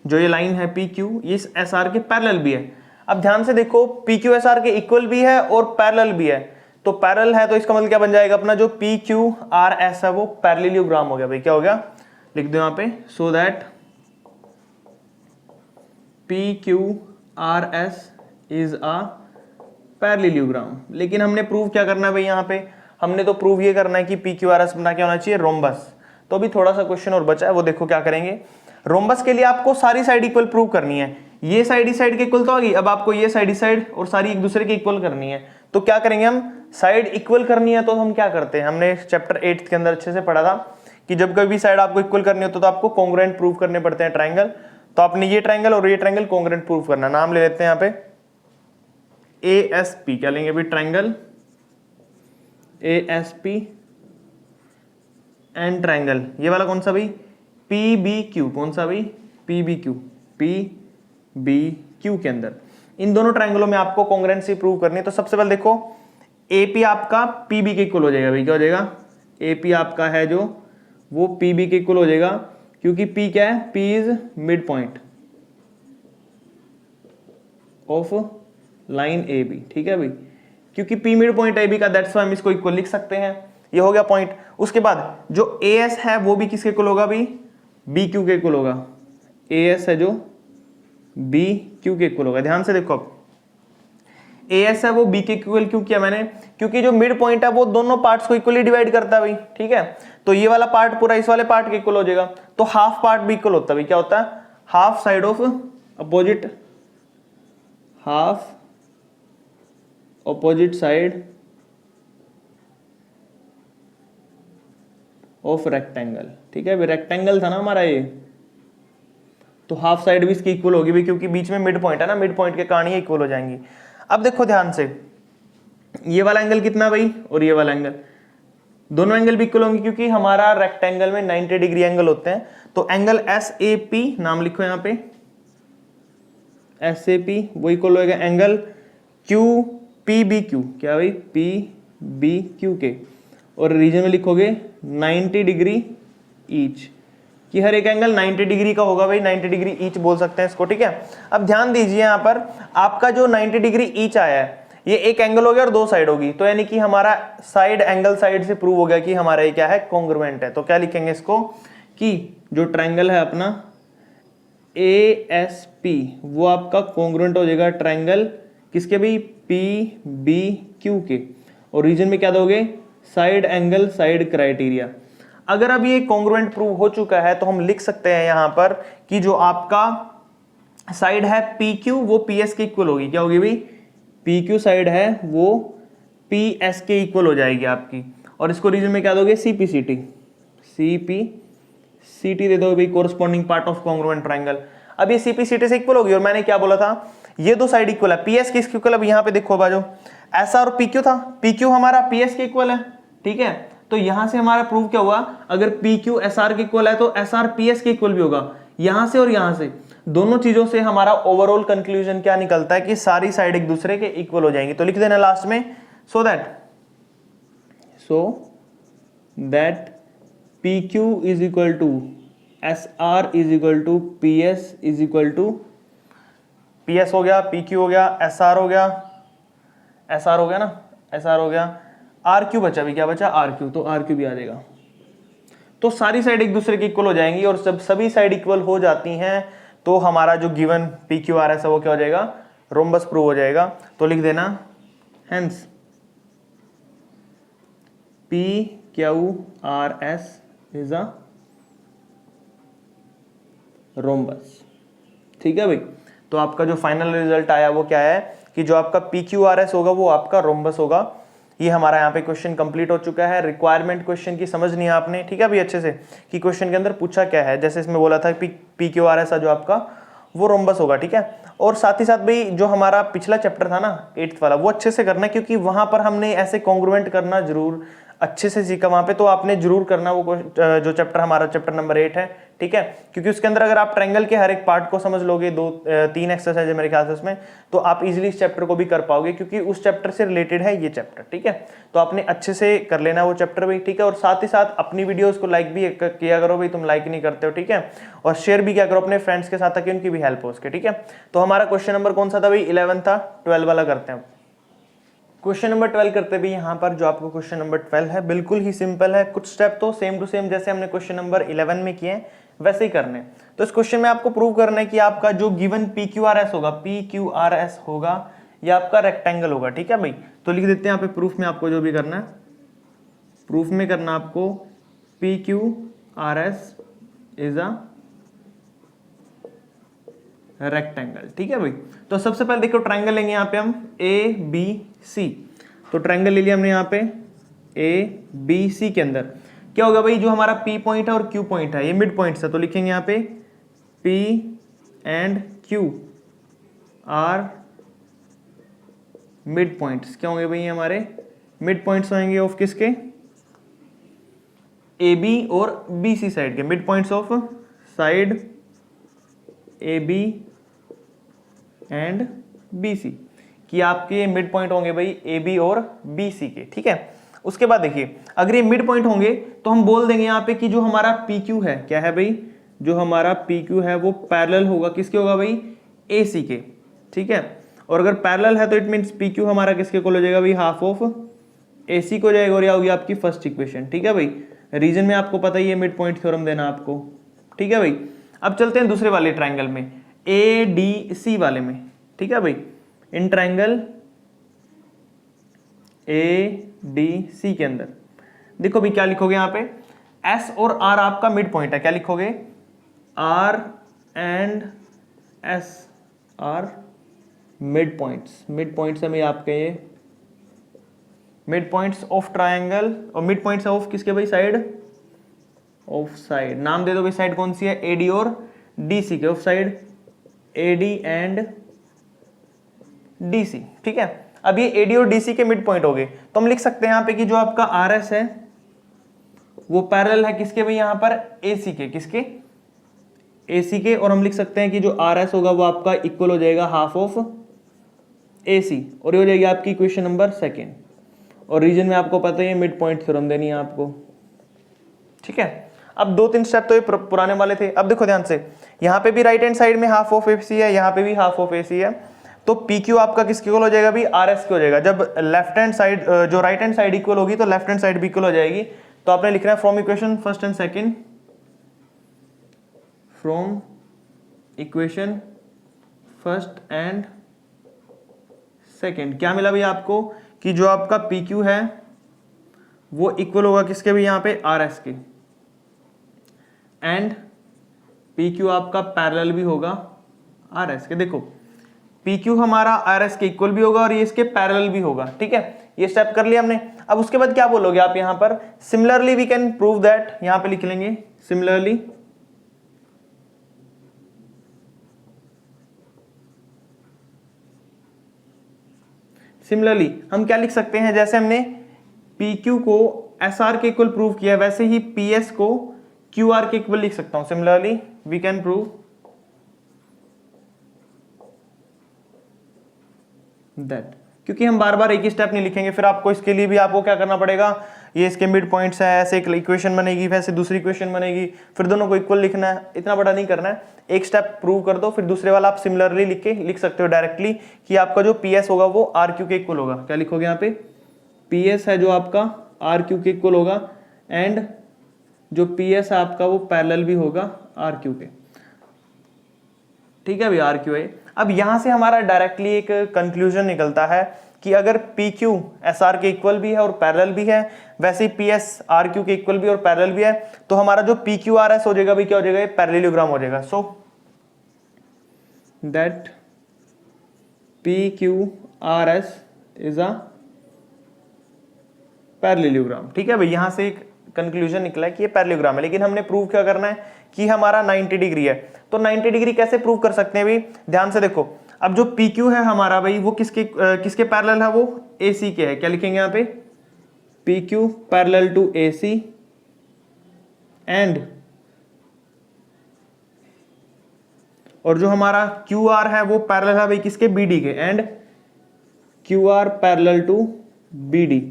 जो ये लाइन है PQ ये SR के पैरेलल भी है। अब ध्यान से देखो, PQ SR के इक्वल भी है और पैरेलल भी है, तो पैरेलल है तो इसका मतलब क्या बन जाएगा, अपना जो PQRS है वो पैरेललोग्राम हो गया भाई। क्या हो गया, लिख दो यहाँ पे, so that PQRS is a parallelogram. लेकिन हमने प्रूव क्या करना है भाई, यहाँ पे हमने तो प्रूव ये करना है कि PQRS बना क्या होना चाहिए, रोम्बस। तो अभी थोड़ा सा क्वेश्चन और बचा है, वो देखो क्या करेंगे। रोम्बस के लिए आपको सारी साइड इक्वल प्रूव करनी है, ये साइड इस साइड के इक्वल तो होगी, अब आपको ये साइड इस साइड और सारी एक दूसरे के इक्वल करनी है। तो क्या करेंगे हम, साइड इक्वल करनी है तो हम क्या करते हैं, हमने चैप्टर 8 के अंदर अच्छे से पढ़ा था कि जब कभी साइड आपको इक्वल करनी हो तो आपको कॉन्ग्रुएंट प्रूव करने पड़ते हैं ट्राइंगल। तो आपने ये ट्राइंगल और ये ट्राइंगल कॉन्ग्रुएंट प्रूव करना, नाम ले लेते हैं यहाँ पे ASP। क्या लेंगे भाई, ट्राइंगल ASP एंड ट्राइंगल ये वाला कौन सा भाई, PBQ। कौन सा भाई, PBQ के अंदर इन दोनों ट्राइंगलों में आपको कॉन्ग्रुएंसी प्रूव करनी है। तो सबसे पहले देखो AP आपका PB के इक्वल हो जाएगा भाई। क्या हो जाएगा, AP आपका है जो वो PB के इक्वल हो जाएगा, क्योंकि P क्या है, P is mid point of line AB, ठीक है भाई। क्योंकि P मिड पॉइंट AB का, दैट्स व्हाई हम इसको इक्वल लिख सकते हैं। ये हो गया पॉइंट। उसके बाद जो AS है वो भी किसके इक्वल होगा भाई, BQ के इक्वल होगा। AS है जो BQ के इक्वल होगा। ध्यान से देखो, अब AS है वो B के इक्वल क्यों किया मैंने, क्योंकि जो मिड पॉइंट है वो दोनों पार्ट्स को इक्वली डिवाइड करता है भाई, ठीक है। तो ये वाला पार्ट पूरा इस वाले पार्ट के इक्वल हो जाएगा, तो हाफ पार्ट भी इक्वल होता है भाई। क्या होता है, half side of opposite, half opposite side of rectangle, ठीक है। रेक्टेंगल था ना हमारा ये, तो हाफ साइड भी इसकी इक्वल होगी भी, क्योंकि बीच में मिड पॉइंट है ना, मिड पॉइंट के कारण ये इक्वल हो जाएंगी। अब देखो ध्यान से, ये वाला एंगल कितना भाई और ये वाला एंगल, दोनों एंगल भी इक्वल होंगे, क्योंकि हमारा रेक्टेंगल में 90 डिग्री एंगल होते हैं। तो एंगल SAP नाम लिखो यहाँ पे, SAP वो इक्वल होगा एंगल QPBQ। क्या भाई, PBQ के, और रीजन में लिखोगे 90 डिग्री ईच, कि हर एक एंगल 90 डिग्री का होगा भाई, 90 डिग्री ईच बोल सकते हैं इसको, ठीक है। अब ध्यान दीजिए यहाँ पर आपका जो 90 डिग्री ईच आया है ये एक एंगल हो गया और दो साइड होगी, तो यानी कि हमारा साइड एंगल साइड से प्रूव हो गया कि हमारा ये क्या है, कॉन्ग्रुएंट है। तो क्या लिखेंगे इसको, कि जो ट्राइंगल है अपना ASP वो आपका कॉन्ग्रुएंट हो जाएगा ट्रायंगल किसके भाई, PBQ के। और रीजन में क्या दोगे, साइड एंगल साइड क्राइटेरिया। अगर अब ये कॉन्ग्रुएंट प्रूव हो चुका है तो हम लिख सकते हैं यहां पर कि जो आपका साइड है PQ वो PS के इक्वल होगी। क्या होगी भाई, PQ साइड है वो PS के इक्वल हो जाएगी आपकी। और इसको रीजन में क्या दोगे, CPCT दे दो भाई, corresponding part of congruent triangle. अब ये CPCT से इक्वल होगी। और मैंने क्या बोला था, ये दो साइड इक्वल है, PS के इक्वल। अब यहां पे देखो बाजू SR और PQ था, PQ हमारा PS के इक्वल है, ठीक है। तो यहां से हमारा प्रूव क्या हुआ, अगर PQ SR के इक्वल है तो SR PS के इक्वल भी होगा। यहां से और यहां से दोनों चीजों से हमारा ओवरऑल कंक्लूजन क्या निकलता है कि सारी साइड एक दूसरे के इक्वल हो जाएंगी। तो लिख देना लास्ट में, so that PQ is equal to SR is equal to PS is equal to, PS हो गया, PQ हो गया, SR हो गया, SR हो गया ना, SR हो गया, RQ बचा भी, क्या बचा, RQ, तो RQ भी आ जाएगा। तो सारी साइड एक दूसरे की इक्वल हो जाएंगी। और जब सभी साइड इक्वल हो जाती हैं तो हमारा जो गिवन PQRS है वो क्या हो जाएगा, रोम्बस प्रूव हो जाएगा। तो लिख देना hence PQRS is a rhombus. ठीक है भाई, तो आपका जो फाइनल रिजल्ट आया वो क्या है कि जो आपका PQRS होगा वो आपका रोम्बस होगा। ये हमारा यहाँ पे क्वेश्चन कंप्लीट हो चुका है। रिक्वायरमेंट क्वेश्चन की समझ नहीं है आपने, ठीक है भाई, अच्छे से कि क्वेश्चन के अंदर पूछा क्या है। जैसे इसमें बोला था PQRS जो आपका वो रोम्बस होगा, ठीक है। और साथ ही साथ भाई जो हमारा पिछला चैप्टर था ना 8th वाला, वो अच्छे से करना, क्योंकि वहां पर हमने ऐसे कॉन्ग्रुएंट करना जरूर अच्छे से सीखा वहां पे। तो आपने जरूर करना वो जो चैप्टर हमारा चैप्टर नंबर 8 है, ठीक है। क्योंकि उसके अंदर अगर आप ट्रायंगल के हर एक पार्ट को समझ लोगे, 2-3 एक्सरसाइज है मेरे ख्याल से उसमें, तो आप इजीली इस चैप्टर को भी कर पाओगे, क्योंकि उस चैप्टर से रिलेटेड है ये चैप्टर, ठीक है। तो आपने अच्छे से कर लेना वो चैप्टर भी, ठीक है। और साथ ही साथ अपनी वीडियोस को लाइक भी किया करो भाई, तुम लाइक नहीं करते हो, ठीक है। और शेयर भी किया करो अपने फ्रेंड्स के साथ, ताकि उनकी भी हेल्प हो उसके, ठीक है। तो हमारा क्वेश्चन नंबर कौन सा था भाई, 11 था। 12 वाला करते हैं। क्वेश्चन नंबर 12 करते भी यहाँ पर जो आपको क्वेश्चन नंबर 12 है बिल्कुल ही सिंपल है। कुछ स्टेप तो सेम टू सेम जैसे हमने क्वेश्चन नंबर 11 में किए वैसे ही करने। तो इस क्वेश्चन में आपको प्रूव करना है कि आपका जो गिवन PQRS होगा ये आपका रेक्टेंगल होगा, ठीक है भाई। तो लिख देते हैं यहाँ पे प्रूफ में, आपको जो भी करना है प्रूफ में करना आपको PQRS इज अ रेक्टेंगल, ठीक है भाई। तो सबसे पहले देखो ट्रायंगल लेंगे यहाँ पे हम ABC। तो ट्रायंगल ले लिया हमने यहाँ पे ABC के अंदर क्या होगा भाई, जो हमारा P पॉइंट है और Q पॉइंट है ये मिड पॉइंट्स है। तो लिखेंगे यहाँ पे P and Q are mid points. क्या होंगे भाई ये हमारे मिड पॉइंट्स होंगे ऑफ किसके, AB और BC साइड के, mid points of side AB and BC कि आपके मिड पॉइंट होंगे भाई AB और BC के, ठीक है। उसके बाद देखिए अगर ये मिड पॉइंट होंगे तो हम बोल देंगे यहाँ पे कि जो हमारा PQ है, क्या है भाई, जो हमारा PQ है वो पैरेलल होगा किसके होगा भाई, AC के, ठीक है। और अगर पैरेलल है तो इट मींस PQ हमारा किसके इक्वल हो जाएगा भाई, हाफ ऑफ AC को जाएगा। और ये होगी आपकी फर्स्ट इक्वेशन, ठीक है भाई। रीजन में आपको पता ही है मिड पॉइंट थ्योरम देना आपको, ठीक है भाई। अब चलते हैं दूसरे वाले ट्रायंगल में ADC वाले में, ठीक है भाई। इन ट्रायंगल ADC के अंदर देखो भाई क्या लिखोगे यहाँ पे, S और R आपका मिड पॉइंट है। क्या लिखोगे, R and S are mid points. Mid points है आपके ये मिड पॉइंट्स ऑफ ट्रायंगल, और मिड पॉइंट्स ऑफ किसके भाई, साइड ऑफ साइड। नाम दे दो भाई, साइड कौन सी है, AD और DC के, of side AD and DC, ठीक है। अब ये AD और DC के मिड पॉइंट हो गए, तो हम लिख सकते हैं यहाँ पे कि जो आपका RS है वो पैरेलल है किसके भाई, यहाँ पर AC के, किसके, AC के। और हम लिख सकते हैं कि जो RS होगा वो आपका इक्वल हो जाएगा हाफ ऑफ AC, और ये हो जाएगी आपकी इक्वेशन नंबर 2। और रीजन में आपको पता है मिड पॉइंट थ्योरम देनी है आपको, ठीक है। अब 2-3 स्टेप तो ये पुराने वाले थे। अब देखो ध्यान से, यहाँ पे भी राइट हैंड साइड में हाफ ऑफ AC है, यहाँ पे भी हाफ ऑफ AC है। तो PQ आपका किसके इक्वल हो जाएगा भी, RS के हो जाएगा। जब लेफ्ट हैंड साइड जो राइट हैंड साइड इक्वल होगी तो लेफ्ट हैंड साइड भी इक्वल हो जाएगी। तो आपने लिखना है from equation first and second, from equation first and second, क्या मिला भैया आपको कि जो आपका पी क्यू है वो इक्वल होगा किसके भी यहाँ पे आर एस के, एंड पी क्यू आपका पैरेलल भी होगा आर एस के। देखो पी क्यू हमारा आर एस के इक्वल भी होगा और ये इसके पैरेलल भी होगा, ठीक है, ये स्टेप कर लिया हमने। अब उसके बाद क्या बोलोगे आप यहां पर, similarly we can prove that, यहां पे लिख लेंगे सिमिलरली हम क्या लिख सकते हैं, जैसे हमने पी क्यू को एस आर के इक्वल प्रूव किया वैसे ही पी एस को क्यू आर के इक्वल लिख सकता हूं। Similarly we can prove that, क्योंकि हम बार बार एक ही स्टेप नहीं लिखेंगे, फिर आपको इसके लिए भी आपको क्या करना पड़ेगा, ये इसके मिड पॉइंट्स है, ऐसे एक इक्वेशन बनेगी, वैसे दूसरी इक्वेशन बनेगी, फिर दोनों को इक्वल लिखना है, इतना बड़ा नहीं करना है। एक स्टेप प्रूव कर दो, फिर दूसरे वाला आप सिमिलरली लिख सकते हो डायरेक्टली कि आपका जो पी एस होगा वो आर क्यू के इक्वल होगा। क्या लिखोगे यहाँ पे, पी एस है जो आपका आर क्यू के इक्वल होगा, एंड जो पी एस है आपका वो पैरेलल भी होगा आर क्यू के, ठीक है भैया, आर क्यू है। अब यहां से हमारा डायरेक्टली एक कंक्लूजन निकलता है कि अगर पी क्यू एस आर के इक्वल भी है और पैरेलल भी है, वैसे ही पी एस आर क्यू के इक्वल भी और पैरेलल भी है, तो हमारा जो पी क्यू आर एस हो जाएगा भी क्या हो जाएगा, ये पैरेललोग्राम हो जाएगा। So that P Q R S is a parallelogram, ठीक है भाई, यहां से एक कंक्लूजन निकला है कि ये पैरेललोग्राम है। लेकिन हमने प्रूव क्या करना है कि हमारा 90 डिग्री है, तो 90 डिग्री कैसे प्रूव कर सकते हैं भाई, ध्यान से देखो। अब जो PQ है हमारा भाई वो किसके पैरेलल है, वो AC के है। क्या लिखेंगे यहाँ पे, PQ parallel to AC and, और जो हमारा QR है वो पैरेलल है भाई किसके, BD के, and QR parallel to BD।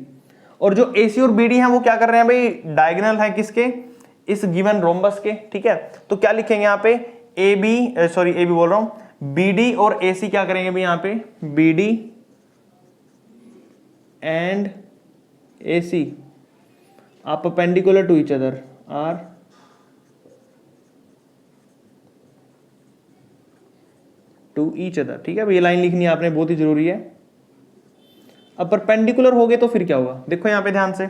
और जो AC और BD है वो क्या कर रहे हैं भाई, डायगोनल है किसके, इस गिवन रोम्बस के, ठीक है। तो क्या लिखेंगे यहाँ पे, AB बोल रहा हूं, BD और AC क्या करेंगे भाई यहाँ पे, BD एंड AC आप perpendicular to each other are to each other, ठीक है भाई, ये लाइन लिखनी है आपने, बहुत ही जरूरी है। अब परपेंडिकुलर हो गए तो फिर क्या होगा, देखो यहां पे ध्यान से,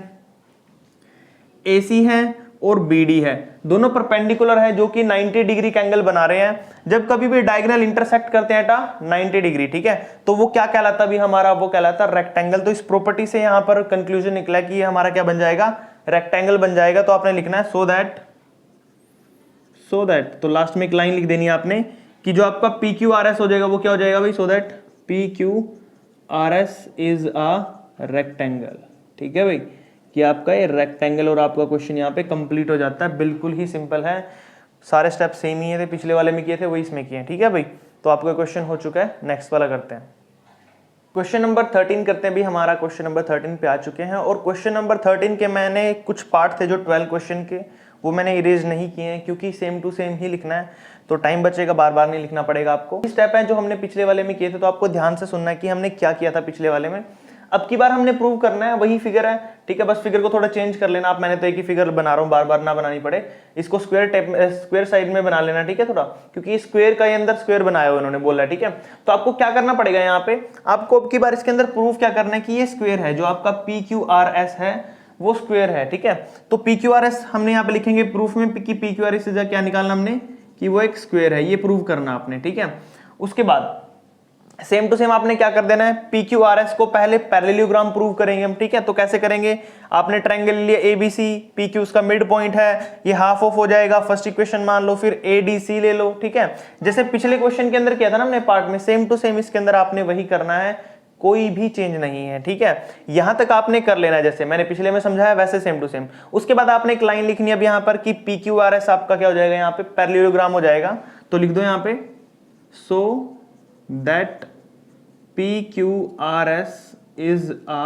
AC है और BD है, दोनों परपेंडिकुलर है जो कि 90 डिग्री का एंगल बना रहे हैं। जब कभी भी डायगोनल इंटरसेक्ट करते हैं 90 डिग्री, ठीक है, तो वो क्या कहलाता भी हमारा, वो कहलाता रेक्टेंगल। तो इस प्रॉपर्टी से यहां पर कंक्लूजन निकला कि ये हमारा क्या बन जाएगा, रेक्टेंगल बन जाएगा। तो आपने लिखना है सो दैट, तो लास्ट में एक लाइन लिख देनी है आपने कि जो आपका PQRS हो जाएगा वो क्या हो जाएगा भाई, so that PQRS is a rectangle, ठीक है भाई, कि आपका ये रेक्टेंगल, और आपका क्वेश्चन यहाँ पे कंप्लीट हो जाता है। बिल्कुल ही सिंपल है, सारे स्टेप सेम ही है, पिछले वाले में किए थे वही इसमें किए हैं, ठीक है भाई। तो आपका क्वेश्चन हो चुका है, नेक्स्ट वाला करते हैं। क्वेश्चन नंबर 13 करते हैं भी, हमारा क्वेश्चन नंबर 13 पे आ चुके हैं। और क्वेश्चन नंबर 13 के मैंने कुछ पार्ट थे जो 12 क्वेश्चन के, वो मैंने इरेज नहीं किए हैं क्योंकि सेम टू सेम ही लिखना है, तो टाइम बचेगा, बार बार नहीं लिखना पड़ेगा आपको। स्टेप है जो हमने पिछले वाले में किए थे, तो आपको ध्यान से सुनना है कि हमने क्या किया था पिछले वाले में। अब की बार हमने प्रूव करना है वही फिगर है, ठीक है, बस फिगर को थोड़ा चेंज कर लेना आप। मैंने तो एक ही फिगर बना रहा हूं, बार बार ना बनानी पड़े। इसको स्क्वायर साइड में बना लेना, ठीक है, थोड़ा, क्योंकि स्क्वायर का अंदर स्क्वायर बनाया हुआ उन्होंने बोला, ठीक है। तो आपको क्या करना पड़ेगा यहाँ पे, आपको अब की बार इसके अंदर प्रूफ क्या करना है कि ये स्क्वायर है, जो आपका PQRS है वो स्क्वायर है, ठीक है। तो PQRS हमने यहाँ पे लिखेंगे प्रूफ में कि PQRS से क्या निकालना हमने कि वो एक स्क्वायर है, ये प्रूव करना आपने, ठीक है। उसके बाद सेम टू सेम आपने क्या कर देना है, PQRS को पहले पैरेललोग्राम प्रूव करेंगे हम, ठीक है। तो कैसे करेंगे, आपने ट्रायंगल लिया ABC, PQ उसका मिड पॉइंट है, ये हाफ ऑफ हो जाएगा, फर्स्ट इक्वेशन मान लो, फिर ADC ले लो, ठीक है। जैसे पिछले क्वेश्चन के अंदर किया था ना हमने पार्ट में, सेम टू सेम इसके अंदर आपने वही करना है, कोई भी चेंज नहीं है, ठीक है। यहां तक आपने कर लेना है जैसे मैंने पिछले में समझाया वैसे सेम टू सेम। उसके बाद आपने एक लाइन लिखनी है अब यहाँ पर कि PQRS आपका क्या हो जाएगा, यहाँ पे पैरेललोग्राम हो जाएगा। तो लिख दो यहाँ पे so that PQRS is a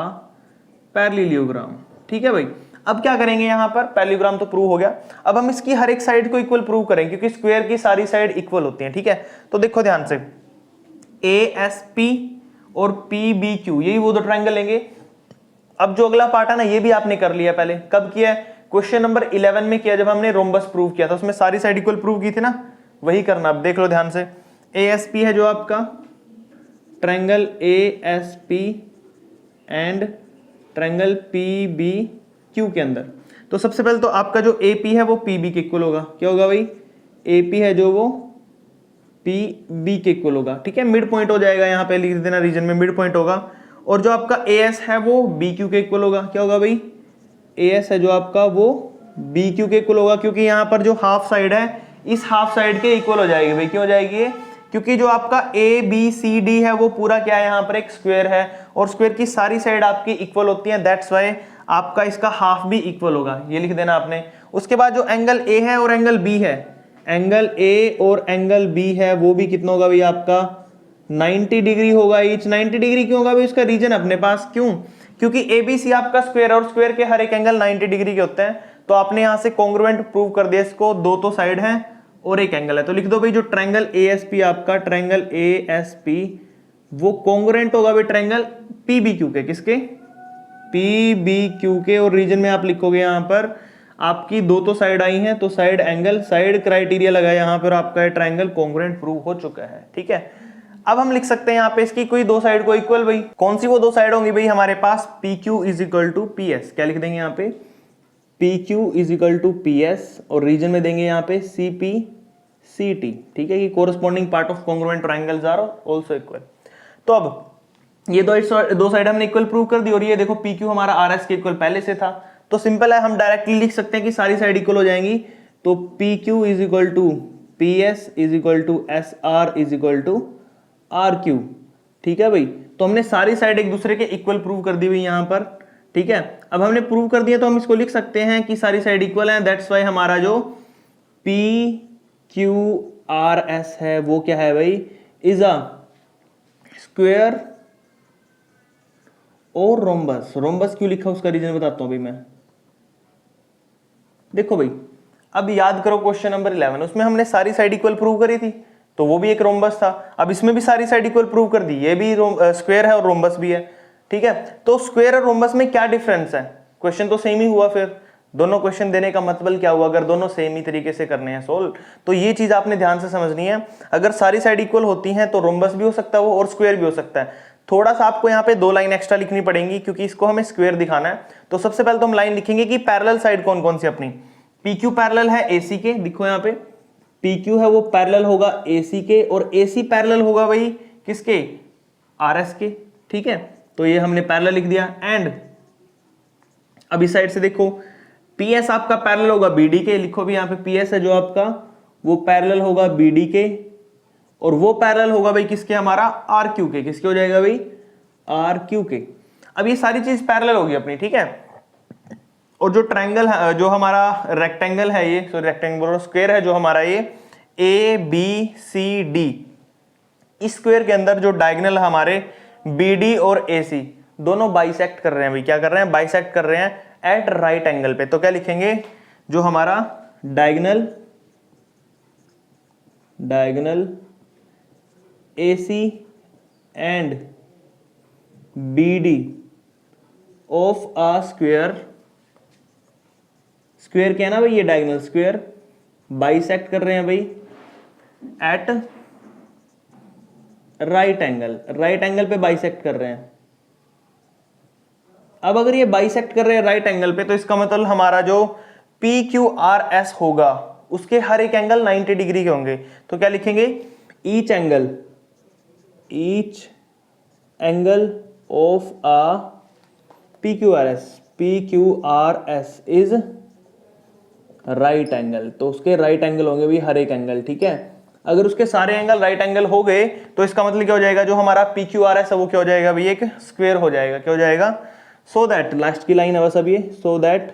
parallelogram, ठीक है भाई। अब क्या करेंगे यहाँ पर, पैरेललोग्राम तो प्रूव हो गया, अब हम इसकी हर एक साइड को इक्वल प्रूव करेंगे क्योंकि स्क्वायर की सारी साइड इक्वल होती हैं, ठीक है। तो देखो ध्यान से, ASP और PBQ यही वो दो ट्रायंगल लेंगे। अब जो अगला पार्ट है ना, ये भी आपने कर लिया पहले, कब किया है, क्वेश्चन नंबर 11 में किया, जब हमने रोम्बस प्रूव किया था, उसमें सारी साइड इक्वल प्रूव की थी ना। वही करना। अब देख लो ध्यान से, ASP है जो आपका triangle ASP and triangle PBQ के अंदर। तो सबसे पहले तो आपका जो AP है वो PB के इक्वल होगा। क्या होगा भाई? AP है जो वो PB के इक्वल होगा। ठीक है, मिड पॉइंट हो जाएगा, यहाँ पे लिख देना रीजन में मिड पॉइंट होगा। और जो आपका AS है वो BQ के इक्वल होगा। क्या होगा भाई? AS है जो आपका वो BQ के इक्वल होगा, क्योंकि यहाँ पर जो हाफ साइड है इस हाफ साइड के इक्वल हो जाएगी भाई। क्यों हो जाएगी ये? क्योंकि जो आपका ABCD है वो पूरा क्या है, यहाँ पर एक स्क्वायर है और स्क्वायर की सारी साइड आपकी इक्वल होती है, दैट्स वाई आपका इसका हाफ भी इक्वल होगा। ये लिख देना आपने। उसके बाद जो एंगल A है और एंगल B है, एंगल A और एंगल B है वो भी कितना होगा भाई? आपका 90 डिग्री होगा ईच। 90 डिग्री क्यों होगा भाई? उसका रीजन अपने पास। क्यों? क्योंकि ABC आपका स्क्वायर और स्क्वायर के हर एक एंगल 90 डिग्री के होते हैं। तो आपने यहां से कॉन्ग्रुएंट प्रूव कर दिया इसको, दो तो साइड है और एक एंगल है। तो लिख दो भाई जो ट्रायंगल ASP आपका ट्रायंगल ASP वो कॉन्ग्रुएंट होगा भाई ट्रायंगल PBQ के। किसके? PBQ के। और रीजन में आप लिखोगे यहां पर आपकी दो तो साइड आई हैं, तो साइड एंगल साइड क्राइटेरिया लगा यहां पर आपका ट्रायंगल कॉन्ग्रुएंट प्रूव हो चुका है। ठीक है, अब हम लिख सकते हैं यहाँ पे इसकी कोई दो साइड को इक्वल। भाई कौन सी वो दो साइड होंगी भाई? हमारे पास PQ is equal to PS। क्या लिख देंगे यहाँ पे? PQ is equal to PS और रीजन में देंगे यहाँ पे CPCT। ठीक है, कि corresponding part of congruent triangles are also equal. तो अब ये दो साइड हमने इक्वल प्रूव कर दी और ये देखो PQ हमारा RS के इक्वल पहले से था, तो सिंपल है, हम डायरेक्टली लिख सकते हैं कि सारी साइड इक्वल हो जाएंगी। तो PQ is equal to PS is equal to SR is equal to RQ। ठीक है भाई, तो हमने सारी साइड एक दूसरे के इक्वल प्रूव कर दी हुई यहां पर। ठीक है, अब हमने प्रूव कर दिया तो हम इसको लिख सकते हैं कि सारी साइड इक्वल है, दैट्स वाई हमारा जो PQRS है वो क्या है भाई? इज अ स्क्वायर और रोम्बस। रोम्बस क्यों लिखा उसका रीजन बताता हूं भाई मैं। देखो भाई, अब याद करो क्वेश्चन नंबर 11, उसमें हमने सारी साइड इक्वल प्रूव करी थी, तो वो भी एक रोम्बस था। अब इसमें भी सारी साइड इक्वल प्रूव कर दी, ये भी स्क्वायर है और रोम्बस भी है। ठीक है, तो स्क्वायर और रोम्बस में क्या डिफरेंस है? क्वेश्चन तो सेम ही हुआ। फिर दोनों क्वेश्चन देने का मतलब क्या हुआ? अगर दोनों सेम ही तरीके से करने हैं सोल्व, तो ये चीज आपने ध्यान से समझनी है। अगर सारी साइड इक्वल होती हैं तो रोम्बस भी हो सकता है वो और स्क्वायर भी हो सकता है। थोड़ा सा आपको यहाँ पे दो लाइन एक्स्ट्रा लिखनी पड़ेंगी क्योंकि इसको हमें स्क्वायर दिखाना है। तो सबसे पहले तो हम लाइन लिखेंगे कि पैरेलल साइड कौन कौन सी अपनी। PQ पैरेलल है AC के, दिखो यहाँ पे PQ है वो पैरेलल होगा AC के और AC पैरेलल होगा भाई किसके? RS के। ठीक है, तो ये हमने पैरेलल लिख दिया। एंड अब इस साइड से देखो PS आपका पैरेलल होगा BD के, लिखो भी यहाँ पे PS है जो आपका वो पैरेलल होगा BD के और वो पैरेलल होगा भाई किसके? हमारा RQ के। किसके हो जाएगा भाई? RQ के। अब ये सारी चीज पैरेलल होगी अपनी। ठीक है, और जो ट्रायंगल है, जो हमारा रेक्टेंगल है ये, सॉरी रेक्टेंगल स्क्वायर है जो हमारा ये ABCD, इस स्क्वायर के अंदर जो डायगोनल हमारे BD और AC दोनों बाइसेक्ट कर रहे हैं भाई। क्या कर रहे हैं? बाइसेक्ट कर रहे हैं एट राइट एंगल पे। तो क्या लिखेंगे? जो हमारा diagonal AC and BD of a square, square क्या है ना भाई? ये डायगोनल स्क्वायर बाइसेक्ट कर रहे हैं भाई at right angle. Right angle पे बाइसेक्ट कर रहे हैं। अब अगर ये बाइसेक्ट कर रहे हैं राइट एंगल पे, तो इसका मतलब हमारा जो PQRS होगा उसके हर एक एंगल 90 डिग्री के होंगे। तो क्या लिखेंगे? Each angle of a PQRS is right angle. तो उसके राइट एंगल होंगे भी हर एक एंगल। ठीक है, अगर उसके सारे एंगल राइट एंगल हो गए तो इसका मतलब क्या हो जाएगा? जो हमारा PQRS है वो क्या हो जाएगा भाई? एक स्क्वायर हो जाएगा। क्या हो जाएगा? सो दैट, लास्ट की लाइन है बस अब ये, so that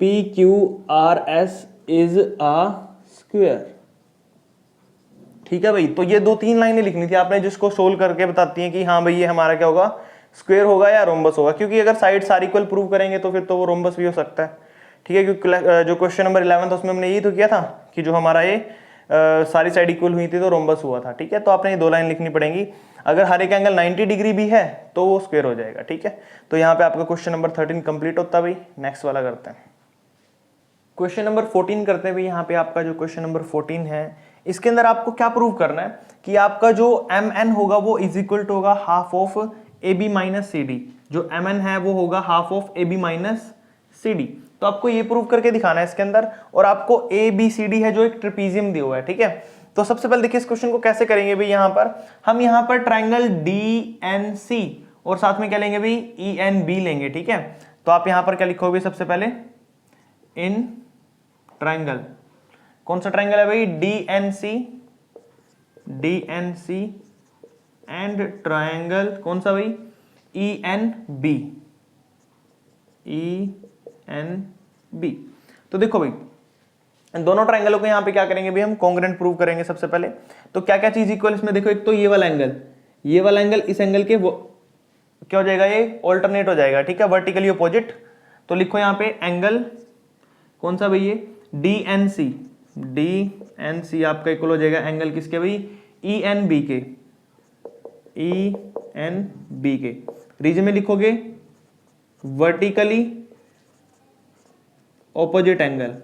PQRS is a square. ठीक है भाई, तो ये दो तीन लाइनें लिखनी थी आपने जिसको सोल्व करके बताती हैं कि हाँ भाई ये हमारा क्या होगा? स्क्वायर होगा या रोम्बस होगा। क्योंकि अगर साइड सारी इक्वल प्रूव करेंगे तो फिर तो वो रोम्बस भी हो सकता है। ठीक है, क्योंकि जो क्वेश्चन नंबर 11 था उसमें हमने यही तो किया था कि जो हमारा ये सारी साइड इक्वल हुई थी तो रोम्बस हुआ था। ठीक है, तो आपने ये दो लाइन लिखनी पड़ेंगी। अगर हर एक एंगल 90 डिग्री भी है तो वो स्क्वायर हो जाएगा। ठीक है, तो यहाँ पे आपका क्वेश्चन नंबर 13 कंप्लीट होता है भाई। नेक्स्ट वाला करते हैं। क्वेश्चन नंबर 14 करते हैं भाई। यहाँ पे आपका जो क्वेश्चन नंबर 14 है, इसके अंदर आपको क्या प्रूव करना है कि आपका जो एम एन होगा वो इज इक्वल टू होगा half of A B minus C D. जो एम एन है वो होगा half of A B minus C D. तो आपको ये प्रूव करके दिखाना है इसके अंदर, और आपको ए बी सी डी है जो एक ट्रिपीजियम दिया हुआ है, ठीक है। तो सबसे पहले देखिए इस क्वेश्चन को कैसे करेंगे भाई। यहाँ पर हम यहाँ पर ट्राइंगल डी एन सी और साथ में क्या लेंगे भाई, ई एन बी लेंगे, ठीक है। तो आप यहाँ पर क्या लिखोगे, सबसे पहले इन ट्राइंगल, कौन सा ट्राइंगल है भाई, D N C and triangle कौन सा भाई, ई एन बी, तो देखो भाई दोनों ट्राइंगलों को यहाँ पे क्या करेंगे भाई, हम कॉन्ग्रुएंट प्रूव करेंगे सबसे पहले। तो क्या क्या चीज इक्वल इसमें देखो, एक तो ये वाला एंगल इस एंगल के वो क्या हो जाएगा, ये ऑल्टरनेट हो जाएगा, ठीक है, वर्टिकली अपोजिट। तो लिखो यहाँ पे एंगल कौन सा भाई, ये डी एन सी आपका इक्वल हो जाएगा एंगल किसके भाई, ई एन बी के। रीजन में लिखोगे वर्टिकली ऑपोजिट एंगल,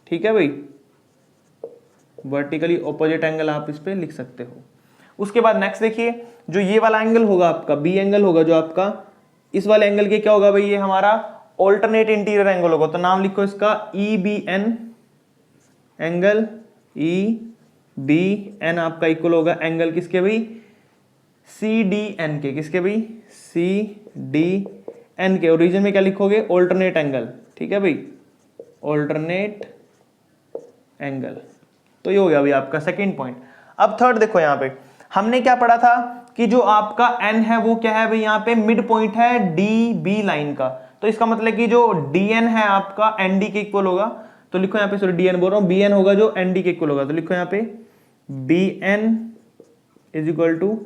ठीक है भाई, वर्टिकली ऑपोजिट एंगल आप इस पे लिख सकते हो। उसके बाद नेक्स्ट देखिए, जो ये वाला एंगल होगा आपका बी एंगल होगा, जो आपका इस वाले एंगल के क्या होगा भाई, ये हमारा ऑल्टरनेट इंटीरियर एंगल होगा। तो नाम लिखो इसका E B N angle, E B N आपका इक्वल होगा एंगल किसके भाई, सी डी एन के, किसके भाई, सी डी एन के। और रीजन में क्या लिखोगे, ऑल्टरनेट एंगल, ठीक है भाई, ऑल्टरनेट एंगल। तो ये हो गया भाई आपका सेकंड पॉइंट। अब थर्ड देखो, यहाँ पे हमने क्या पढ़ा था कि जो आपका एन है वो क्या है भाई, यहाँ पे मिड पॉइंट है डी बी लाइन का। तो इसका मतलब कि जो डी एन है आपका एन डी के इक्वल होगा। तो लिखो यहाँ पे, सॉरी डी एन बोल रहा हूँ, बी एन होगा जो एन डी के इक्वल होगा। तो लिखो यहाँ पे B N is equal to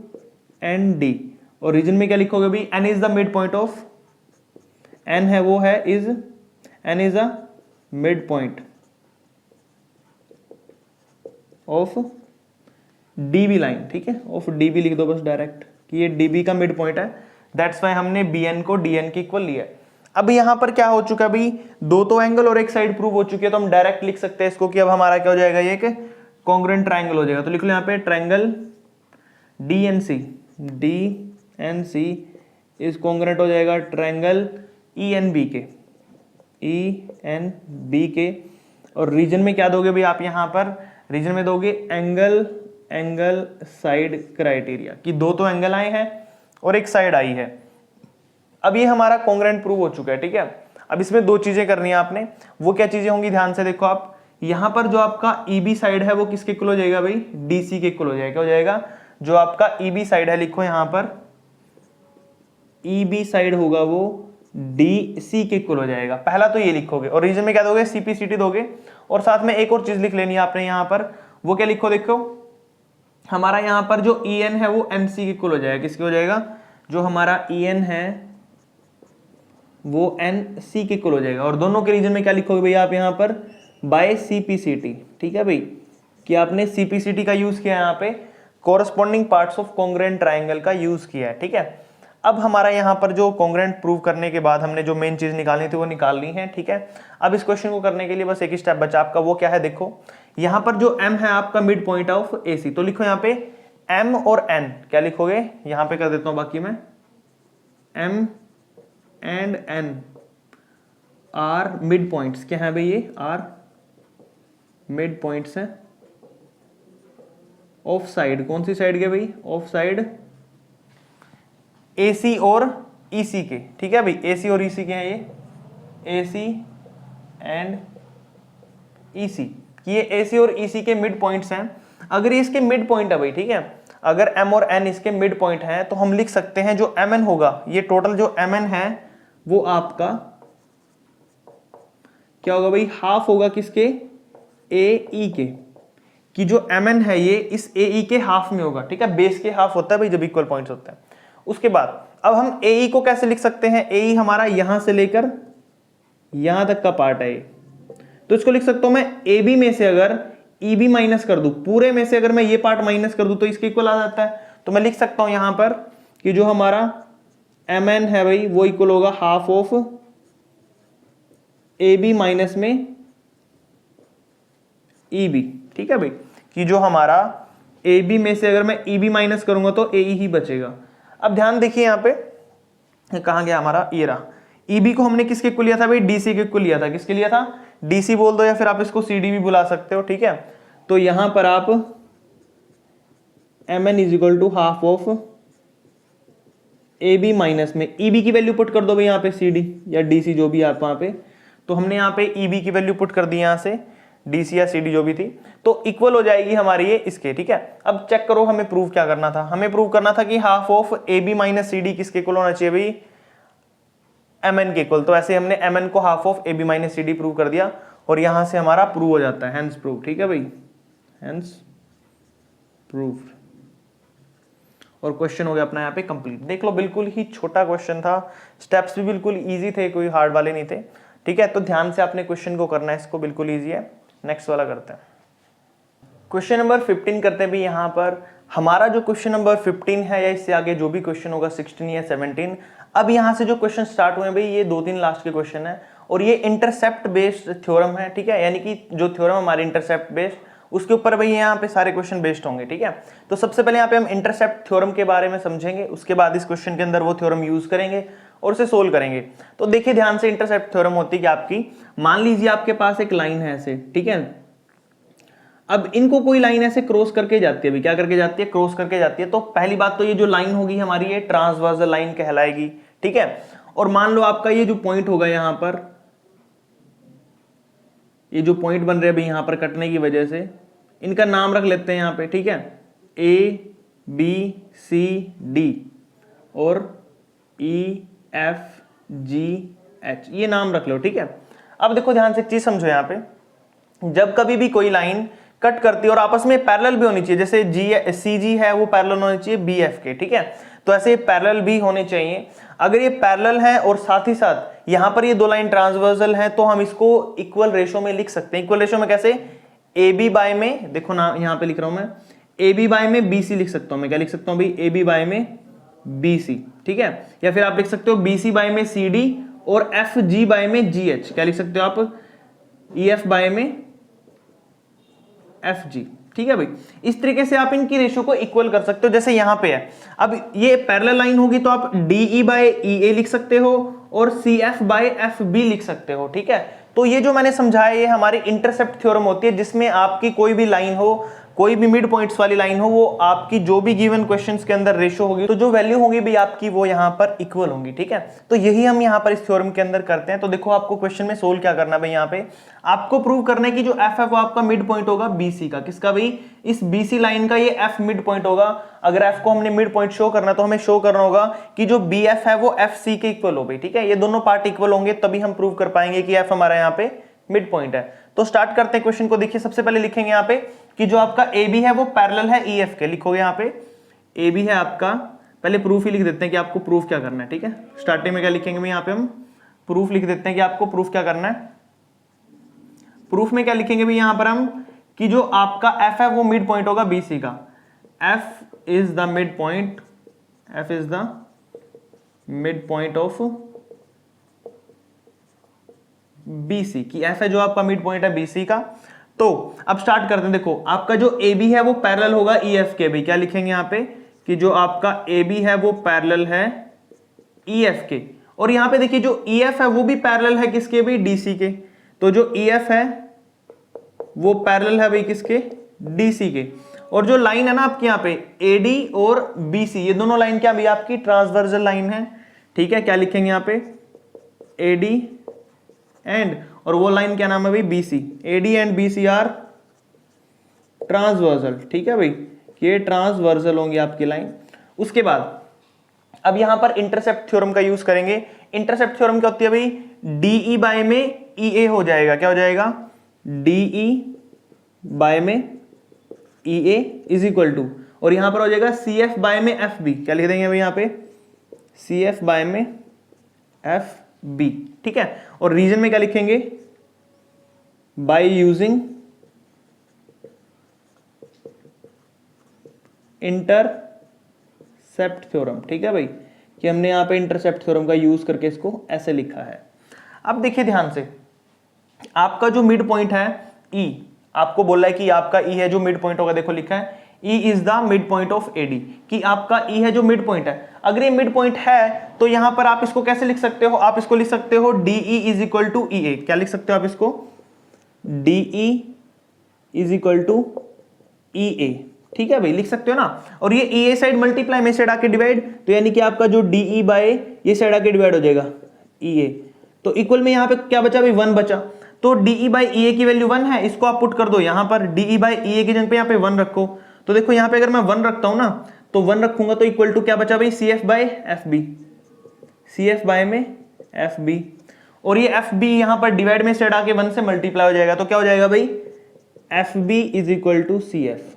N D. और रीजन में क्या लिखोगे भाई, N is the mid point of, N है वो है is, N is the mid point of DB line, ठीक है, ऑफ डीबी लिख दो बस डायरेक्ट कि ये डीबी का मिड पॉइंट है। दैट्स वाई हमने बी एन को डी एन के इक्वल लिया है। अब यहां पर क्या हो चुका है भाई, दो तो एंगल और एक साइड प्रूव हो चुकी है। तो हम डायरेक्ट लिख सकते हैं इसको कि अब हमारा क्या हो जाएगा, ये कि कॉन्ग्रुएंट ट्राइंगल हो जाएगा। तो लिख लो यहाँ पे triangle D N C is congruent हो जाएगा ट्राइंगल ई एन बी के। और रीजन में क्या दोगे भाई आप, यहाँ पर रीजन में दोगे एंगल साइड क्राइटेरिया, कि दो तो एंगल आए हैं और एक साइड आई है। अब ये हमारा कॉन्ग्रुएंट प्रूव हो चुका है, ठीक है। अब इसमें दो चीजें करनी है आपने, वो क्या चीजें होंगी ध्यान से देखो आप। यहां पर जो आपका ईबी साइड है वो किसके इक्वल हो जाएगा भाई, डीसी के इक्वल हो जाएगा। क्या हो जाएगा, जो आपका ईबी साइड है, लिखो यहां पर ईबी साइड होगा वो डीसी के इक्वल हो जाएगा। पहला तो ये लिखोगे और रीजन में क्या दोगे, सीपीसीटी दोगे। और साथ में एक और चीज लिख लेनी है आपने यहाँ पर, वो क्या लिखो, देखो हमारा यहाँ पर जो ई एन है वो एन सी के इक्वल हो जाएगा। किसके हो जाएगा, जो हमारा ई एन है वो एन सी के इक्वल हो जाएगा। और दोनों के रीजन में क्या लिखोगे भैया आप यहाँ पर, बाय सीपीसीटी, ठीक है भाई, कि आपने सीपीसीटी का यूज किया यहाँ पे, corresponding parts of congruent triangle का यूज किया है, ठीक है। अब हमारा यहाँ पर जो कॉन्ग्रुएंट प्रूव करने के बाद हमने जो मेन चीज निकालनी थी वो निकालनी है, ठीक है। अब इस क्वेश्चन को करने के लिए बस एक ही स्टेप बचा आपका, वो क्या है, देखो यहाँ पर जो m है आपका मिड पॉइंट ऑफ AC। तो लिखो यहाँ पे m और n, क्या लिखोगे, यहाँ पे कर देता हूं बाकी मैं, m and n are mid points. क्या है भाई, ये आर मिड पॉइंट्स है ऑफ साइड, कौन सी साइड के भाई, ऑफ साइड AC और EC के, ठीक है भाई, AC और EC के हैं ये, AC एंड EC, ये AC और EC के मिड पॉइंट्स हैं। अगर ये इसके मिड पॉइंट है भाई, ठीक है, अगर M और N इसके मिड पॉइंट हैं तो हम लिख सकते हैं जो MN होगा, ये टोटल जो MN है वो आपका क्या होगा भाई, हाफ होगा किसके, AE के, कि जो MN है ये इस AE के हाफ में होगा, ठीक है, बेस के हाफ होता है भाई जब इक्वल पॉइंट्स होते हैं। उसके बाद अब हम AE को कैसे लिख सकते हैं, AE हमारा यहां से लेकर यहां तक का पार्ट है, तो इसको लिख सकता हूं मैं AB में से अगर EB माइनस कर दूं, पूरे में से अगर मैं ये पार्ट माइनस कर दूं तो इसके इक्वल आ जाता है। तो मैं लिख सकता हूं यहां पर कि जो हमारा MN है भाई वो इक्वल होगा हाफ ऑफ AB माइनस में ई बी, ठीक है भाई, कि जो हमारा ए बी में से अगर मैं ई बी माइनस करूंगा तो ए ही बचेगा। अब ध्यान देखिए यहाँ पे कहाँ गया हमारा, ये रहा। ई बी को हमने किसके इक्वल लिया था भाई, डी सी के इक्वल लिया था। किसके लिया था, डी सी बोल दो या फिर आप इसको सी डी भी बुला सकते हो, ठीक है। तो यहां पर आप M N is equal to half of A B minus में ई बी की वैल्यू पुट कर दो भाई यहाँ पे, सी डी या डी सी जो भी आप वहां पे, तो हमने यहाँ पे ई बी की वैल्यू पुट कर दी यहाँ से, डी सी या सी डी जो भी थी, तो इक्वल हो जाएगी हमारी ये इसके, ठीक है। अब चेक करो हमें प्रूव क्या करना था, हमें प्रूव करना था कि half of A B minus C D किसके इक्वल होना चाहिए भाई, एम एन के इक्वल। तो ऐसे हमने एम एन को half of A B minus C D prove कर दिया और यहां से हमारा प्रूव हो जाता है, हेंस प्रूव, ठीक है भाई, हेंस प्रूव। और क्वेश्चन हो गया अपना यहाँ पे कंप्लीट। देख लो बिल्कुल ही छोटा क्वेश्चन था, स्टेप्स भी बिल्कुल इजी थे, कोई हार्ड वाले नहीं थे, ठीक है। तो ध्यान से आपने क्वेश्चन को करना है, इसको बिल्कुल इजी है। नेक्स्ट वाला करते हैं, क्वेश्चन नंबर 15 करते हैं भी। यहाँ पर हमारा जो क्वेश्चन नंबर 15 है या इससे आगे जो भी क्वेश्चन होगा 16 या 17, अब यहाँ से जो क्वेश्चन स्टार्ट हुए भाई ये 2-3 लास्ट के क्वेश्चन है और ये इंटरसेप्ट बेस्ड थ्योरम है, ठीक है। यानी कि जो थ्योरम हमारे इंटरसेप्ट बेस्ड उसके ऊपर भाई यहाँ पे सारे क्वेश्चन बेस्ड होंगे, ठीक है। तो सबसे पहले यहाँ पे हम इंटरसेप्ट थ्योरम के बारे में समझेंगे, उसके बाद इस क्वेश्चन के अंदर वो थ्योरम यूज करेंगे और उसे सोल्व करेंगे। तो देखिए ध्यान से, इंटरसेप्ट थ्योरम होती है कि आपकी, मान लीजिए आपके पास एक लाइन है ऐसे, ठीक है। अब इनको कोई लाइन ऐसे क्रॉस करके जाती है, अभी क्या करके जाती है, क्रॉस करके जाती है। तो पहली बात तो ये जो लाइन होगी हमारी ये ट्रांसवर्सल लाइन कहलाएगी, ठीक है। और मान लो आपका ये जो पॉइंट होगा यहां पर, ये जो पॉइंट बन रहे हैं भाई यहां पर कटने की वजह से, इनका नाम रख लेते हैं यहां पे, ठीक है, ए बी सी डी और ई एफ जी एच, ये नाम रख लो, ठीक है। अब देखो ध्यान से एक चीज समझो, यहां पे जब कभी भी कोई लाइन कट करती है और आपस में पैरेलल भी होनी चाहिए, जैसे जी सी जी है वो पैरेलल होनी चाहिए बी एफ के, ठीक है। तो ऐसे पैरेलल भी होने चाहिए। अगर ये पैरेलल है और साथ ही साथ यहां पर ये दो लाइन ट्रांसवर्सल है तो हम इसको इक्वल रेशो में लिख सकते हैं। इक्वल रेशो में कैसे, ए बी बाय में, देखो ना यहां पे लिख रहा हूं मैं, ए बी बाय में बी सी लिख सकता हूं मैं, क्या लिख सकता हूं भाई, ए बी बाय में बी सी, ठीक है। या फिर आप लिख सकते हो बी सी बाय में सी डी और एफ जी बाय में जी एच, क्या लिख सकते हो आप, ई एफ बाय में एफ जी, ठीक है भाई। इस तरीके से आप इनकी रेशियो को इक्वल कर सकते हो, जैसे यहां पे है। अब ये पैरेलल लाइन होगी तो आप डी ई बाय ई ए लिख सकते हो और C F by F B लिख सकते हो, ठीक है। तो ये जो मैंने समझाया ये हमारी इंटरसेप्ट थ्योरम होती है, जिसमें आपकी कोई भी लाइन हो, कोई भी मिड पॉइंट्स वाली लाइन हो, वो आपकी जो भी गिवन क्वेश्चंस के अंदर रेशियो होगी तो जो वैल्यू होगी भी आपकी वो यहाँ पर इक्वल होंगी, ठीक है। तो यही हम यहाँ पर इस थ्योरम के अंदर करते हैं। तो देखो आपको क्वेश्चन में सोल्व क्या करना है भाई, यहाँ पे आपको प्रूव करना है कि जो एफ है वो आपका मिड पॉइंट होगा बीसी का। किसका भाई, इस बीसी लाइन का ये एफ मिड पॉइंट होगा। अगर एफ को हमने मिड पॉइंट शो करना तो हमें शो करना होगा कि जो बी एफ है वो एफ सी के इक्वल हो भाई, ठीक है। ये दोनों पार्ट इक्वल होंगे तभी हम प्रूव कर पाएंगे कि एफ हमारा यहाँ पे मिड पॉइंट है। तो स्टार्ट करते हैं क्वेश्चन को। देखिए सबसे पहले लिखेंगे यहाँ पे कि जो आपका ए बी है वो पैरेलल है ई एफ के। लिखोगे यहाँ पे ए बी है आपका, पहले प्रूफ ही लिख देते हैं कि आपको प्रूफ क्या करना है, ठीक है। स्टार्टिंग में क्या लिखेंगे, यहाँ पे हम प्रूफ लिख देते हैं कि आपको प्रूफ क्या करना है। प्रूफ में क्या लिखेंगे भी यहाँ पर हम कि जो आपका एफ है वो मिड पॉइंट होगा बीसी का। F is the mid point, F is the mid point of BC, की एफ है जो आपका मिड पॉइंट है बीसी का। तो अब स्टार्ट करते हैं। देखो आपका जो ए बी है वो पैरेलल होगा ई एफ के भी। क्या लिखेंगे यहाँ पे कि जो आपका ए बी है वो पैरेलल है ई एफ के। और यहाँ पे देखिए जो ई एफ है वो भी पैरेलल है किसके भी, डीसी के। तो जो ई एफ है वो पैरेलल है भाई किसके, डीसी के। और जो लाइन है ना आपके यहाँ पे एडी और बीसी, ये दोनों लाइन क्या भी आपकी ट्रांसवर्सल लाइन है, ठीक है। क्या लिखेंगे यहाँ पे, एडी एंड, और वो लाइन क्या नाम है भाई, BC. AD and BC are transversal, ठीक है भाई, ये ट्रांसवर्सल होंगी आपकी लाइन। उसके बाद अब यहां पर इंटरसेप्ट थ्योरम का यूज करेंगे। इंटरसेप्ट थ्योरम क्या होती है भाई, डीई बाय में ई ए हो जाएगा। क्या हो जाएगा, डीई बाय में ई ए इज इक्वल टू, और यहां पर हो जाएगा सी एफ बाय में एफ बी। क्या लिख देंगे भाई यहाँ पे, सी एफ बाय में एफ बी, ठीक है। और रीजन में क्या लिखेंगे, बाय यूजिंग इंटरसेप्ट थ्योरम, ठीक है भाई, कि हमने यहां पे इंटरसेप्ट थ्योरम का यूज करके इसको ऐसे लिखा है। अब देखिए ध्यान से, आपका जो मिड पॉइंट है ई, आपको बोल रहा है कि आपका ई है जो मिड पॉइंट होगा, देखो लिखा है E is the mid point of AD, कि आपका ई है जो मिड पॉइंट है। अगर ये मिड पॉइंट है तो यहां पर आप इसको कैसे लिख सकते हो, आप इसको लिख सकते हो D E is equal to E A. क्या लिख सकते हो आप इसको, D E is equal to E A, ठीक है भाई, लिख सकते हो ना। और ये ई ए साइड मल्टीप्लाई में साइड आके डिवाइड, तो यानी कि आपका जो डी ई बाय ये साइड आके डिवाइड हो जाएगा ई ए, तो इक्वल में यहां पे क्या बचा भाई, 1 बचा। तो डी ई बाई ई ए की वैल्यू 1 है, इसको आप पुट कर दो यहां पर, डी ई बाई ई ए की जगह पे यहां पे 1 रखो। तो देखो यहां पे अगर मैं 1 रखता हूं ना, तो 1 रखूंगा तो इक्वल टू क्या बचा भाई, C F by F B, C F by में एफ बी, और ये एफ बी यहां पर डिवाइड में साइड आके 1 से मल्टीप्लाई हो जाएगा, तो क्या हो जाएगा भाई, F B is equal to C F.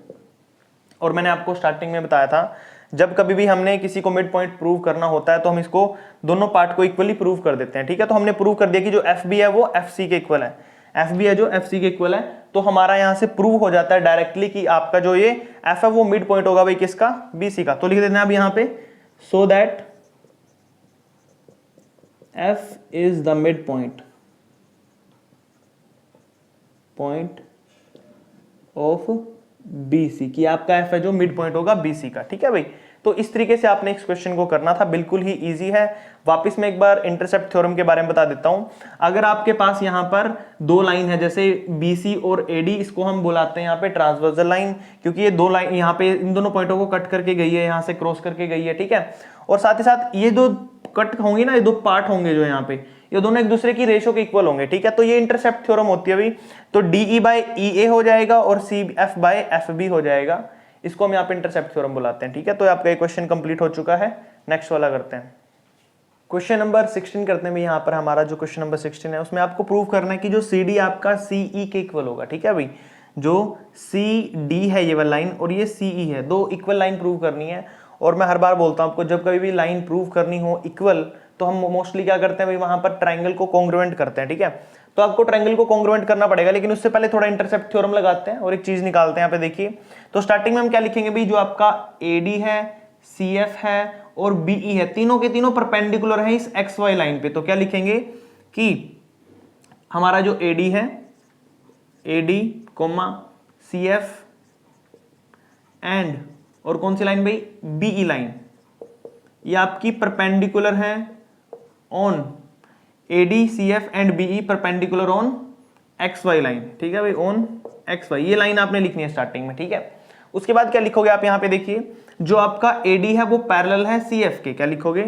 और मैंने आपको स्टार्टिंग में बताया था, जब कभी भी हमने किसी को मिड पॉइंट प्रूव करना होता है तो हम इसको दोनों पार्ट को इक्वली प्रूव कर देते हैं, ठीक है। तो हमने प्रूव कर दिया कि जो एफ बी है वो एफ सी के इक्वल है, एफ बी है जो एफ सी के इक्वल है, तो हमारा यहां से प्रूव हो जाता है डायरेक्टली कि आपका जो ये एफ है वो मिड पॉइंट होगा भाई किसका, बी सी का। तो लिख देना अब यहां पे, so that F is the mid point of B C, कि आपका एफ है जो मिड पॉइंट होगा बी सी का, ठीक है भाई। तो इस तरीके से आपने इस क्वेश्चन को करना था, बिल्कुल ही इजी है। वापस मैं एक बार इंटरसेप्ट थ्योरम के बारे में बता देता हूं। अगर आपके पास यहां पर दो लाइन है, जैसे BC और AD, इसको हम बुलाते हैं यहां पे ट्रांसवर्सल लाइन, क्योंकि ये दो लाइन यहां पे इन दोनों पॉइंटों को कट करके गई है, यहां से क्रॉस करके गई है, ठीक है। और साथ ही साथ ये दो कट होंगे ना, ये दो पार्ट होंगे जो यहाँ पे, ये दोनों एक दूसरे की रेशो के इक्वल होंगे, ठीक है। तो ये इंटरसेप्ट थ्योरम होती है भाई। तो DE बाय EA हो जाएगा और CF बाय FB हो जाएगा, इसको हम यहाँ पे इंटरसेप्ट थ्योरम बुलाते हैं, ठीक है। तो आपका ये क्वेश्चन कंप्लीट हो चुका है। नेक्स्ट वाला करते हैं, क्वेश्चन नंबर 16 करते हैं। यहाँ पर हमारा जो क्वेश्चन नंबर 16 है उसमें आपको प्रूव करना है कि जो CD आपका CE के इक्वल होगा, ठीक है भाई। जो CD है ये वाला लाइन और ये CE है, दो इक्वल लाइन प्रूव करनी है। और मैं हर बार बोलता हूं आपको, जब कभी भी लाइन प्रूव करनी हो इक्वल, तो हम मोस्टली क्या करते हैं भाई, वहां पर ट्रायंगल को कॉन्ग्रुएंट करते हैं, ठीक है। तो आपको ट्रायंगल को कॉन्ग्रुएंट करना पड़ेगा, लेकिन उससे पहले थोड़ा इंटरसेप्ट थ्योरम लगाते हैं और एक चीज निकालते हैं। यहाँ पे देखिए, तो स्टार्टिंग में हम क्या लिखेंगे भाई, जो आपका AD है, CF है और BE है, तीनों के तीनों परपेंडिकुलर है इस XY लाइन पे। तो क्या लिखेंगे कि हमारा जो AD है, AD, CF एंड और कौन सी लाइन भाई, BE लाइन, ये आपकी परपेंडिकुलर है on AD, CF and BE perpendicular on XY line, ठीक है भाई, ऑन XY। ये लाइन आपने लिखनी है स्टार्टिंग में, ठीक है। उसके बाद क्या लिखोगे आप, यहाँ पे देखिए, जो आपका AD है वो पैरेलल है CF के। क्या लिखोगे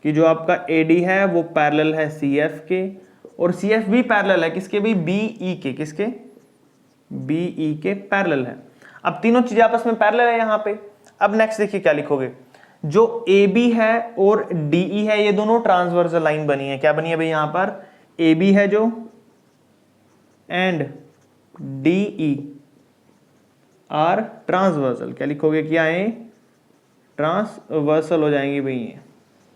कि जो आपका AD है वो पैरेलल है CF के, और CF भी पैरेलल है किसके भी, BE के, किसके, BE के पैरेलल है। अब तीनों चीजें आपस में पैरेलल है यहाँ पे। अब नेक्स्ट देखिए क्या लिखोगे, जो AB है और DE है, ये दोनों ट्रांसवर्सल लाइन बनी है। क्या बनी है भाई, यहां पर AB है जो एंड DE आर ट्रांसवर्सल। क्या लिखोगे, क्या है, ट्रांसवर्सल हो जाएंगी भाई ये,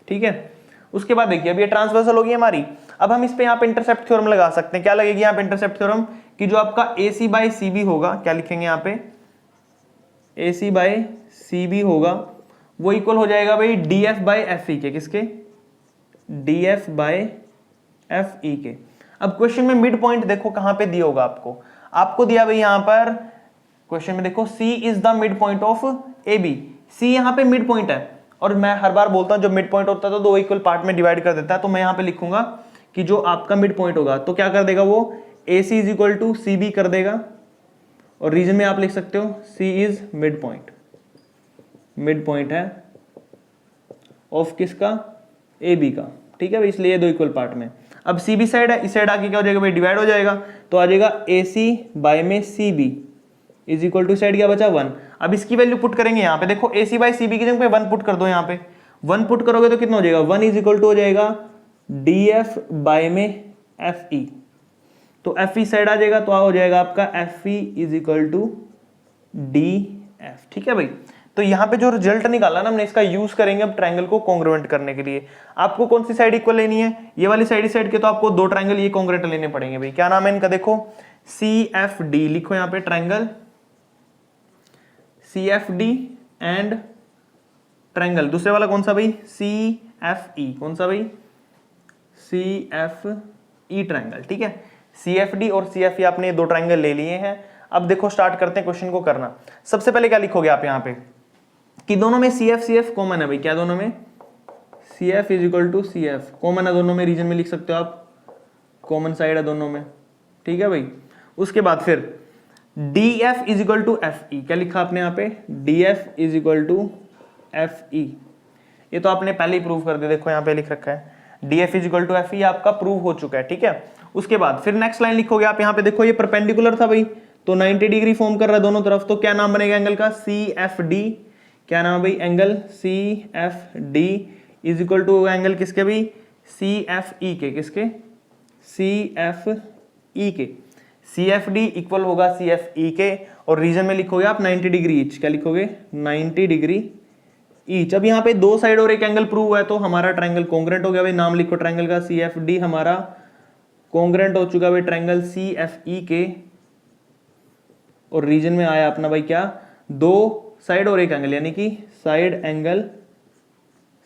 ठीक है। उसके बाद देखिए, अब ये ट्रांसवर्सल होगी हमारी। अब हम इस पे यहाँ पे इंटरसेप्ट थ्योरम लगा सकते हैं। क्या लगेगी यहाँ पे इंटरसेप्ट थ्योरम, कि जो आपका AC बाय CB होगा, क्या लिखेंगे यहाँ पे, AC बाय CB होगा, वो इक्वल हो जाएगा भाई DF बाय FE के, किसके, DF बाय FE के। अब क्वेश्चन में मिड पॉइंट देखो कहां पे दिया होगा आपको दिया भाई यहां पर क्वेश्चन में, देखो C is the mid point of AB। C यहां पे मिड पॉइंट है, और मैं हर बार बोलता हूं जब मिड पॉइंट होता है तो दो इक्वल पार्ट में डिवाइड कर देता है। तो मैं यहां पे लिखूंगा कि जो आपका मिड पॉइंट होगा तो क्या कर देगा वो, AC is equal to CB कर देगा, और रीजन में आप लिख सकते हो C is mid point, mid point है ऑफ किसका, AB का, ठीक है भाई। इसलिए दो इक्वल पार्ट में। अब CB साइड है, इस साइड आके क्या हो जाएगा भाई, डिवाइड हो जाएगा, तो आ जाएगा AC बाय में CB is equal to side क्या बचा 1। अब इसकी वैल्यू पुट करेंगे यहाँ पे, देखो AC बाय CB की जगह पे 1 पुट कर दो, यहाँ पे 1 पुट करोगे तो कितना हो जाएगा, 1 इज इक्वल टू हो जाएगा DF बाय में FE। तो FE साइड आ जाएगा, तो हो जाएगा आपका FE is equal to DF, ठीक है भाई। तो यहाँ पे जो रिजल्ट निकाला ना हमने, इसका यूज करेंगे अब ट्रायंगल को कॉन्ग्रुएंट करने के लिए। आपको कौन सी साइड इक्वल लेनी है, ये वाली साइड, इस साइड के, तो आपको दो ट्रायंगल ये कॉन्ग्रुएंट लेने पड़ेंगे भाई। क्या नाम है इनका, देखो CFD लिखो यहाँ पे, ट्रायंगल CFD एंड ट्रायंगल दूसरे वाला कौन सा भाई, CFE, कौन सा भाई, CFE ट्रायंगल, ठीक है। CFD और CFE आपने दो ट्रायंगल ले लिए हैं। अब देखो स्टार्ट करते हैं क्वेश्चन को करना। सबसे पहले क्या लिखोगे आप यहाँ पे कि दोनों में सी एफ कॉमन है भाई। क्या दोनों में? C F is equal to C F common है दोनों में, रीजन में लिख सकते हो आप, कॉमन साइड है दोनों में, ठीक है भाई। उसके बाद फिर D F is equal to F E, क्या लिखा आपने यहाँ पे? D F is equal to F E. ये तो आपने पहले ही प्रूव कर दिया, देखो यहाँ पे लिख रखा है D F is equal to F E, आपका प्रूव हो चुका है, ठीक है। उसके बाद फिर नेक्स्ट लाइन लिखोगे आप यहाँ पे, देखो ये परपेंडिकुलर था भाई तो 90 डिग्री फॉर्म कर रहा है दोनों तरफ, तो क्या नाम बनेगा एंगल का? C F D. क्या नाम है भाई? Angle C F D is equal to angle किसके भाई? सी एफ ई के। किसके? सी एफ ई के। सी एफ डी इक्वल होगा सी एफ ई के, और रीजन में लिखोगे आप 90 डिग्री ईच। क्या लिखोगे? 90 डिग्री ईच। अब यहाँ पे दो साइड और एक एंगल प्रूव हुआ है तो हमारा ट्रायंगल कॉन्ग्रेंट हो गया भाई। नाम लिखो ट्रायंगल का, सी एफ डी हमारा कॉन्ग्रेंट हो चुका भाई ट्रायंगल सी एफ ई के, और रीजन में आया अपना भाई क्या? दो साइड और एक एंगल, यानी कि साइड एंगल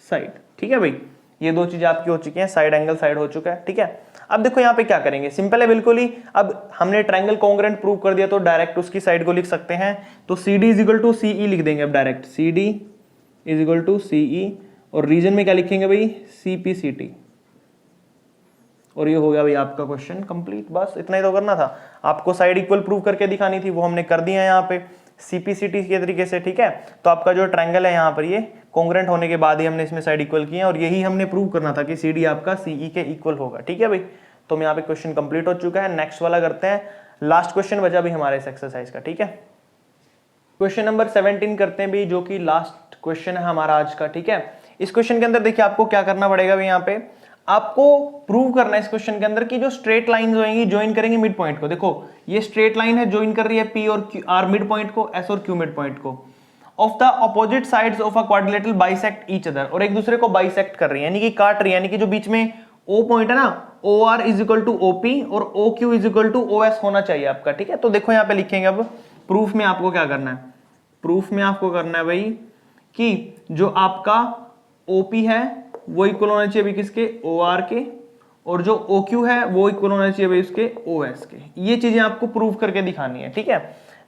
साइड, ठीक है भाई। ये दो चीजें आपकी हो चुकी हैं, साइड एंगल साइड हो चुका है, ठीक है। अब देखो यहाँ पे क्या करेंगे, सिंपल है बिल्कुल ही। अब हमने ट्रायंगल कॉन्ग्रेंट प्रूव कर दिया तो डायरेक्ट उसकी साइड को लिख सकते हैं, तो C D is equal to C E लिख देंगे अब direct, C D is equal to C E, और रीजन में क्या लिखेंगे भाई? C P C T. और ये हो गया भाई आपका क्वेश्चन कंप्लीट। बस इतना ही तो करना था आपको, साइड इक्वल प्रूव करके दिखानी थी, वो हमने कर दिया है यहाँ पे सीपीसीटी के तरीके से, ठीक है। तो आपका जो ट्रायंगल है यहाँ पर ये कॉन्ग्रेंट होने के बाद ही हमने इसमें साइड इक्वल किए हैं, और यही हमने प्रूव करना था कि सी डी आपका सीई के इक्वल होगा, ठीक है भाई। तो यहाँ पे क्वेश्चन कंप्लीट हो चुका है। नेक्स्ट वाला करते हैं, लास्ट क्वेश्चन बचा भी हमारे इस एक्सरसाइज का, ठीक है। क्वेश्चन नंबर 17 करते हैं भाई, जो कि लास्ट क्वेश्चन है हमारा आज का, ठीक है। इस क्वेश्चन के अंदर देखिए आपको क्या करना पड़ेगा भाई, यहाँ पे आपको प्रूव करना है इस क्वेश्चन के अंदर कि जो स्ट्रेट लाइंस होंगी ज्वाइन करेंगे मिड पॉइंट को। देखो ये स्ट्रेट लाइन है, ज्वाइन कर रही है पी और क्यू आर मिड पॉइंट को, एस और क्यू मिड पॉइंट को, of the opposite sides of a quadrilateral bisect each other, और एक दूसरे को बाइसेक्ट कर रही है, यानी कि काट रही है, यानी कि जो बीच में ओ पॉइंट है ना, O R is equal to OP और O Q is equal to O S होना चाहिए आपका, ठीक है। तो देखो यहाँ पे लिखेंगे अब प्रूफ में आपको क्या करना है, प्रूफ में आपको करना है भाई कि जो आपका ओपी है वो इक्वल होना चाहिए भाई किसके? ओ आर के, और जो ओ क्यू है वो इक्वल होना चाहिए भाई उसके ओ एस के। ये चीजें आपको प्रूव करके दिखानी है, ठीक है।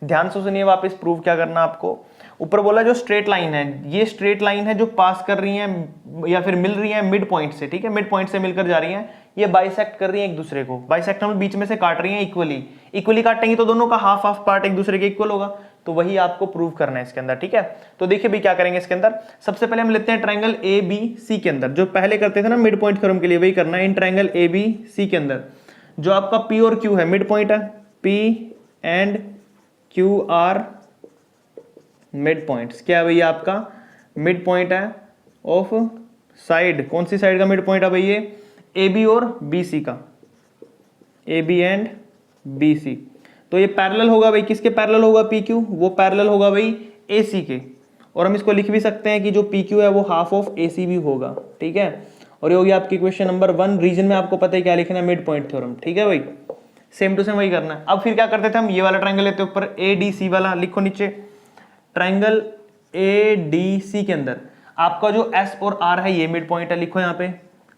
ध्यान से सुनिए वापस, प्रूव क्या करना आपको। ऊपर बोला जो स्ट्रेट लाइन है, ये स्ट्रेट लाइन है जो पास कर रही है या फिर मिल रही है मिड पॉइंट से, ठीक है। मिड पॉइंट से मिलकर जा रही है, ये बाइसेक्ट कर रही है एक दूसरे को, बाइसेक्ट मतलब बीच में से काट रही है इक्वली, इक्वली काटेंगे तो दोनों का हाफ हाफ पार्ट एक दूसरे के इक्वल होगा, तो वही आपको प्रूव करना है इसके अंदर, ठीक है। तो देखिए भी क्या करेंगे इसके अंदर, सबसे पहले हम लेते हैं ट्रायंगल ए बी सी के अंदर, जो पहले करते थे ना मिड पॉइंट थ्योरम के लिए, वही करना है। In triangle A B C के अंदर जो आपका पी और क्यू है मिड पॉइंट है, P and Q are mid points. क्या है भैया? आपका मिड पॉइंट है ऑफ साइड, कौन सी साइड का मिड पॉइंट है भाई? ये ए बी और बी सी का, A B and B C. तो ये पैरेलल होगा भाई, किसके पैरेलल होगा? पी क्यू, वो पैरेलल होगा भाई ए सी के, और हम इसको लिख भी सकते हैं कि जो पी क्यू है वो हाफ ऑफ ए सी भी होगा, ठीक है। और ये होगी आपकी क्वेश्चन नंबर 1। रीजन में आपको पता है क्या लिखना है? मिड पॉइंट थ्योरम, ठीक है भाई। सेम टू सेम वही करना है। अब फिर क्या करते थे हम, ये वाला ट्रायंगल लेते ऊपर ए डी सी वाला, लिखो नीचे ट्रायंगल ए डी सी के अंदर आपका जो एस और आर है ये मिड पॉइंट है, लिखो यहाँ पे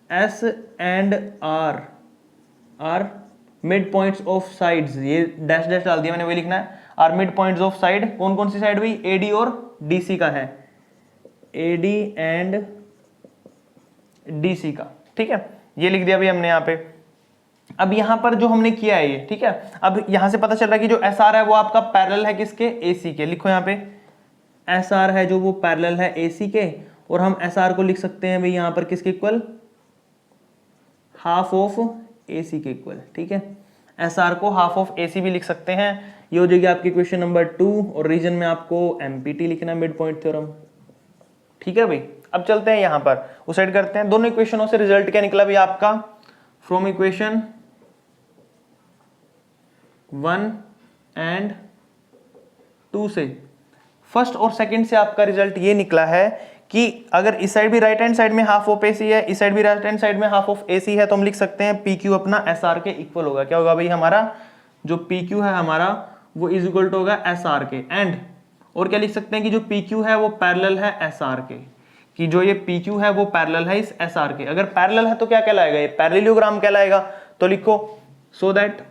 S and R are mid points of sides, ये डैश डैश डाल दिया मैंने, वही लिखना है। Are mid points of side, कौन कौन सी साइड भाई? एडी और डीसी का है, एडी एंड डीसी का, ठीक है। ये लिख दिया भाई हमने यहाँ पे। अब यहाँ पर जो हमने किया है ये, ठीक है। अब यहां से पता चल रहा है कि जो एस आर है वो आपका पैरेलल है किसके? एसी के। लिखो यहाँ पे एस आर है जो वो पैरेलल है एसी के, और हम एस आर को लिख सकते हैं भाई यहाँ पर किसके इक्वल? हाफ ऑफ एसी के इक्वल, ठीक है। एस आर को हाफ ऑफ एसी भी लिख सकते हैं। ये हो जाएगी आपकी क्वेश्चन नंबर 2, और रीजन में आपको एमपीटी लिखना है, मिड पॉइंट थ्योरम, ठीक है भाई। अब चलते हैं यहाँ पर उस साइड करते हैं। दोनों इक्वेशनों से रिजल्ट क्या निकला भाई आपका? फ्रॉम इक्वेशन 1 एंड 2 से, फर्स्ट और सेकंड से आपका रिजल्ट ये निकला है कि अगर इस साइड भी राइट हैंड साइड में हाफ ऑफ एसी है, इस साइड भी राइट हैंड साइड में हाफ ऑफ एसी है, तो हम लिख सकते हैं पी क्यू अपना एस आर के इक्वल होगा। क्या होगा भाई? हमारा जो पी क्यू है हमारा वो इज इक्वल टू होगा एस आर के, एंड और क्या लिख सकते हैं कि जो पी क्यू है वो पैरेलल है एस आर के, कि जो ये पी क्यू है वो पैरेलल है इस एस आर के। अगर पैरेलल है तो क्या कहलाएगा? ये पैरेललोग्राम कहलाएगा। तो लिखो सो दैट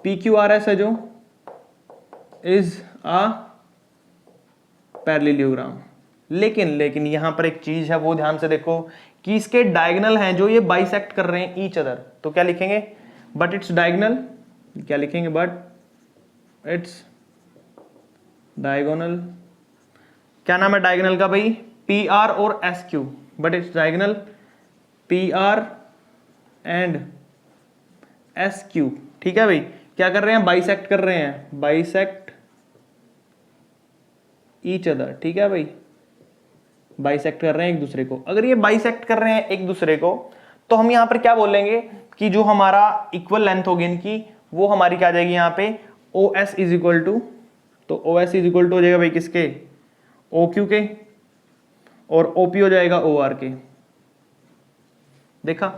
PQRS है जो इज अ पैरेललोग्राम। लेकिन यहां पर एक चीज है, वो ध्यान से देखो कि इसके डायगोनल हैं जो ये बाइसेक्ट कर रहे हैं ईच अदर, तो क्या लिखेंगे, बट इट्स डायगोनल, क्या लिखेंगे, बट इट्स डायगोनल, क्या नाम है डायगोनल का भाई, PR और SQ, but its diagonal PR and SQ। ठीक है भाई, क्या कर रहे हैं, बाइसेक्ट कर रहे हैं, बाइसेक्ट ईच अदर। ठीक है भाई, बाइसेक्ट कर रहे हैं एक दूसरे को। अगर ये बाइसेक्ट कर रहे हैं एक दूसरे को तो हम यहां पर क्या बोलेंगे कि जो हमारा इक्वल लेंथ होगी इनकी, वो हमारी क्या आ जाएगी यहाँ पे, OS इज इक्वल टू, तो OS इज इक्वल टू हो जाएगा भाई किसके, OQ के, और OP हो जाएगा OR के। देखा,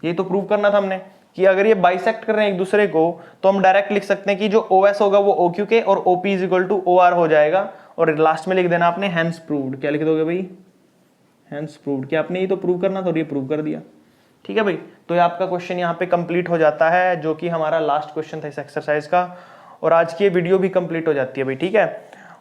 ये तो प्रूव करना था हमने कि अगर ये बाइसेक्ट कर रहे हैं एक दूसरे को तो हम डायरेक्ट लिख सकते हैं कि जो OS होगा वो OQ के और OP is equal to OR हो जाएगा, और लास्ट में लिख देना आपने हेंस प्रूव्ड। क्या लिख दोगे भाई, हेंस प्रूव्ड। क्या आपने ये तो प्रूव करना था और ये प्रूव कर दिया। ठीक है भाई, तो ये आपका क्वेश्चन यहाँ पे कंप्लीट हो जाता है, जो कि हमारा लास्ट क्वेश्चन था इस एक्सरसाइज का, और आज की ये वीडियो भी कंप्लीट हो जाती है भाई। ठीक है,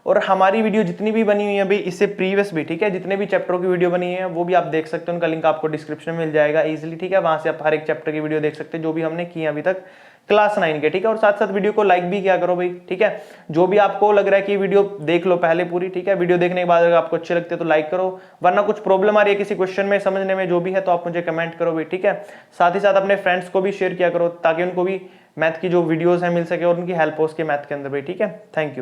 और हमारी वीडियो जितनी भी बनी हुई है भाई, इससे प्रीवियस भी, ठीक है, जितने भी चैप्टरों की वीडियो बनी है वो भी आप देख सकते हो, उनका लिंक आपको डिस्क्रिप्शन में मिल जाएगा इजीली। ठीक है, वहां से आप हर एक चैप्टर की वीडियो देख सकते हैं जो भी हमने की अभी तक क्लास 9 के। ठीक है, और साथ साथ वीडियो को लाइक भी किया करो भाई। ठीक है, जो भी आपको लग रहा है कि वीडियो देख लो पहले पूरी। ठीक है, वीडियो देखने के बाद अगर आपको अच्छे लगते हैं तो लाइक करो, वरना कुछ प्रॉब्लम आ रही है किसी क्वेश्चन में समझने में जो भी है तो आप मुझे कमेंट करो भाई। ठीक है, साथ ही साथ अपने फ्रेंड्स को भी शेयर किया करो ताकि उनको भी मैथ की जो वीडियोस है मिल सके और उनकी हेल्प हो उसके मैथ के अंदर भाई। ठीक है, थैंक यू।